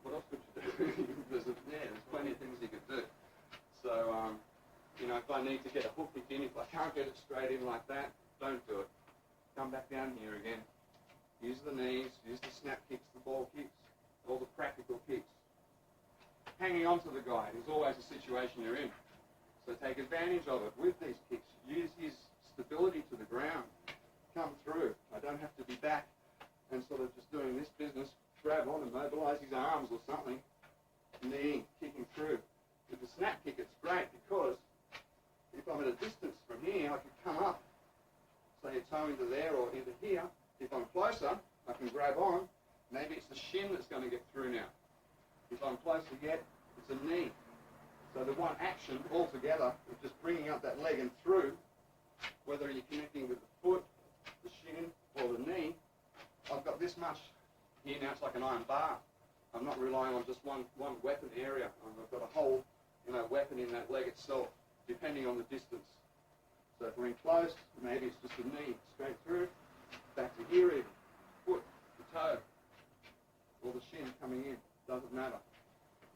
What else could you do? there's plenty of things you could do. So, if I need to get a hook kick in, if I can't get it straight in like that, don't do it. Come back down here again. Use the knees, use the snap kicks, the ball kicks, all the practical kicks. Hanging on to the guy is always a situation you're in. So take advantage of it with these kicks. Use his stability to the ground. Come through. I don't have to be back and sort of just doing this business. Grab on and mobilize his arms or something. Knee, kicking through. With the snap kick, it's great because if I'm at a distance from here, I can come up, say a toe into there or into here. If I'm closer, I can grab on. Maybe it's the shin that's going to get through now. If I'm closer yet, it's a knee. So the one action altogether is just bringing up that leg and through, whether you're connecting with the foot, the shin, or the knee. I've got this much here now, it's like an iron bar. I'm not relying on just one weapon area. I've got a whole weapon in that leg itself, depending on the distance. So if we're in close, maybe it's just a knee, straight through, back to here even, foot, the toe, or the shin coming in, doesn't matter.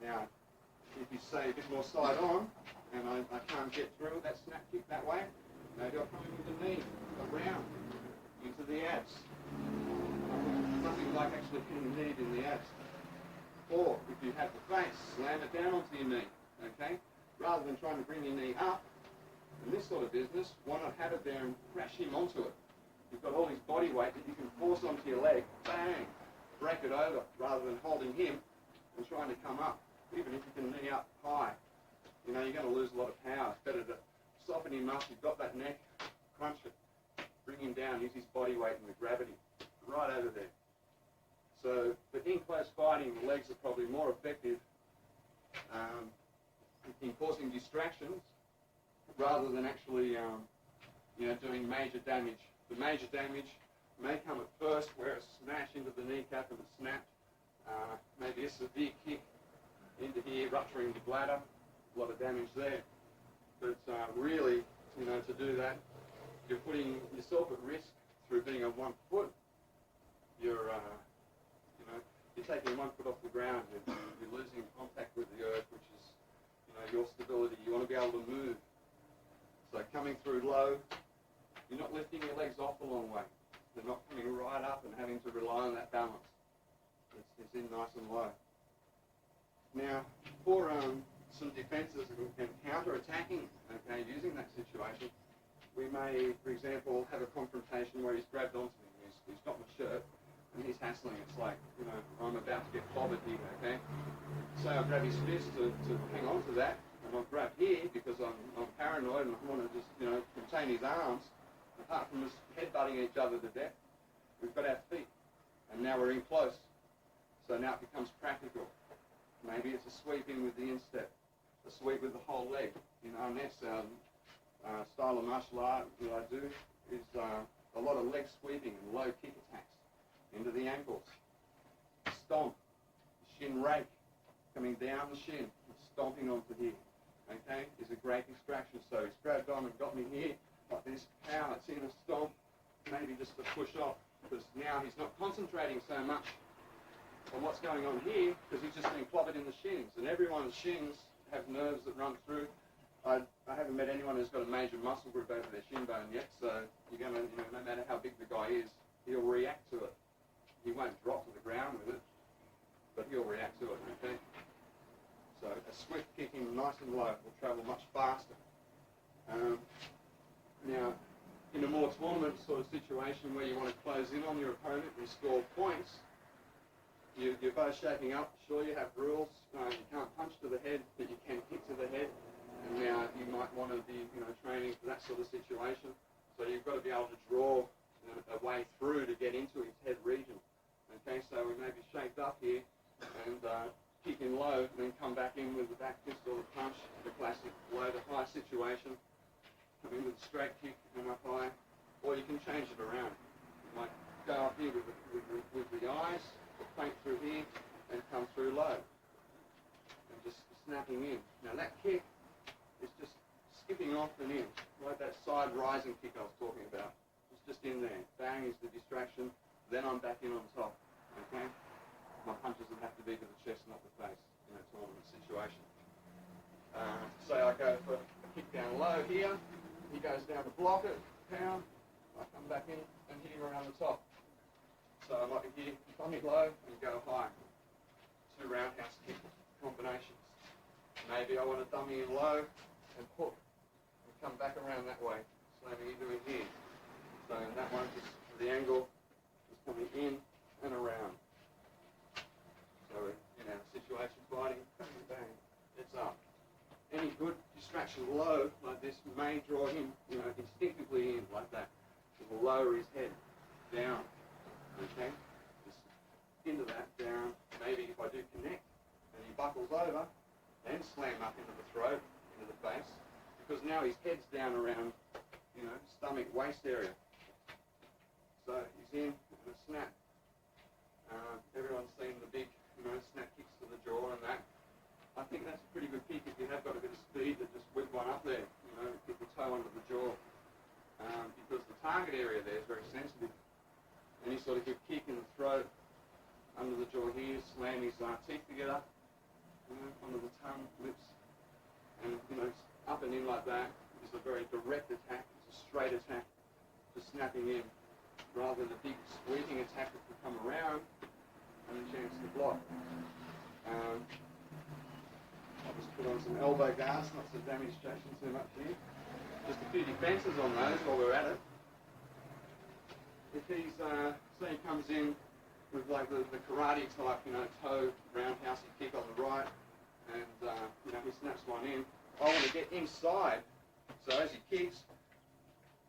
Now, if you say a bit more side on, and I can't get through that snap kick that way, maybe I'll come in with the knee, around, into the abs. Nothing like actually hitting the knee in the abs. Or, if you have the face, slam it down onto your knee, okay? Rather than trying to bring your knee up, in this sort of business, why not have it there and crash him onto it? You've got all his body weight that you can force onto your leg, bang, break it over, rather than holding him and trying to come up. Even if you can knee up high, you're going to lose a lot of power. It's better to soften him up. You've got that neck, crunch it, bring him down, use his body weight and the gravity right over there. So, but in close fighting, the legs are probably more effective in causing distractions rather than actually, doing major damage the major damage may come at first, where it's smashed into the kneecap and it's snapped. Maybe a severe kick into here, rupturing the bladder, a lot of damage there. But really, to do that, you're putting yourself at risk through being on one foot. You're taking one foot off the ground. You're losing contact with the earth, which is, your stability. You want to be able to move. So coming through low, you're not lifting your legs off a long way. They're not coming right up and having to rely on that balance. It's in nice and low. Now, for some defences and counter-attacking, using that situation, we may, for example, have a confrontation where he's grabbed onto me. He's got my shirt and he's hassling. It's like, I'm about to get clobbered here, okay? So I'll grab his fist to hang on to that, and I'll grab here because I'm paranoid and I want to just, contain his arms. Apart from just headbutting each other to death, we've got our feet, and now we're in close. So now it becomes practical. Maybe it's a sweep in with the instep, a sweep with the whole leg. Arnis, style of martial art that I do is a lot of leg sweeping and low kick attacks into the ankles. Stomp, shin rake, coming down the shin and stomping onto here. Okay, is a great distraction. So he's grabbed on and got me here, like this, pow, it's in a stomp, maybe just to push off, because now he's not concentrating so much on what's going on here, because he's just being clobbered in the shins, and everyone's shins have nerves that run through. I haven't met anyone who's got a major muscle group over their shin bone yet, so you're going to, no matter how big the guy is, he'll react to it. He won't drop to the ground with it, but he'll react to it, okay? So a swift kicking, nice and low, will travel much faster. Now, in a more tournament sort of situation where you want to close in on your opponent and score points, you're both shaping up. Sure, you have rules. You can't punch to the head, but you can kick to the head. And now you might want to be, training for that sort of situation. So you've got to be able to draw a way through to get into his head region. Okay, so we may be shaped up here and kick in low, and then come back in with the back fist or the punch, the classic low to high situation. Come in with a straight kick and up high, or you can change it around. You might go up here with the eyes, or paint through here, and come through low, and just snapping in. Now that kick is just skipping off and in, like that side rising kick I was talking about. It's just in there. Bang is the distraction, then I'm back in on top, okay? My punches would have to be to the chest, not the face, in a tournament situation. So I go for a kick down low here, he goes down to block it, pound, I come back in and hit him around the top. So I might be here, dummy low and go high. 2 roundhouse kick combinations. Maybe I want to dummy in low and hook and come back around that way, slamming into him here. So that one, just the angle is coming in and around. So in our situation fighting, bang, bang, it's up. Any good distraction low like this may draw him, instinctively in like that. It will lower his head down. Okay? Just into that, down. Maybe if I do connect and he buckles over, then slam up into the throat, into the face, because now his head's down around, stomach, waist area. So he's in and a snap. Everyone's seen the big, snap kicks to the jaw and that. I think that's a pretty good kick if you have got a bit of speed to just whip one up there, kick the toe under the jaw. Because the target area there is very sensitive. Any sort of good kick in the throat, under the jaw here, slam his teeth together, under the tongue, lips, and up and in like that is a very direct attack. It's a straight attack, just snapping in, rather than a big sweeping attack that can come around and a chance to block. I'll just put on some elbow guards, not to damage Jason too much here. Just a few defences on those while we're at it. If he's, say he comes in with like the karate type, toe roundhousey kick on the right, and he snaps one in, I want to get inside, so as he kicks,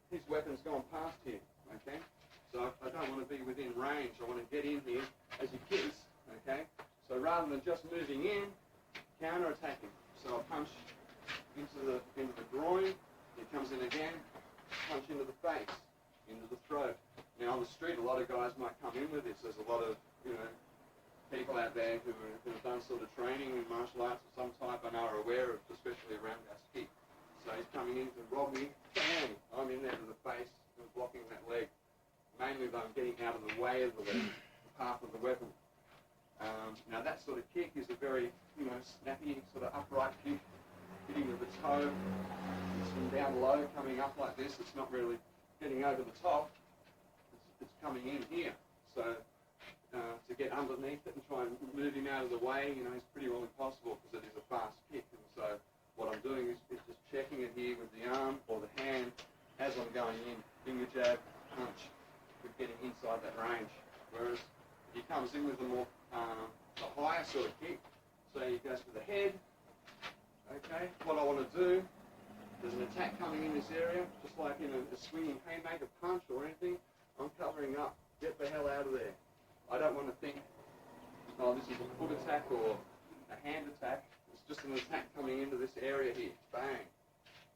his weapon's gone past here, okay? So I don't want to be within range, I want to get in here as he kicks, okay? So rather than just moving in, counter-attacking. So I punch into the groin, he comes in again, punch into the face. into the throat. Now on the street, a lot of guys might come in with this. There's a lot of, people out there who have done sort of training in martial arts of some type and are aware of, especially around our kick. So he's coming in to rob me, bang, I'm in there to the face and blocking that leg. Mainly though I'm getting out of the way of the leg, the path of the weapon. Now that sort of kick is a very, snappy sort of upright kick, hitting with the toe. It's from down low, coming up like this. It's not really getting over the top. It's coming in here. So to get underneath it and try and move him out of the way, is pretty well impossible because it is a fast kick. And so what I'm doing is just checking it here with the arm or the hand as I'm going in, finger jab, punch, with getting inside that range. Whereas if he comes in with a more a higher sort of kick, so he goes for the head. Okay, what I want to do, there's an attack coming in this area, just like in a swinging haymaker punch or anything. I'm covering up. Get the hell out of there. I don't want to think, oh, this is a foot attack or a hand attack. It's just an attack coming into this area here. Bang.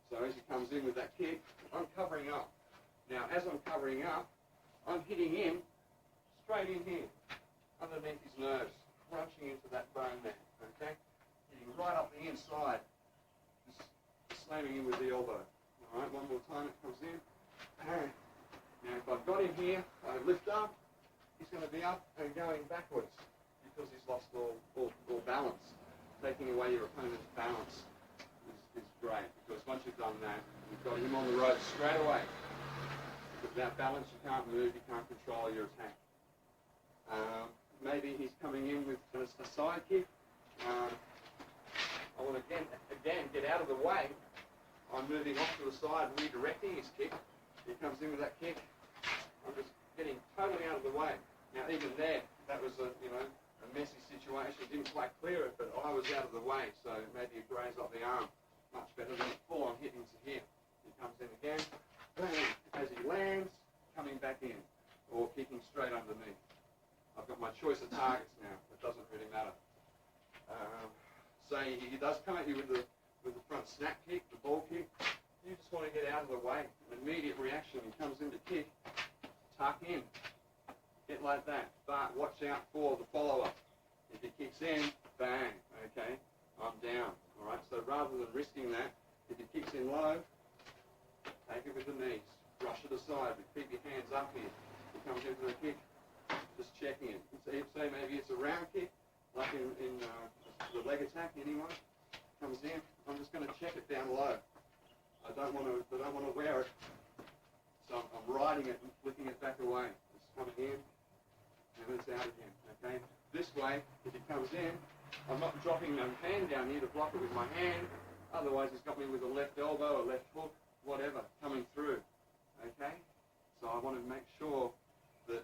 So as he comes in with that kick, I'm covering up. Now, as I'm covering up, I'm hitting him straight in here, underneath his nerves, crunching into that bone there, okay? Hitting right up the inside, just slamming him with the elbow. All right, one more time, it comes in. Bang. Now, if I've got him here, I lift up, he's going to be up and going backwards because he's lost all balance. Taking away your opponent's balance is great because once you've done that, you've got him on the rope straight away. Without balance, you can't move, you can't control your attack. Maybe he's coming in with a side kick. I want to again get out of the way. I'm moving off to the side, redirecting his kick. He comes in with that kick. I'm just getting totally out of the way. Now, even there, that was a messy situation. Didn't quite clear it, but I was out of the way, so maybe it grazed up the arm. Much better than a full-on hit into here. He comes in again. Bang. As he lands, coming back in, or kicking straight underneath. I've got my choice of targets now. It doesn't really matter. So he does come at you with the front snap kick, the ball kick. You just want to get out of the way. An immediate reaction. He comes in to kick, tuck in, get like that. But watch out for the follow-up. If he kicks in, bang. Okay, I'm down. All right. So rather than risking that, if he kicks in low, take it with the knees. Brush it aside, but keep your hands up here. He comes into the kick, just checking it. Say maybe it's a round kick, like in the leg attack, anyone comes in, I'm just going to check it down low. I don't want to wear it, so I'm riding it and flicking it back away. It's coming in, and it's out again, okay? This way, if he comes in, I'm not dropping no hand down here to block it with my hand, otherwise he's got me with a left elbow, a left hook, whatever, coming through. Okay? So I want to make sure that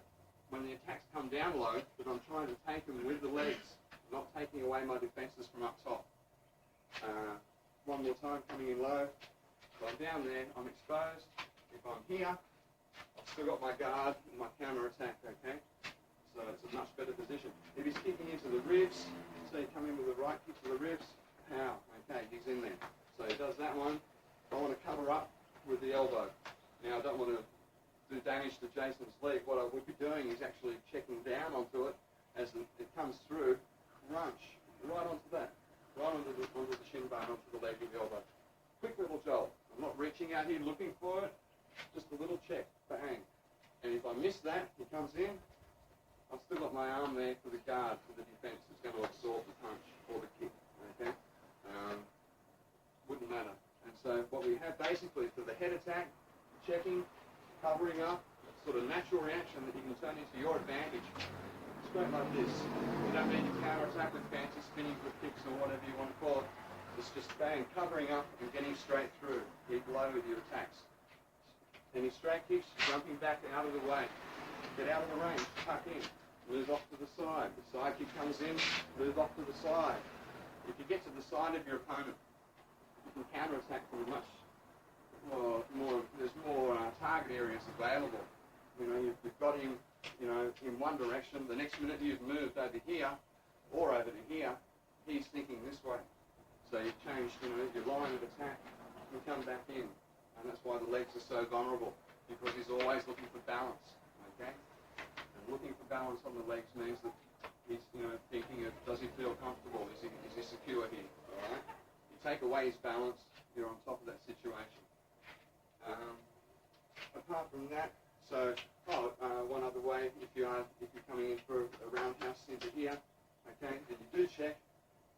when the attacks come down low, that I'm trying to take them with the legs, not taking away my defenses from up top. One more time, coming in low. So I'm down there, I'm exposed. If I'm here, I've still got my guard and my counter attack, okay? So it's a much better position. If he's kicking into the ribs, so you come in with the right kick to the ribs, pow, okay, he's in there. So he does that one. I want to cover up with the elbow. Now, I don't want to do damage to Jason's leg. What I would be doing is actually checking down onto it as it comes through, crunch right onto that, right onto the shin bone, onto the leg with the elbow. Quick little jolt. I'm not reaching out here looking for it, just a little check, bang. And if I miss that, he comes in, I've still got my arm there for the guard, for the defense. It's going to absorb the punch or the kick, okay? Wouldn't matter. And so what we have basically for the head attack, checking, covering up, sort of natural reaction that you can turn into your advantage. Straight like this. You don't need to counter-attack with fancy spinning with kicks or whatever you want to call it. It's just bang, covering up and getting straight through. Keep low with your attacks. Any straight kicks, jumping back out of the way. Get out of the range, tuck in, move off to the side. The side kick comes in, move off to the side. If you get to the side of your opponent, you can counter-attack from much more, there's more target areas available. You know, you've got him, you know, in one direction. The next minute you've moved over here or over to here, he's thinking this way. So you've changed, you know, your line of attack and come back in. And that's why the legs are so vulnerable. because he's always looking for balance, okay? And looking for balance on the legs means that he's, thinking of, does he feel comfortable? Is he secure here, all right? You take away his balance, you're on top of that situation. Apart from that, one other way, if you're coming in for a roundhouse into here, okay, and you do check,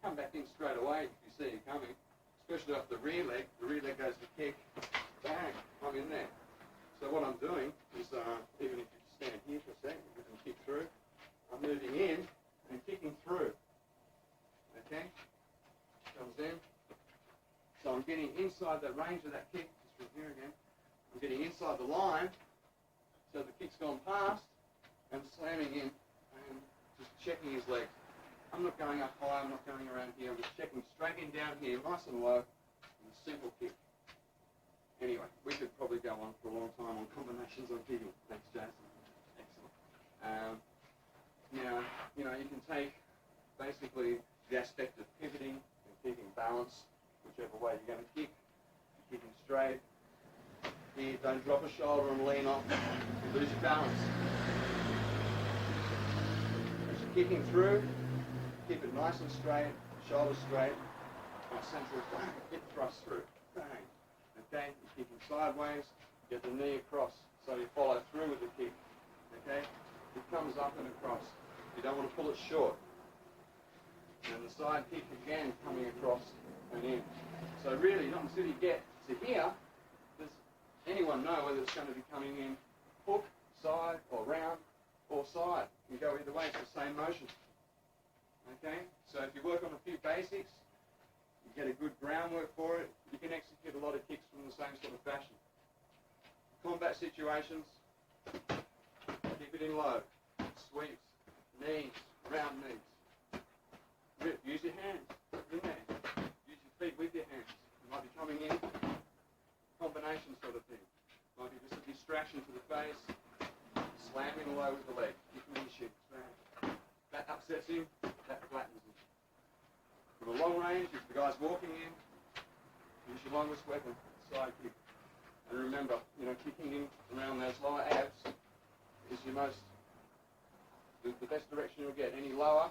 come back in straight away if you see him coming, especially off the rear leg. The rear leg goes to kick, bang, I'm in there. So what I'm doing is, even if you stand here for a second and kick through, I'm moving in and kicking through, okay? Comes in. So I'm getting inside the range of that kick, just from here again. I'm getting inside the line, so the kick's gone past, and slamming in, and just checking his legs. I'm not going up high, I'm not going around here, I'm just checking straight in down here, nice and low, and a simple kick. Anyway, we could probably go on for a long time on combinations on kicking. Thanks, Jason. Excellent. Now, you can take basically the aspect of pivoting and keeping balance, whichever way you're going to kick. You're kicking straight. Here, don't drop a shoulder and lean off. You lose your balance. As you're kicking through, keep it nice and straight, shoulders straight, nice central bang, hip thrust through, bang. Okay, you're kicking sideways, get the knee across, so you follow through with the kick. Okay, it comes up and across. You don't want to pull it short. And the side kick again coming across and in. So really, not until you get to here, does anyone know whether it's going to be coming in hook, side, or round, or side. You go either way, it's the same motion. Okay, so if you work on a few basics, you get a good groundwork for it, you can execute a lot of kicks from the same sort of fashion. Combat situations, keep it in low, sweeps, knees, round knees. Rip, use your hands, in there. Use your feet with your hands. You might be coming in, combination sort of thing. Might be just a distraction to the face, slamming low with the leg, kicking in the shin, smash. That upsets him, that flattens him. From a long range, if the guy's walking in, use your longest weapon, side kick. And remember, kicking in around those lower abs is the best direction you'll get. Any lower,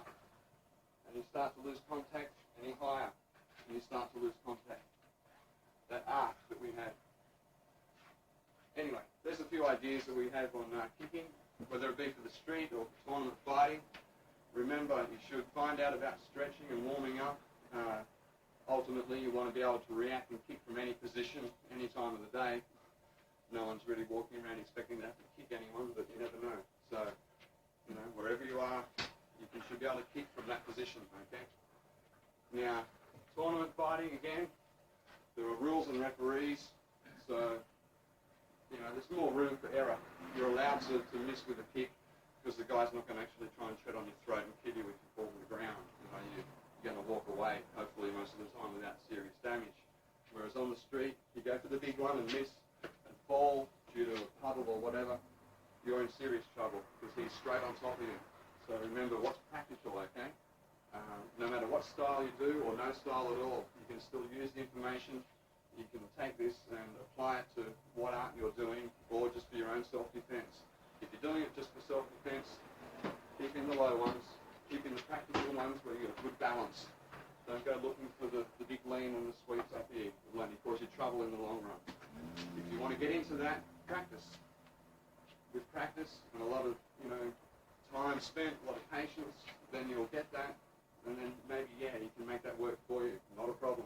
and you start to lose contact, any higher, and you start to lose contact. That arc that we had. Anyway, there's a few ideas that we have on kicking, whether it be for the street or for tournament fighting. Remember, you should find out about stretching and warming up. Ultimately, you want to be able to react and kick from any position, any time of the day. No one's really walking around expecting to have to kick anyone, but you never know. So, wherever you are, you should be able to kick from that position, okay? Now, tournament fighting, again, there are rules and referees, so, there's more room for error. You're allowed to miss with a kick, because the guy's not going to actually try and tread on your throat and kill you if you fall to the ground. You're going to walk away, hopefully, most of the time without serious damage. Whereas on the street, you go for the big one and miss and fall due to a puddle or whatever, you're in serious trouble because he's straight on top of you. So remember, what's practical, okay? No matter what style you do or no style at all, you can still use the information. You can take this and apply it to what art you're doing or just for your own self-defense. If you're doing it just for self-defense, keep in the low ones, keep in the practical ones where you get good balance. Don't go looking for the big lean and the sweeps up here. It'll only cause you trouble in the long run. If you want to get into that, practice. With practice and a lot of, time spent, a lot of patience, then you'll get that. And then maybe, you can make that work for you. Not a problem.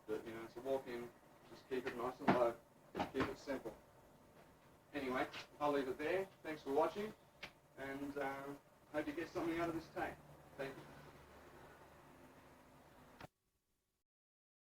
But, it's a walk-in. Just keep it nice and low. Keep it simple. Anyway, I'll leave it there. Thanks for watching. And hope you get something out of this tape. Thank you.